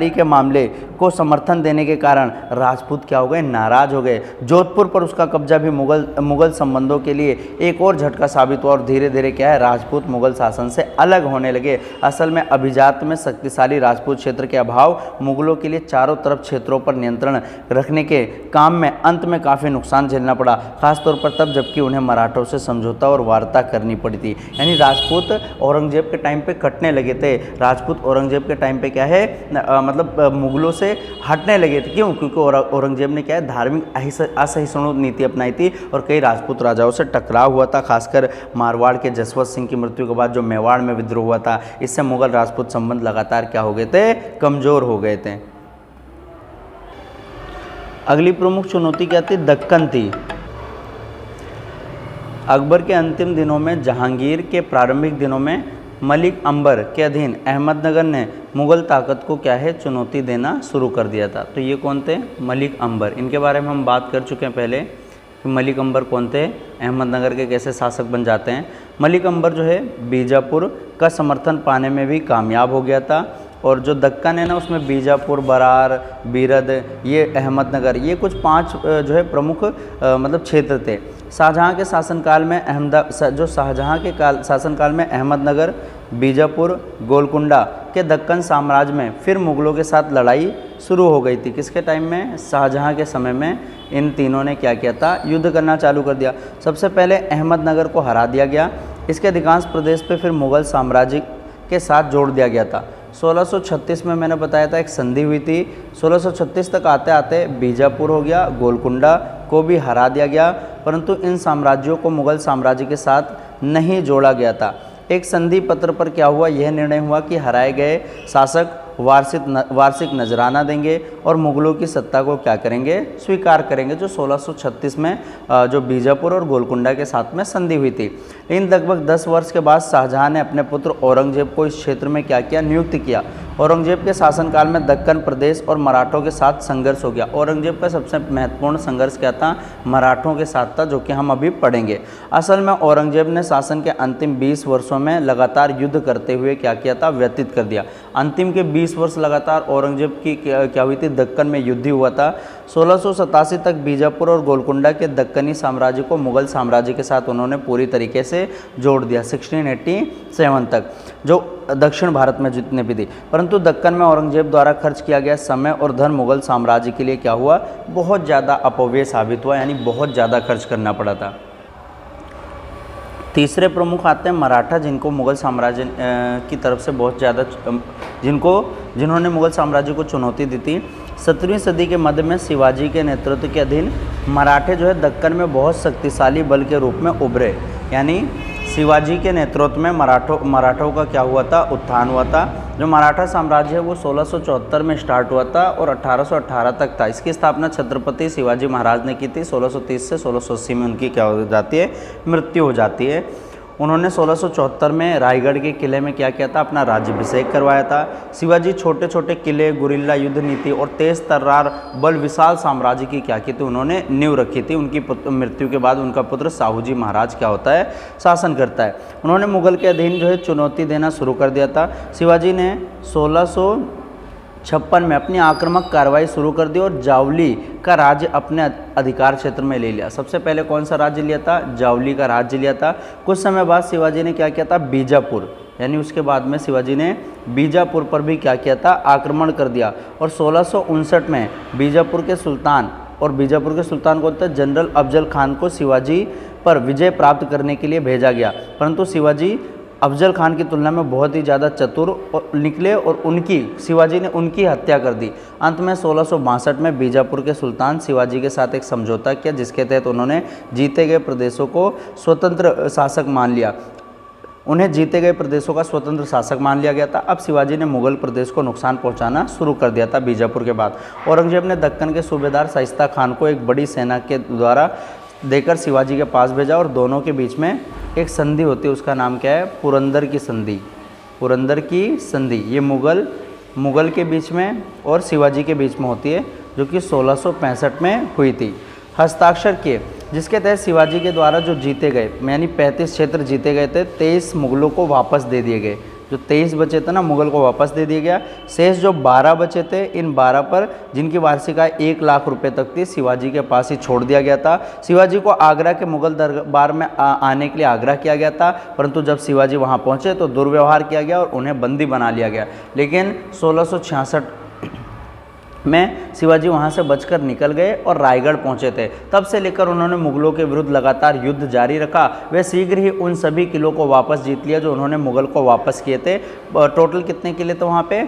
के मामले को समर्थन देने के कारण राजपूत क्या हो गए, नाराज हो गए। जोधपुर पर उसका कब्जा भी मुगल संबंधों के लिए एक और झटका साबित हुआ और धीरे धीरे क्या है, राजपूत मुगल शासन से अलग होने लगे। असल में अभिजात में शक्तिशाली राजपूत क्षेत्र के अभाव मुगलों के लिए चारों तरफ क्षेत्रों पर नियंत्रण रखने के काम में अंत में काफ़ी नुकसान झेलना पड़ा, खासतौर पर तब जबकि उन्हें मराठों से समझौता और वार्ता करनी पड़ी थी। यानी राजपूत औरंगजेब के टाइम पे कटने लगे थे। राजपूत औरंगजेब के टाइम पे क्या है, मतलब मुगलों से हटने लगे थे। क्यों, क्योंकि औरंगजेब ने क्या है, धार्मिक असहिष्णु नीति अपनाई थी और कई राजपूत राजाओं से टकराव हुआ था। खासकर मारवाड़ के जसवंत सिंह की मृत्यु के बाद जो मेवाड़ में विद्रोह हुआ था, इससे मुगल राजपूत संबंध लगातार क्या हो गए थे, कमजोर हो गए थे। अगली प्रमुख चुनौती क्या थी, दक्कन थी। अकबर के अंतिम दिनों में, जहांगीर के प्रारंभिक दिनों में मलिक अंबर के अधीन अहमदनगर ने मुगल ताकत को क्या है, चुनौती देना शुरू कर दिया था। तो ये कौन थे, मलिक अंबर। इनके बारे में हम बात कर चुके हैं पहले कि मलिक अंबर कौन थे, अहमदनगर के कैसे शासक बन जाते हैं। मलिक अंबर जो है बीजापुर का समर्थन पाने में भी कामयाब हो गया था। और जो दक्कन है ना, उसमें बीजापुर, बरार, बीरद, ये अहमदनगर, ये कुछ 5 जो है प्रमुख मतलब क्षेत्र थे। शाहजहां के शासनकाल में शासनकाल में अहमदनगर, बीजापुर, गोलकुंडा के दक्कन साम्राज्य में फिर मुगलों के साथ लड़ाई शुरू हो गई थी। किसके टाइम में, शाहजहां के समय में इन तीनों ने क्या किया था, युद्ध करना चालू कर दिया। सबसे पहले अहमदनगर को हरा दिया गया। इसके अधिकांश प्रदेश पे फिर मुगल साम्राज्य के साथ जोड़ दिया गया था। 1636 में मैंने बताया था एक संधि हुई थी। 1636 तक आते आते बीजापुर हो गया, गोलकुंडा को भी हरा दिया गया, परंतु इन साम्राज्यों को मुगल साम्राज्य के साथ नहीं जोड़ा गया था। एक संधि पत्र पर क्या हुआ, यह निर्णय हुआ कि हराए गए शासक वार्षिक नजराना देंगे और मुगलों की सत्ता को क्या करेंगे, स्वीकार करेंगे, जो 1636 में जो बीजापुर और गोलकुंडा के साथ में संधि हुई थी। इन लगभग 10 वर्ष के बाद शाहजहां ने अपने पुत्र औरंगजेब को इस क्षेत्र में क्या किया, नियुक्त किया। औरंगजेब के शासनकाल में दक्कन प्रदेश और मराठों के साथ संघर्ष हो गया। औरंगजेब का सबसे महत्वपूर्ण संघर्ष क्या था, मराठों के साथ था, जो कि हम अभी पढ़ेंगे। असल में औरंगजेब ने शासन के अंतिम 20 वर्षों में लगातार युद्ध करते हुए क्या किया था, व्यतीत कर दिया। अंतिम के 20 वर्ष लगातार औरंगजेब की क्या हुई थी, दक्कन में युद्ध हुआ था। 1687 तक बीजापुर और गोलकुंडा के दक्कनी साम्राज्य को मुगल साम्राज्य के साथ उन्होंने पूरी तरीके से जोड़ दिया 1687 तक, जो दक्षिण भारत में जितने भी थी। परंतु दक्कन में औरंगजेब द्वारा खर्च किया गया समय और धन मुगल साम्राज्य के लिए क्या हुआ, बहुत ज़्यादा अपव्यय साबित हुआ, यानी बहुत ज़्यादा खर्च करना पड़ा था। तीसरे प्रमुख आते हैं मराठा, जिनको मुगल साम्राज्य की तरफ से बहुत ज़्यादा जिन्होंने मुगल साम्राज्य को चुनौती दी थी। 17वीं सदी के मध्य में शिवाजी के नेतृत्व के अधीन मराठे जो है दक्कन में बहुत शक्तिशाली बल के रूप में उभरे। यानी शिवाजी के नेतृत्व में मराठों का क्या हुआ था, उत्थान हुआ था। जो मराठा साम्राज्य है वो 1674 में स्टार्ट हुआ था और 1818 तक था। इसकी स्थापना छत्रपति शिवाजी महाराज ने की थी। 1630 से 1680 में उनकी क्या हो जाती है, मृत्यु हो जाती है। उन्होंने 1674 में रायगढ़ के किले में क्या किया था, अपना राज्याभिषेक करवाया था। शिवाजी छोटे छोटे किले, गुरिल्ला युद्ध नीति और तेज तर्रार बल विशाल साम्राज्य की क्या की थी, उन्होंने नींव रखी थी। उनकी मृत्यु के बाद उनका पुत्र साहूजी महाराज क्या होता है, शासन करता है। उन्होंने मुगल के अधीन जो है चुनौती देना शुरू कर दिया था। शिवाजी ने 1656 में अपनी आक्रामक कार्रवाई शुरू कर दी और जावली का राज्य अपने अधिकार क्षेत्र में ले लिया। सबसे पहले कौन सा राज्य लिया था, जावली का राज्य लिया था। कुछ समय बाद शिवाजी ने क्या किया था, बीजापुर, यानी उसके बाद में शिवाजी ने बीजापुर पर भी क्या किया था, आक्रमण कर दिया। और 1659 में बीजापुर के सुल्तान कौन थे, जनरल अफजल खान को शिवाजी पर विजय प्राप्त करने के लिए भेजा गया। परंतु शिवाजी अफजल खान की तुलना में बहुत ही ज़्यादा चतुर निकले और शिवाजी ने उनकी हत्या कर दी। अंत में 1662 में बीजापुर के सुल्तान शिवाजी के साथ एक समझौता किया, जिसके तहत उन्होंने जीते गए प्रदेशों को स्वतंत्र शासक मान लिया। उन्हें जीते गए प्रदेशों का स्वतंत्र शासक मान लिया गया था। अब शिवाजी ने मुगल प्रदेश को नुकसान पहुंचाना शुरू कर दिया था बीजापुर के बाद। औरंगजेब ने दक्कन के सूबेदार शाइस्ता खान को एक बड़ी सेना के द्वारा देकर शिवाजी के पास भेजा और दोनों के बीच में एक संधि होती है, उसका नाम क्या है, पुरंदर की संधि। पुरंदर की संधि ये मुगल के बीच में और शिवाजी के बीच में होती है, जो कि 1665 में हुई थी। हस्ताक्षर किए, जिसके तहत शिवाजी के द्वारा जो जीते गए, यानी 35 क्षेत्र जीते गए थे, 23 मुगलों को वापस दे दिए गए। जो 23 बचे थे ना, मुगल को वापस दे दिया गया। शेष जो 12 बचे थे, इन 12 पर जिनकी वार्षिक आय 1 लाख रुपए तक थी, शिवाजी के पास ही छोड़ दिया गया था। शिवाजी को आगरा के मुगल दरबार में आने के लिए आग्रह किया गया था, परंतु जब शिवाजी वहां पहुंचे तो दुर्व्यवहार किया गया और उन्हें बंदी बना लिया गया। लेकिन 1666 में शिवाजी वहां से बचकर निकल गए और रायगढ़ पहुंचे थे। तब से लेकर उन्होंने मुगलों के विरुद्ध लगातार युद्ध जारी रखा। वे शीघ्र ही उन सभी किलों को वापस जीत लिया जो उन्होंने मुगल को वापस किए थे। टोटल कितने किले थे वहां पे,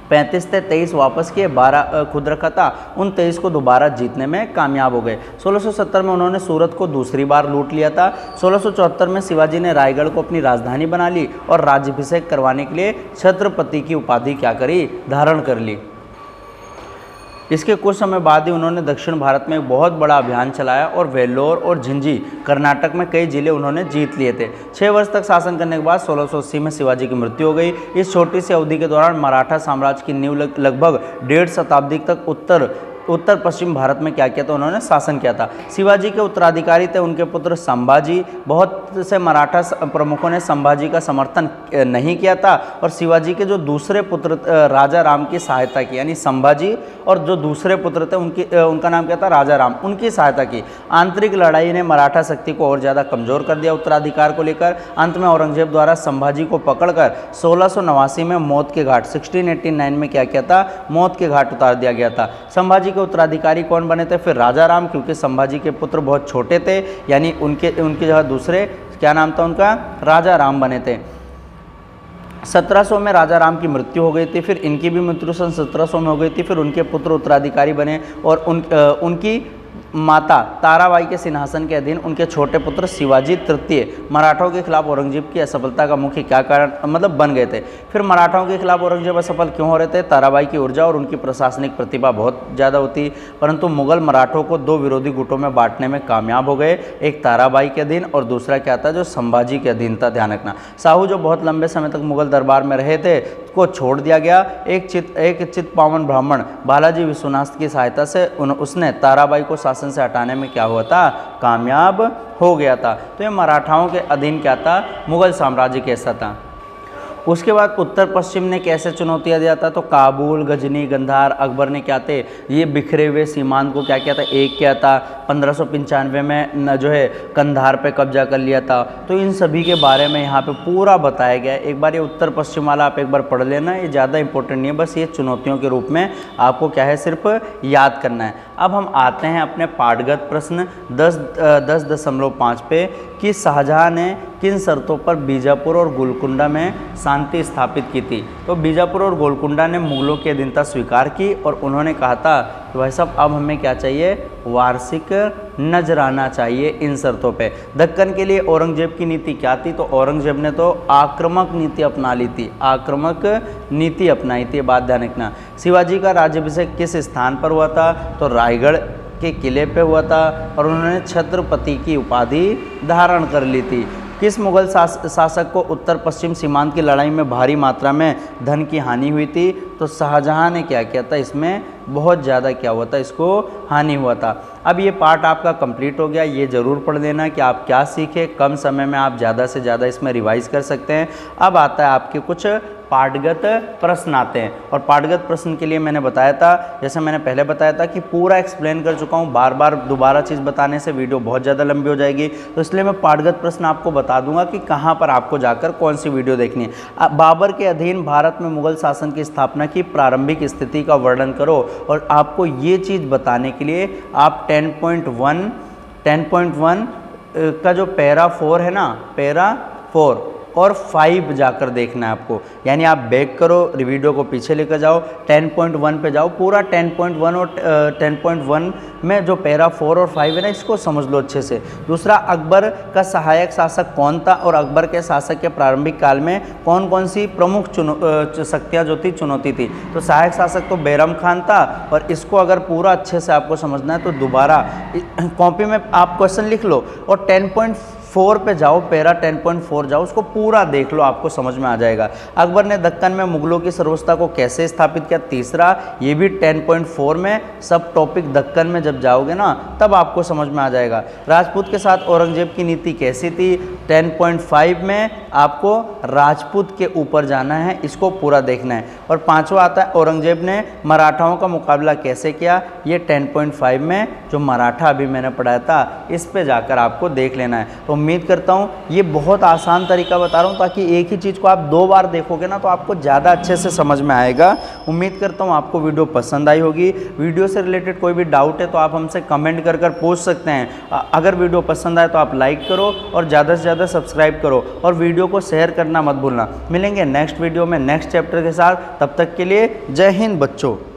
35 थे, 23 वापस किए, 12 खुद रखा था। उन 23 को दोबारा जीतने में कामयाब हो गए। 1670 में उन्होंने सूरत को दूसरी बार लूट लिया था। 1674 में शिवाजी ने रायगढ़ को अपनी राजधानी बना ली और राज्याभिषेक करवाने के लिए छत्रपति की उपाधि क्या करी, धारण कर ली। इसके कुछ समय बाद ही उन्होंने दक्षिण भारत में एक बहुत बड़ा अभियान चलाया और वेल्लोर और झिंझी कर्नाटक में कई जिले उन्होंने जीत लिए थे। 6 वर्ष तक शासन करने के बाद 1680 में शिवाजी की मृत्यु हो गई। इस छोटी सी अवधि के दौरान मराठा साम्राज्य की नींव लगभग 1.5 शताब्दी तक उत्तर पश्चिम भारत में क्या किया था, उन्होंने शासन किया था। शिवाजी के उत्तराधिकारी थे उनके पुत्र संभाजी। बहुत से मराठा प्रमुखों ने संभाजी का समर्थन नहीं किया था और शिवाजी के जो दूसरे पुत्र राजा राम की सहायता की, यानी संभाजी और जो दूसरे पुत्र थे उनका नाम क्या था, राजा राम, उनकी सहायता की। आंतरिक लड़ाई ने मराठा शक्ति को और ज़्यादा कमज़ोर कर दिया उत्तराधिकार को लेकर। अंत में औरंगजेब द्वारा संभाजी को पकड़कर 1689 में मौत के घाट 1689 में क्या किया था, मौत के घाट उतार दिया गया था। संभाजी के उत्तराधिकारी कौन बने थे, फिर राजा राम, क्योंकि संभाजी के पुत्र बहुत छोटे थे, यानी उनकी जगह दूसरे क्या नाम था उनका, राजा राम बने थे। 1700 में राजा राम की मृत्यु हो गई थी, फिर इनकी भी मृत्यु सन 1700 में हो गई थी, फिर उनके पुत्र उत्तराधिकारी बने और उनकी माता ताराबाई के सिंहासन के अधीन उनके छोटे पुत्र शिवाजी तृतीय मराठों के खिलाफ औरंगजेब की असफलता का मुख्य क्या कारण मतलब बन गए थे। फिर मराठों के खिलाफ औरंगजेब असफल क्यों हो रहे थे? ताराबाई की ऊर्जा और उनकी प्रशासनिक प्रतिभा बहुत ज़्यादा होती, परंतु मुगल मराठों को दो विरोधी गुटों में बांटने में कामयाब हो गए, एक ताराबाई के अधीन और दूसरा क्या था जो संभाजी के अधीन था। ध्यान रखना, साहू जो बहुत लंबे समय तक मुगल दरबार में रहे थे को छोड़ दिया गया। एक चित्पावन ब्राह्मण बालाजी विश्वनाथ की सहायता से उसने ताराबाई को शासन से हटाने में क्या हुआ था? कामयाब हो गया था। तो ये मराठाओं के अधीन क्या था? मुगल साम्राज्य कैसा था। उसके बाद उत्तर पश्चिम ने कैसे चुनौतियाँ दिया था? तो काबुल, गजनी, गंधार, अकबर ने क्या थे ये बिखरे हुए सीमांत को क्या किया था? एक किया था। 1595 में जो है कंधार पे कब्जा कर लिया था। तो इन सभी के बारे में यहाँ पे पूरा बताया गया है। एक बार ये उत्तर पश्चिम वाला आप एक बार पढ़ लेना, ये ज़्यादा इंपॉर्टेंट नहीं है, बस ये चुनौतियों के रूप में आपको क्या है सिर्फ याद करना है। अब हम आते हैं अपने पाठगत प्रश्न 10.5 पे कि शाहजहाँ ने किन शर्तों पर बीजापुर और गोलकुंडा में शांति स्थापित की थी। तो बीजापुर और गोलकुंडा ने मुगलों की अधीनता स्वीकार की और उन्होंने कहा था कि भाई साहब अब हमें क्या चाहिए? वार्षिक नजराना चाहिए इन शर्तों पे। दक्कन के लिए औरंगजेब की नीति क्या थी? तो औरंगजेब ने तो आक्रामक नीति अपना ली थी, आक्रामक नीति अपनाई थी, बात ध्यान रखना। शिवाजी का राज्याभिषेक किस स्थान पर हुआ था? तो रायगढ़ के किले पे हुआ था और उन्होंने छत्रपति की उपाधि धारण कर ली थी। किस मुगल शासक को उत्तर पश्चिम सीमांत की लड़ाई में भारी मात्रा में धन की हानि हुई थी? तो शाहजहाँ ने क्या किया था? इसमें बहुत ज़्यादा क्या हुआ था? इसको हानि हुआ था। अब ये पार्ट आपका कंप्लीट हो गया। ये ज़रूर पढ़ लेना कि आप क्या सीखे, कम समय में आप ज़्यादा से ज़्यादा इसमें रिवाइज कर सकते हैं। अब आता है आपके कुछ पाठगत प्रश्न आते हैं और पाठगत प्रश्न के लिए मैंने बताया था, जैसे मैंने पहले बताया था कि पूरा एक्सप्लेन कर चुका हूँ, बार बार दोबारा चीज़ बताने से वीडियो बहुत ज़्यादा लंबी हो जाएगी, तो इसलिए मैं पाठगत प्रश्न आपको बता दूंगा कि कहाँ पर आपको जाकर कौन सी वीडियो देखनी है। बाबर के अधीन भारत में मुगल शासन की स्थापना की प्रारंभिक स्थिति का वर्णन करो और आपको ये चीज़ बताने के लिए आप 10.1 का जो पैरा 4 है ना, पैरा 4 और 5 जाकर देखना है आपको, यानी आप बैक करो, वीडियो को पीछे लेकर जाओ, 10.1 पे जाओ, पूरा 10.1 और 10.1 में जो पैरा 4 और 5 है ना, इसको समझ लो अच्छे से। दूसरा, अकबर का सहायक शासक कौन था और अकबर के शासक के प्रारंभिक काल में कौन कौन सी प्रमुख शक्तियाँ जो थी चुनौती थी? तो सहायक शासक तो बैरम खान था और इसको अगर पूरा अच्छे से आपको समझना है तो दोबारा कॉपी में आप क्वेश्चन लिख लो और 10.4 पे जाओ, पैरा 10.4 जाओ, उसको पूरा देख लो, आपको समझ में आ जाएगा। अकबर ने दक्कन में मुगलों की सर्वोच्चता को कैसे स्थापित किया? तीसरा, ये भी 10.4 में, सब टॉपिक दक्कन में जब जाओगे ना तब आपको समझ में आ जाएगा। राजपूत के साथ औरंगजेब की नीति कैसी थी? 10.5 में आपको राजपूत के ऊपर जाना है, इसको पूरा देखना है। और पांचवा आता है औरंगजेब ने मराठाओं का मुकाबला कैसे किया? ये 10.5 में जो मराठा अभी मैंने पढ़ाया था इस पे जाकर आपको देख लेना है। तो उम्मीद करता हूँ ये बहुत आसान तरीका बता रहा हूँ ताकि एक ही चीज़ को आप 2 बार देखोगे ना तो आपको ज़्यादा अच्छे से समझ में आएगा। उम्मीद करता हूँ आपको वीडियो पसंद आई होगी। वीडियो से रिलेटेड कोई भी डाउट है तो आप हमसे कमेंट कर पूछ सकते हैं। अगर वीडियो पसंद आए तो आप लाइक करो और ज़्यादा से ज़्यादा सब्सक्राइब करो और वीडियो को शेयर करना मत भूलना। मिलेंगे नेक्स्ट वीडियो में नेक्स्ट चैप्टर के साथ, तब तक के लिए जय हिंद बच्चों।